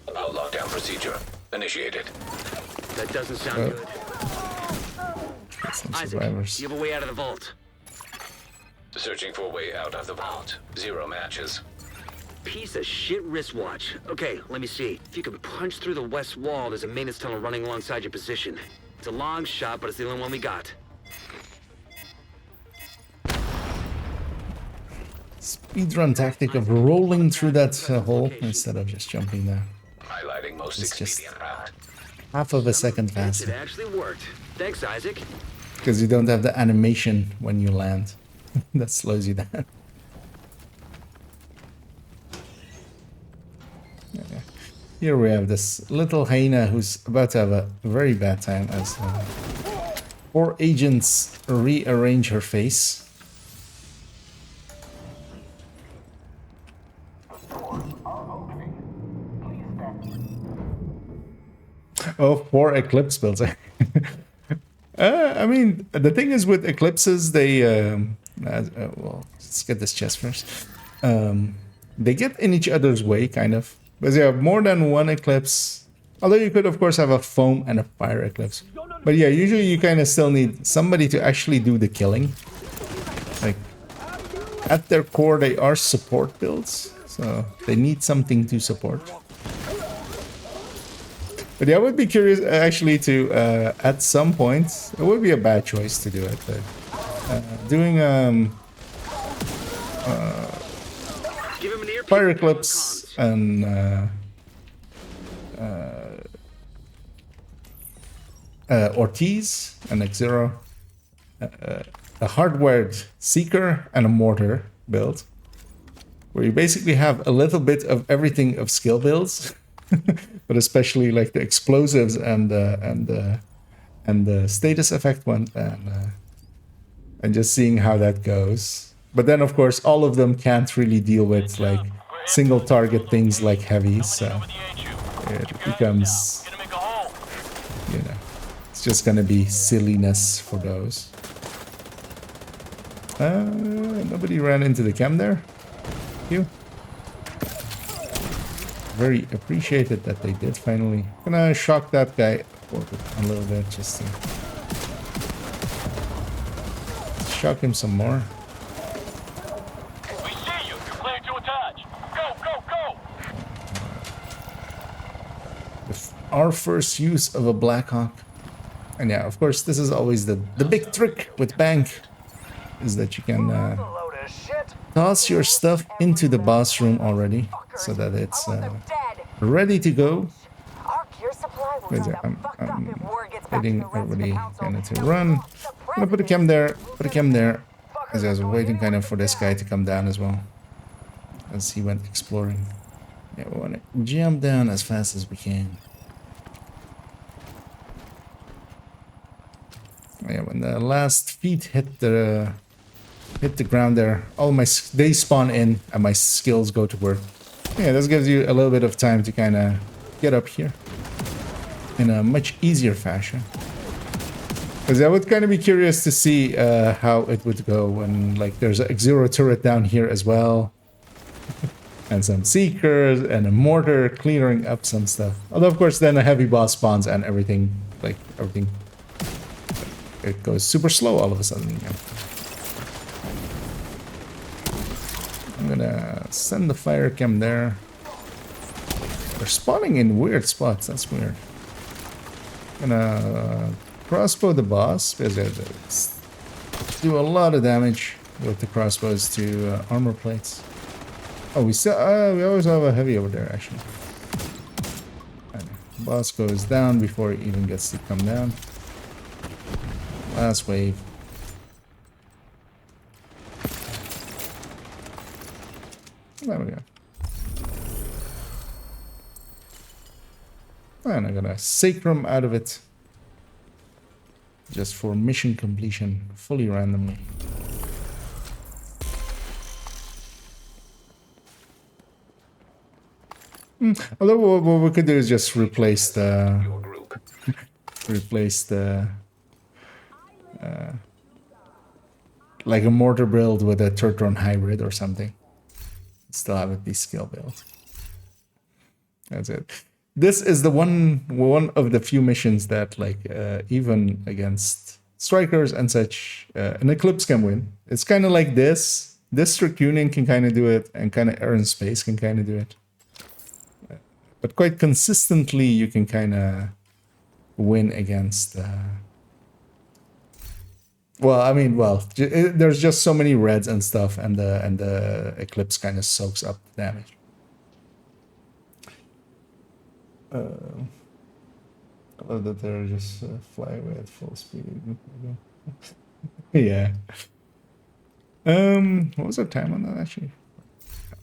About lockdown procedure initiated. That doesn't sound good. Some Isaac, survivors. you have a way out of the vault. Searching for a way out of the vault. 0 matches. Piece of shit wristwatch. Okay, let me see. If you can punch through the west wall, there's a maintenance tunnel running alongside your position. It's a long shot, but it's the only one we got. Speedrun tactic of rolling through that hole instead of just jumping there. Highlighting most It's just expedient route. half of a second It faster. actually worked. Thanks, Isaac. Because you don't have the animation when you land. That slows you down. Yeah. Here we have this little hyena who's about to have a very bad time as 4 agents rearrange her face. Oh, 4 eclipse builds. I mean, the thing is with eclipses, they well, let's get this chest first. They get in each other's way, kind of. Because you have more than 1 eclipse. Although you could, of course, have a foam and a fire eclipse. But yeah, usually you kind of still need somebody to actually do the killing. Like, at their core, they are support builds, so they need something to support. But yeah, I would be curious actually to, at some point, it would be a bad choice to do it, but doing Fire Eclipse and Ortiz and X0, a hardwired Seeker and a Mortar build, where you basically have a little bit of everything of skill builds, but especially like the explosives and the status effect one, and just seeing how that goes. But then, of course, all of them can't really deal with like single target things like heavies, so it becomes, you know, it's just gonna be silliness for those. Nobody ran into the cam there. Thank you. Very appreciated that they did finally. Gonna shock that guy a little bit just to shock him some more. We see you. You're clear to attach. Go, go, go! Our first use of a Blackhawk. And yeah, of course, this is always the big trick with Bank, is that you can toss your stuff into the boss room already, so that it's ready to go. I'm waiting everybody kind of to run. I'm gonna put a cam there, as I was waiting kind of for this guy to come down as well, as he went exploring. Yeah, we want to jump down as fast as we can. Yeah, when the last feet hit the ground there, they spawn in and my skills go to work. Yeah, this gives you a little bit of time to kind of get up here in a much easier fashion. Because I would kind of be curious to see how it would go when, like, there's a X0 turret down here as well, and some Seekers and a Mortar clearing up some stuff. Although, of course, then a heavy boss spawns and everything, it goes super slow all of a sudden. Yeah. I'm gonna send the fire cam there. They're spawning in weird spots. That's weird. Gonna crossbow the boss because they do a lot of damage with the crossbows to armor plates. Oh, we always have a heavy over there actually. Boss goes down before he even gets to come down. Last wave. There we go. And I'm gonna sacrum out of it. Just for mission completion, fully randomly. Although what we could do is just replace the like a mortar build with a Turtron hybrid or something. Still have it be skill build. That's it. This is the one of the few missions that, like, even against strikers and such, an Eclipse can win. It's kind of like this. District Union can kind of do it, and kind of Air and Space can kind of do it. But quite consistently, you can kind of win against. There's just so many reds and stuff, and the Eclipse kind of soaks up the damage. I love that they're just fly away at full speed. Yeah. What was our time on that actually?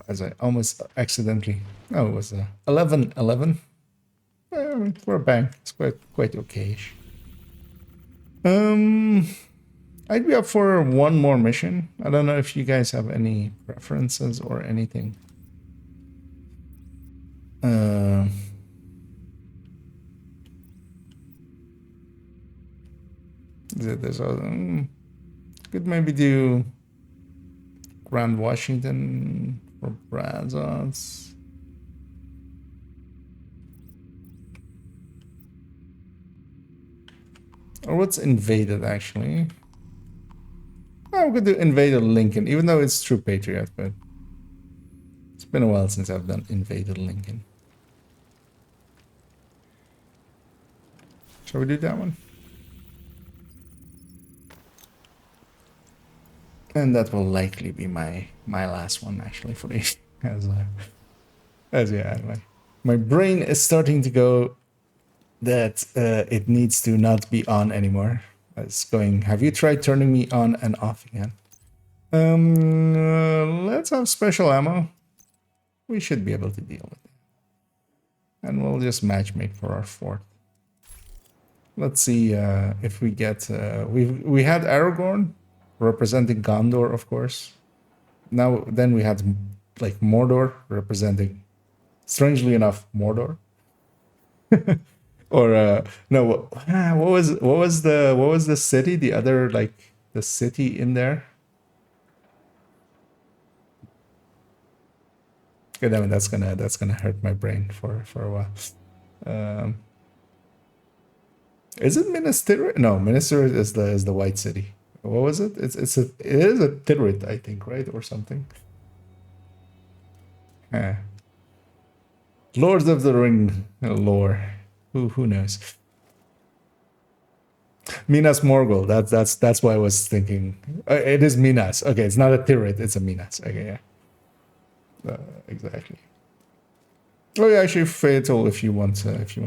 As I almost accidentally. Oh, it was 11:11. For a bank, it's quite okayish. I'd be up for one more mission. I don't know if you guys have any preferences or anything. There's could maybe do Grand Washington for Brad's odds. Or what's invaded actually? I could do Invaded Lincoln, even though it's True Patriot, but it's been a while since I've done Invaded Lincoln. Shall we do that one? And that will likely be my last one actually for the as yeah, my brain is starting to go that it needs to not be on anymore. It's going, have you tried turning me on and off again? Let's have special ammo. We should be able to deal with it. And we'll just matchmake for our 4th. Let's see if we get we had Aragorn representing Gondor, of course. Now then we had like Mordor representing, strangely enough, Mordor. Or no, what was the city? The other, like, the city in there. Okay, I mean, that's gonna hurt my brain for a while. Is it Minas Tirith? No, Minas Tirith is the white city. What was it? It is a Tirith, I think, right, or something. Lord of the Ring lore. Who knows? Minas Morgul. That's why I was thinking. It is Minas. Okay, it's not a Tirith. It's a Minas. Okay, yeah. Exactly. Oh yeah, actually fatal if you want. Actually,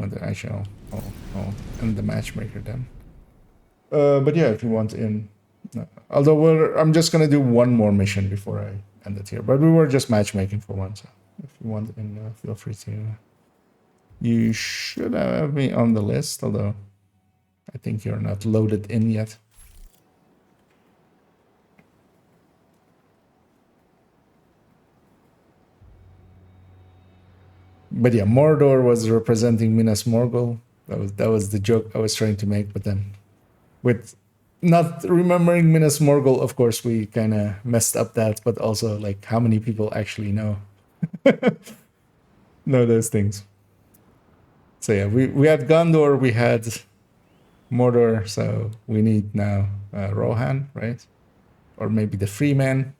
I'll end the matchmaker then. But yeah, if you want in. Although I'm just gonna do one more mission before I end it here. But we were just matchmaking for one, so if you want in, feel free to. You should have me on the list, although I think you're not loaded in yet. But yeah, Mordor was representing Minas Morgul. That was the joke I was trying to make, but then with not remembering Minas Morgul, of course, we kind of messed up that, but also like how many people actually know those things. So yeah, we had Gondor, we had Mordor, so we need now Rohan, right? Or maybe the Freeman,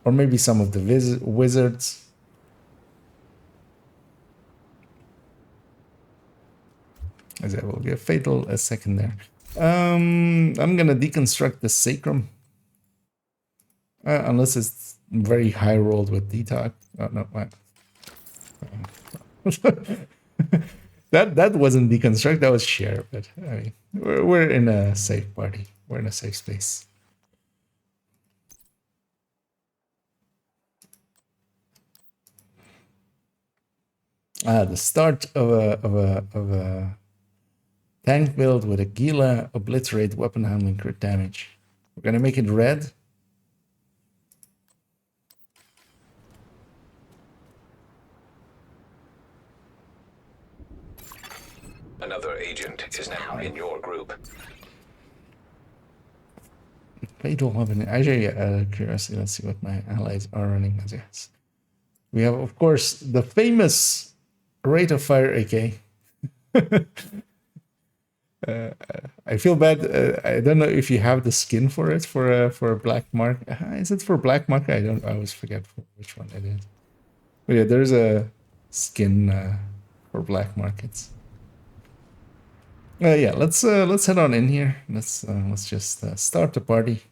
or maybe some of the wizards. As I will give fatal a second there. I'm gonna deconstruct the sacrum, unless it's very high rolled with detox. Oh no, what? that wasn't deconstruct. That was share. But I mean, we're in a safe party. We're in a safe space. The start of a tank build with a Gila, obliterate, weapon handling, crit damage. We're gonna make it red. Another agent is now in your group. Fatal weapon. Actually, out of curiosity, let's see what my allies are running as yes. We have, of course, the famous rate of fire AK. I feel bad. I don't know if you have the skin for it for a black mark. Is it for black mark? I always forget which one it is. But yeah, there's a skin for black markets. Yeah, let's head on in here. Let's just start the party,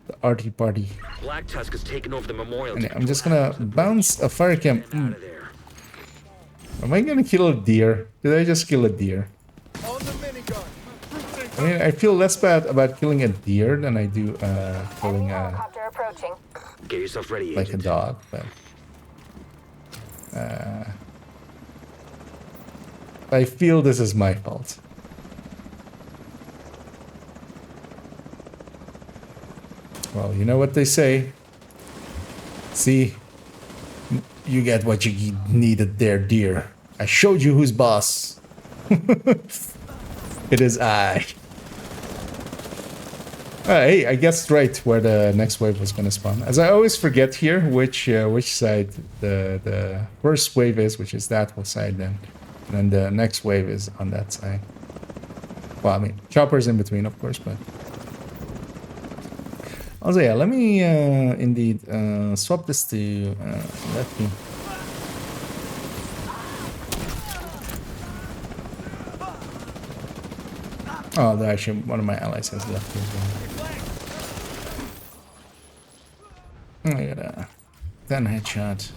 the arty party. Black Tusk has taken over the memorial. And I'm just gonna bounce a fire camp. Am I gonna kill a deer? Did I just kill a deer? I mean, I feel less bad about killing a deer than I do killing a Get yourself ready, like a dog, but I feel this is my fault. Well, you know what they say. See, you get what you needed there, dear. I showed you who's boss. It is I. Hey, I guessed right where the next wave was gonna spawn. As I always forget here which side the first wave is, which is that side then. And then the next wave is on that side. Well, I mean, Chopper's in between, of course, but... Also, yeah, let me indeed swap this to lefty. Oh, actually, one of my allies has lefty as well. I got a 10 headshot.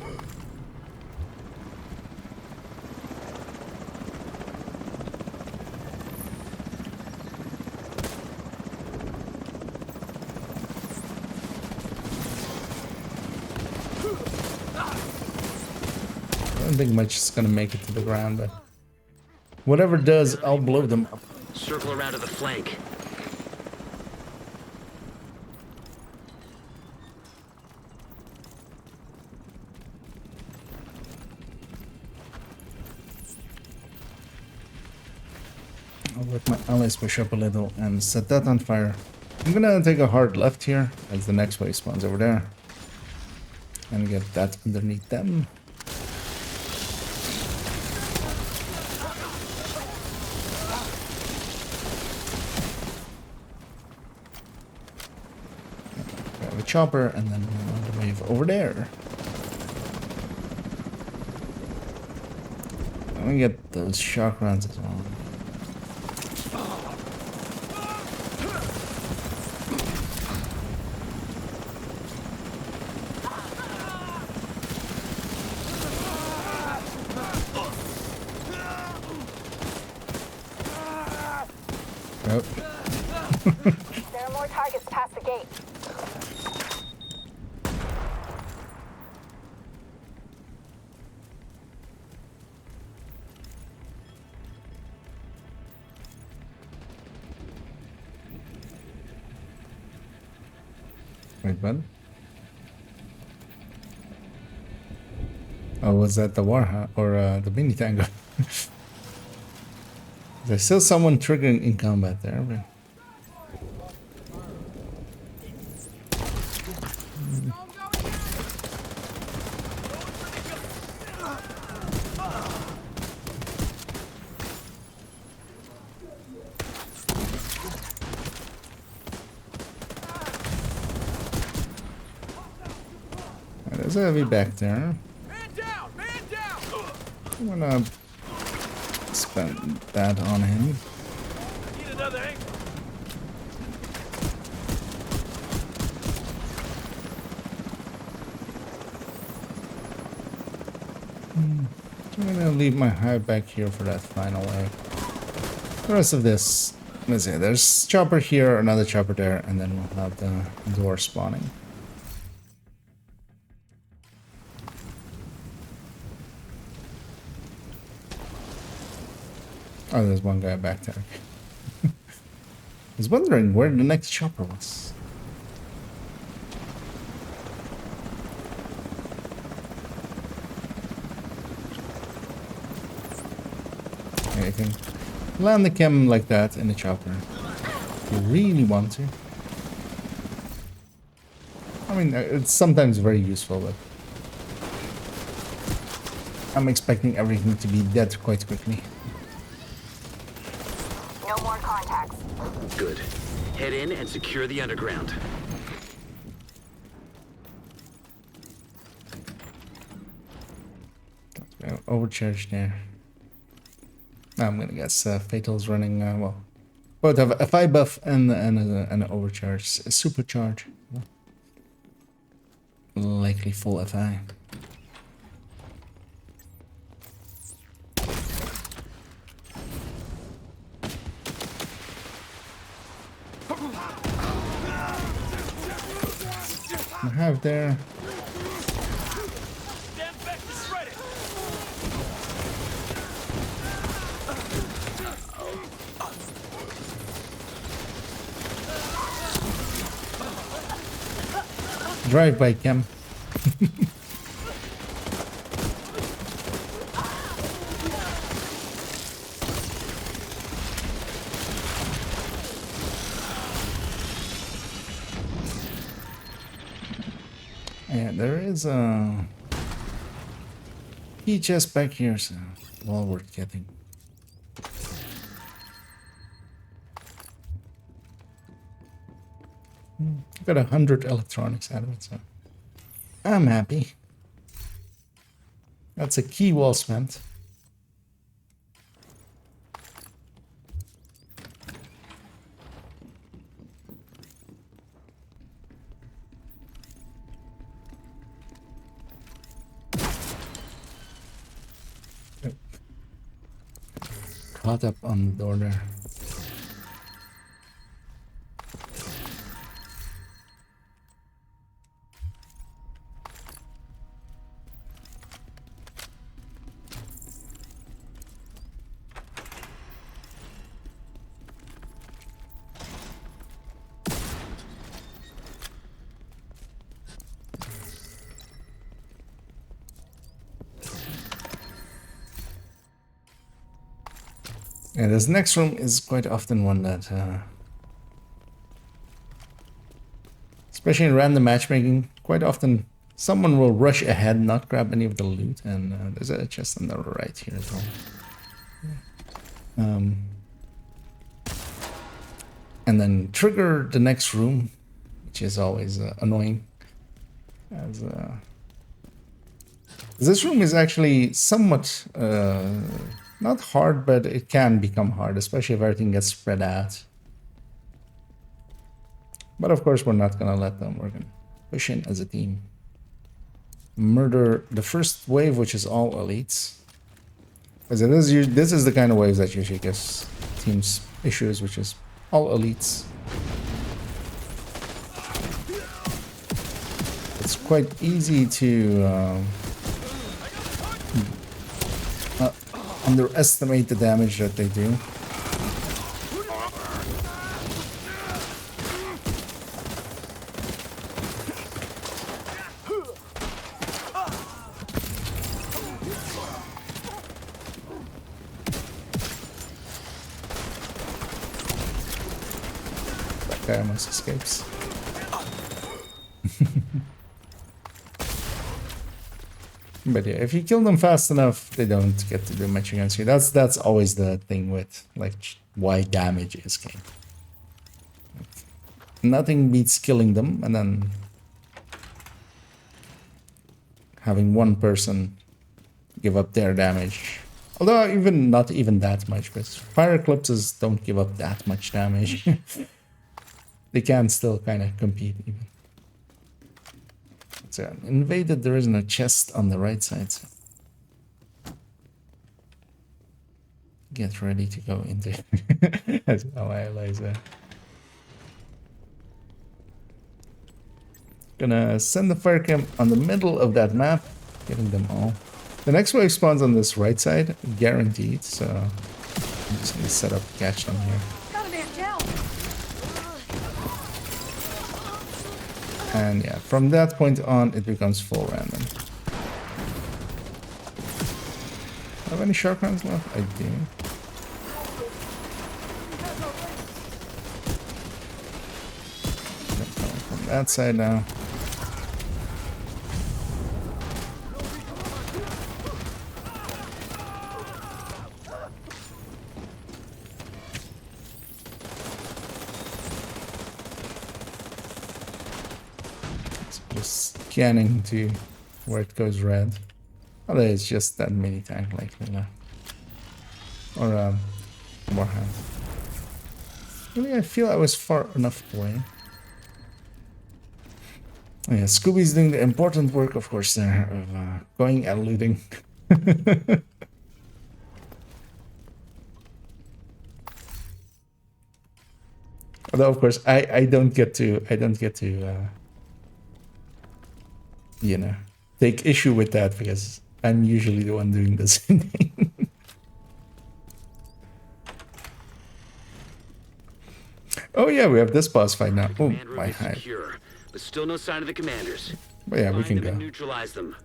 I don't think much is gonna make it to the ground, but whatever does, I'll blow them up. Circle around to the flank. I'll let my allies push up a little and set that on fire. I'm gonna take a hard left here as the next wave spawns over there. And get that underneath them. Grab a chopper and then another wave over there. Let me get those shock rounds as well. Nope. There are more targets past the gate. Wait, what? Oh, was that the Warha or the mini tango? There's still someone triggering in combat there, but... There's a heavy back there. Man down! Man down! I'm gonna spend that on him. Need another angle. I'm gonna leave my hive back here for that final wave. The rest of this, let's see, there's chopper here, another chopper there, and then we'll have the door spawning. Oh, there's one guy back there. I was wondering where the next chopper was. Yeah, you can land the chem like that in the chopper. If you really want to. I mean, it's sometimes very useful, but I'm expecting everything to be dead quite quickly. No more contacts. Good. Head in and secure the underground. Overcharge there. I'm gonna guess Fatal's running, well, both have a FI buff and an overcharge, a supercharge. Likely full FI. I have there. Stand back to shred it. Drive by cam. Yeah, there is a key chest back here, so well worth getting. Got 100 electronics out of it, so I'm happy. That's a key well spent. Caught up on the door there. Yeah, this next room is quite often one that, especially in random matchmaking, quite often someone will rush ahead, not grab any of the loot, and there's a chest on the right here as well. And then trigger the next room, which is always annoying. As this room is actually somewhat not hard, but it can become hard, especially if everything gets spread out. But of course, we're not gonna let them. We're gonna push in as a team. Murder the first wave, which is all elites. Because this is the kind of waves that usually gives teams issues, which is all elites. It's quite easy to underestimate the damage that they do. That guy almost escapes. But yeah, if you kill them fast enough, they don't get to do much against you. That's always the thing with like why damage is king. Nothing beats killing them and then having one person give up their damage. Although not even that much, because fire eclipses don't give up that much damage. They can still kind of compete even. So invaded, there isn't a chest on the right side. So get ready to go into it. That's how I realize that. Gonna send the fire camp on the middle of that map, getting them all. The next wave spawns on this right side, guaranteed. So I'm just gonna set up catch them here. And yeah, from that point on, it becomes full random. Have any sharp rounds left? I do. From that side now. Scanning to where it goes red. Although it's just that mini tank likely now. Or warhand. Really, I feel I was far enough away. Oh yeah, Scooby's doing the important work, of course, there of going and looting. Although of course I don't get to you know, take issue with that because I'm usually the one doing the same thing. Oh yeah, we have this boss fight now. Oh, my hive. But still no sign of the commanders. But yeah, we can go. Neutralize them.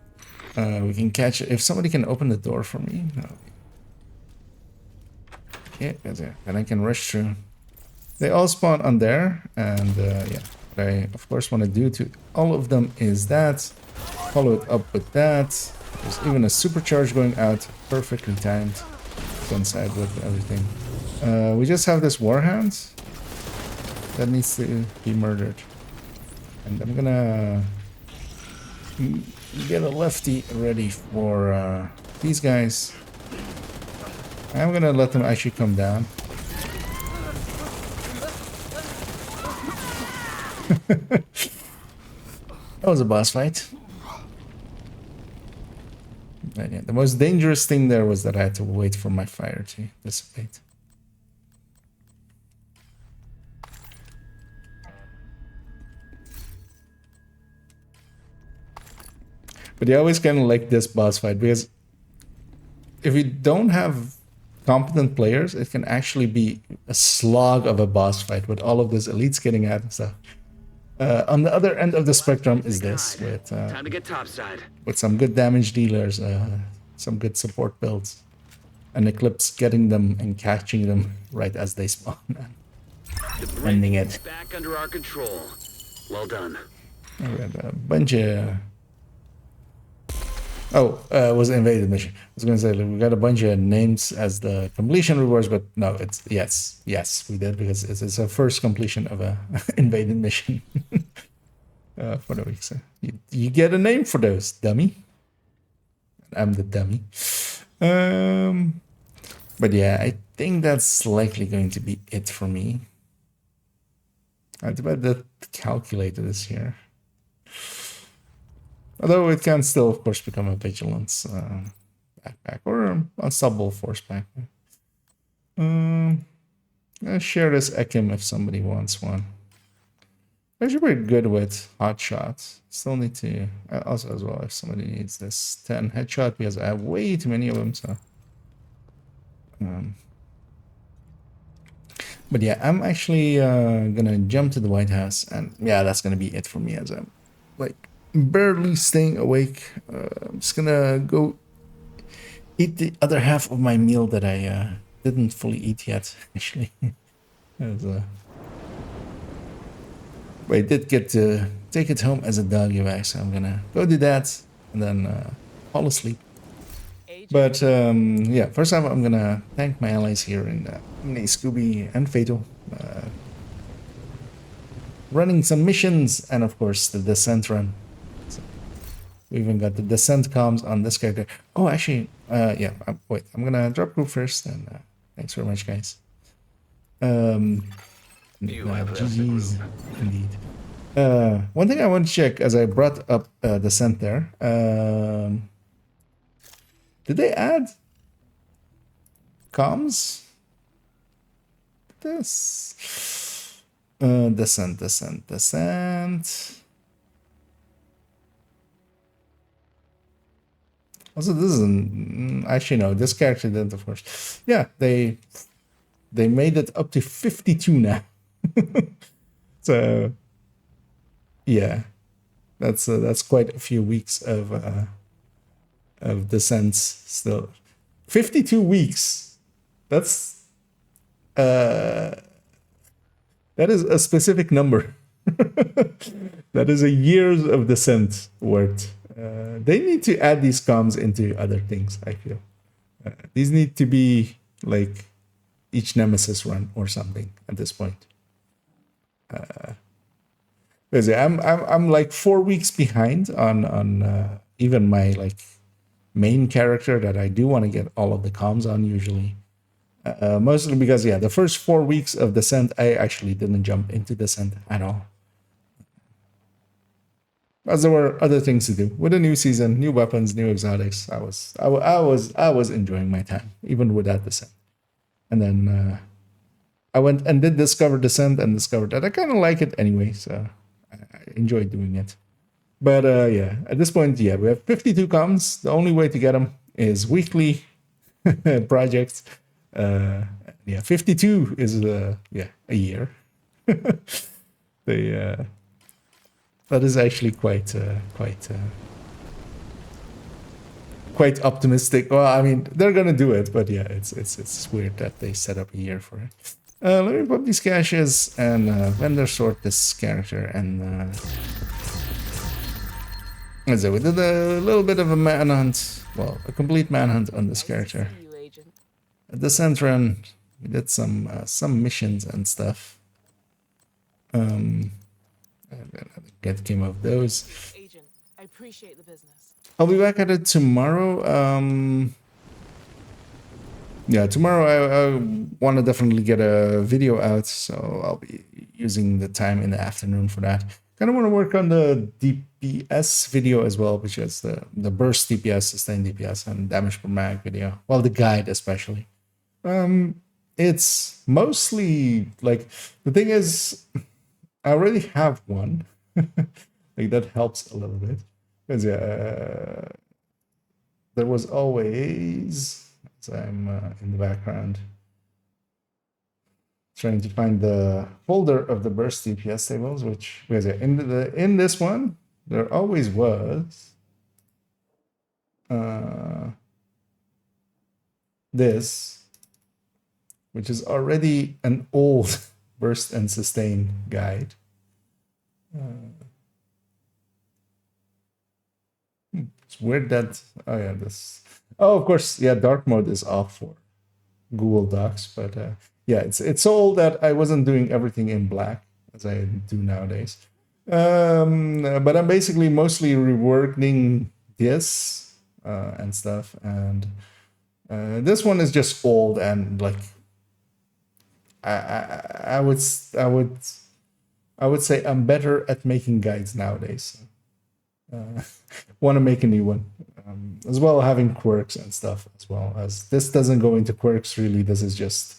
We can catch it. If somebody can open the door for me. No. Yeah, that's it. Then I can rush through. They all spawn on there, and yeah. What I of course want to do to all of them is that. Follow it up with that. There's even a supercharge going out, perfectly timed. Coincide with everything. We just have this warhound that needs to be murdered. And I'm gonna get a lefty ready for these guys. I'm gonna let them actually come down. That was a boss fight. But yeah, the most dangerous thing there was that I had to wait for my fire to dissipate. But I always kind of like this boss fight because if you don't have competent players, it can actually be a slog of a boss fight with all of those elites getting at and stuff. On the other end of the spectrum is this, with Time to get topside. with some good damage dealers, some good support builds, and Eclipse getting them and catching them right as they spawn, and ending it. Back under our control. Well done. We had a bunch of... Oh, it was an invaded mission. I was going to say, we got a bunch of names as the completion rewards, but no, it's... Yes, we did, because it's a first completion of a invaded mission for the week. So you get a name for those, dummy. I'm the dummy. But yeah, I think that's likely going to be it for me. I bet the calculator is here. Although it can still, of course, become a vigilance backpack or a subbable force backpack. I'll share this Ekim if somebody wants one. Actually pretty good with hot shots. Still need to also as well if somebody needs this 10 headshot because I have way too many of them. So, but yeah, I'm actually gonna jump to the White House, and yeah, that's gonna be it for me as I'm like barely staying awake. I'm just gonna go eat the other half of my meal that I didn't fully eat yet. Actually, but I did get to take it home as a doggy bag, so I'm gonna go do that and then fall asleep. But yeah, first off, I'm gonna thank my allies here in Scooby and Fatal, running some missions, and of course the descent run. So we even got the descent comms on this character. Oh, actually, yeah. Wait, I'm gonna drop group first, and thanks very much, guys. GG's indeed. One thing I want to check as I brought up descent there. Did they add comms? This descent. Also, this isn't actually no. This character didn't, of course. Yeah, they made it up to 52 now. So yeah, that's quite a few weeks of descents still. 52 weeks. That's that is a specific number. That is a years of descent worth. They need to add these comms into other things, I feel. These need to be like each Nemesis run or something at this point. Because I'm like 4 weeks behind on even my like main character that I do want to get all of the comms on usually. Mostly because yeah, the first 4 weeks of Descent I actually didn't jump into Descent at all. As there were other things to do. With a new season, new weapons, new exotics, I was enjoying my time, even without Descent. And then I went and did discover Descent and discovered that I kind of like it anyway, so I enjoyed doing it. But yeah, at this point, yeah, we have 52 comms. The only way to get them is weekly projects. Yeah, 52 is yeah, a year. That is actually quite optimistic. Well, I mean, they're gonna do it, but yeah, it's weird that they set up a year for it. Let me put these caches and vendor sort this character, and so we did a little bit of a manhunt, well, a complete manhunt on this character. At the center run, we did some missions and stuff. And then I get came of those. Agent, I appreciate the business. I'll be back at it tomorrow. Yeah, tomorrow I want to definitely get a video out, so I'll be using the time in the afternoon for that. Kind of want to work on the DPS video as well, which is the burst DPS, sustained DPS, and damage per mag video. Well, the guide especially. It's mostly like, the thing is, I already have one. Like that helps a little bit, because yeah, there was always. So I'm in the background trying to find the folder of the burst DPS tables, which was in this one there always was this, which is already an old burst and sustain guide. It's weird that oh, of course, yeah, dark mode is off for Google Docs, but yeah, it's so old that I wasn't doing everything in black as I do nowadays. But I'm basically mostly reworking this and stuff, and this one is just old, and like I would say I'm better at making guides nowadays. Want to make a new one, as well, having quirks and stuff, as well as this doesn't go into quirks really. This is just,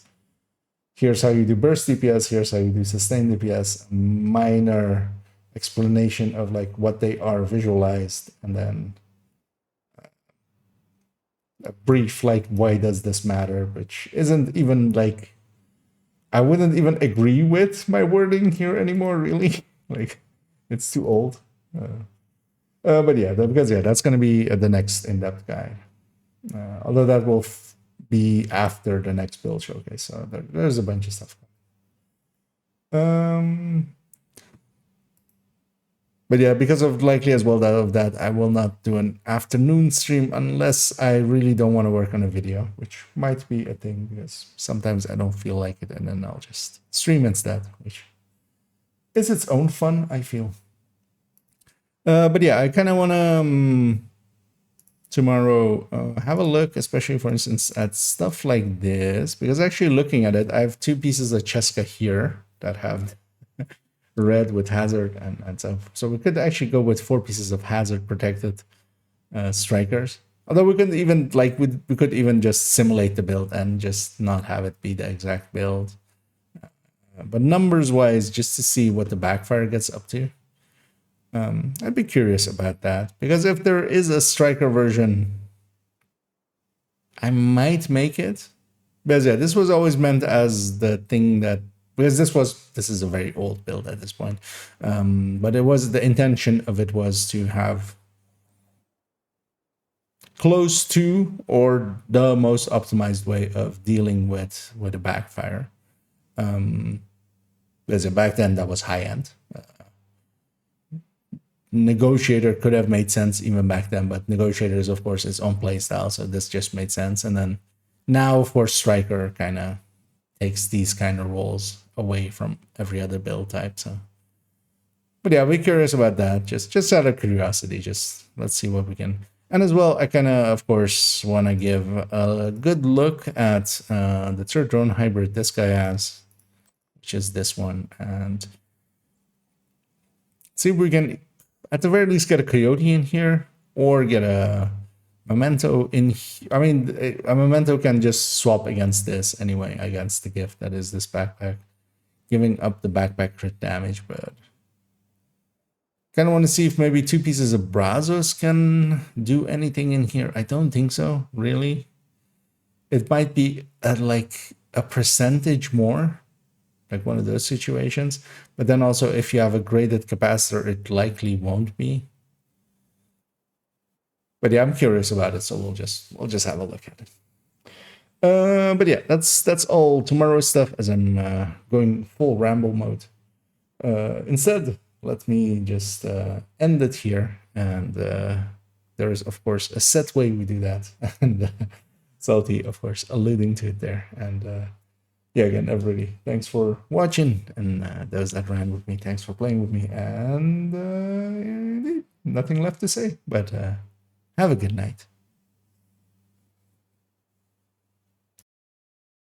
here's how you do burst DPS, here's how you do sustained DPS, minor explanation of like what they are visualized, and then a brief like why does this matter, which isn't even like, I wouldn't even agree with my wording here anymore really. Like, it's too old. But yeah, because yeah, that's going to be the next in-depth guide. Although that will be after the next build showcase, so there's a bunch of stuff. But yeah, because of likely as well that I will not do an afternoon stream unless I really don't want to work on a video, which might be a thing because sometimes I don't feel like it, and then I'll just stream instead, which is its own fun, I feel. But yeah, I kind of want to tomorrow have a look, especially for instance at stuff like this, because actually looking at it, I have two pieces of Cheska here that have red with hazard and stuff. So we could actually go with 4 pieces of hazard protected strikers. Although we could even like we could even just simulate the build and just not have it be the exact build. But numbers wise, just to see what the backfire gets up to. I'd be curious about that, because if there is a striker version, I might make it. Because yeah, this was always meant as the thing that, because this is a very old build at this point, but it was the intention of it was to have close to or the most optimized way of dealing with a backfire. Because back then that was high end. Negotiator could have made sense even back then, but Negotiator is of course its own playstyle, so this just made sense. And then now for Striker kind of takes these kind of roles away from every other build type. So, but yeah, we're curious about that. Just out of curiosity, just let's see what we can. And as well, I kind of course want to give a good look at the third drone hybrid this guy has, which is this one, and see if we can at the very least get a Coyote in here, or get a Memento in. I mean, a Memento can just swap against this anyway, against the gift that is this backpack, giving up the backpack crit damage. But kind of want to see if maybe 2 pieces of Brazos can do anything in here. I don't think so, really. It might be at like a percentage more, like one of those situations. But then also, if you have a graded capacitor, it likely won't be. But yeah, I'm curious about it, so we'll just have a look at it. But yeah, that's all tomorrow's stuff, as I'm going full ramble mode. Instead, let me just end it here, and there is of course a set way we do that, and Salty of course alluding to it there, and yeah, again, everybody, thanks for watching, and those that ran with me, thanks for playing with me, and nothing left to say, but have a good night.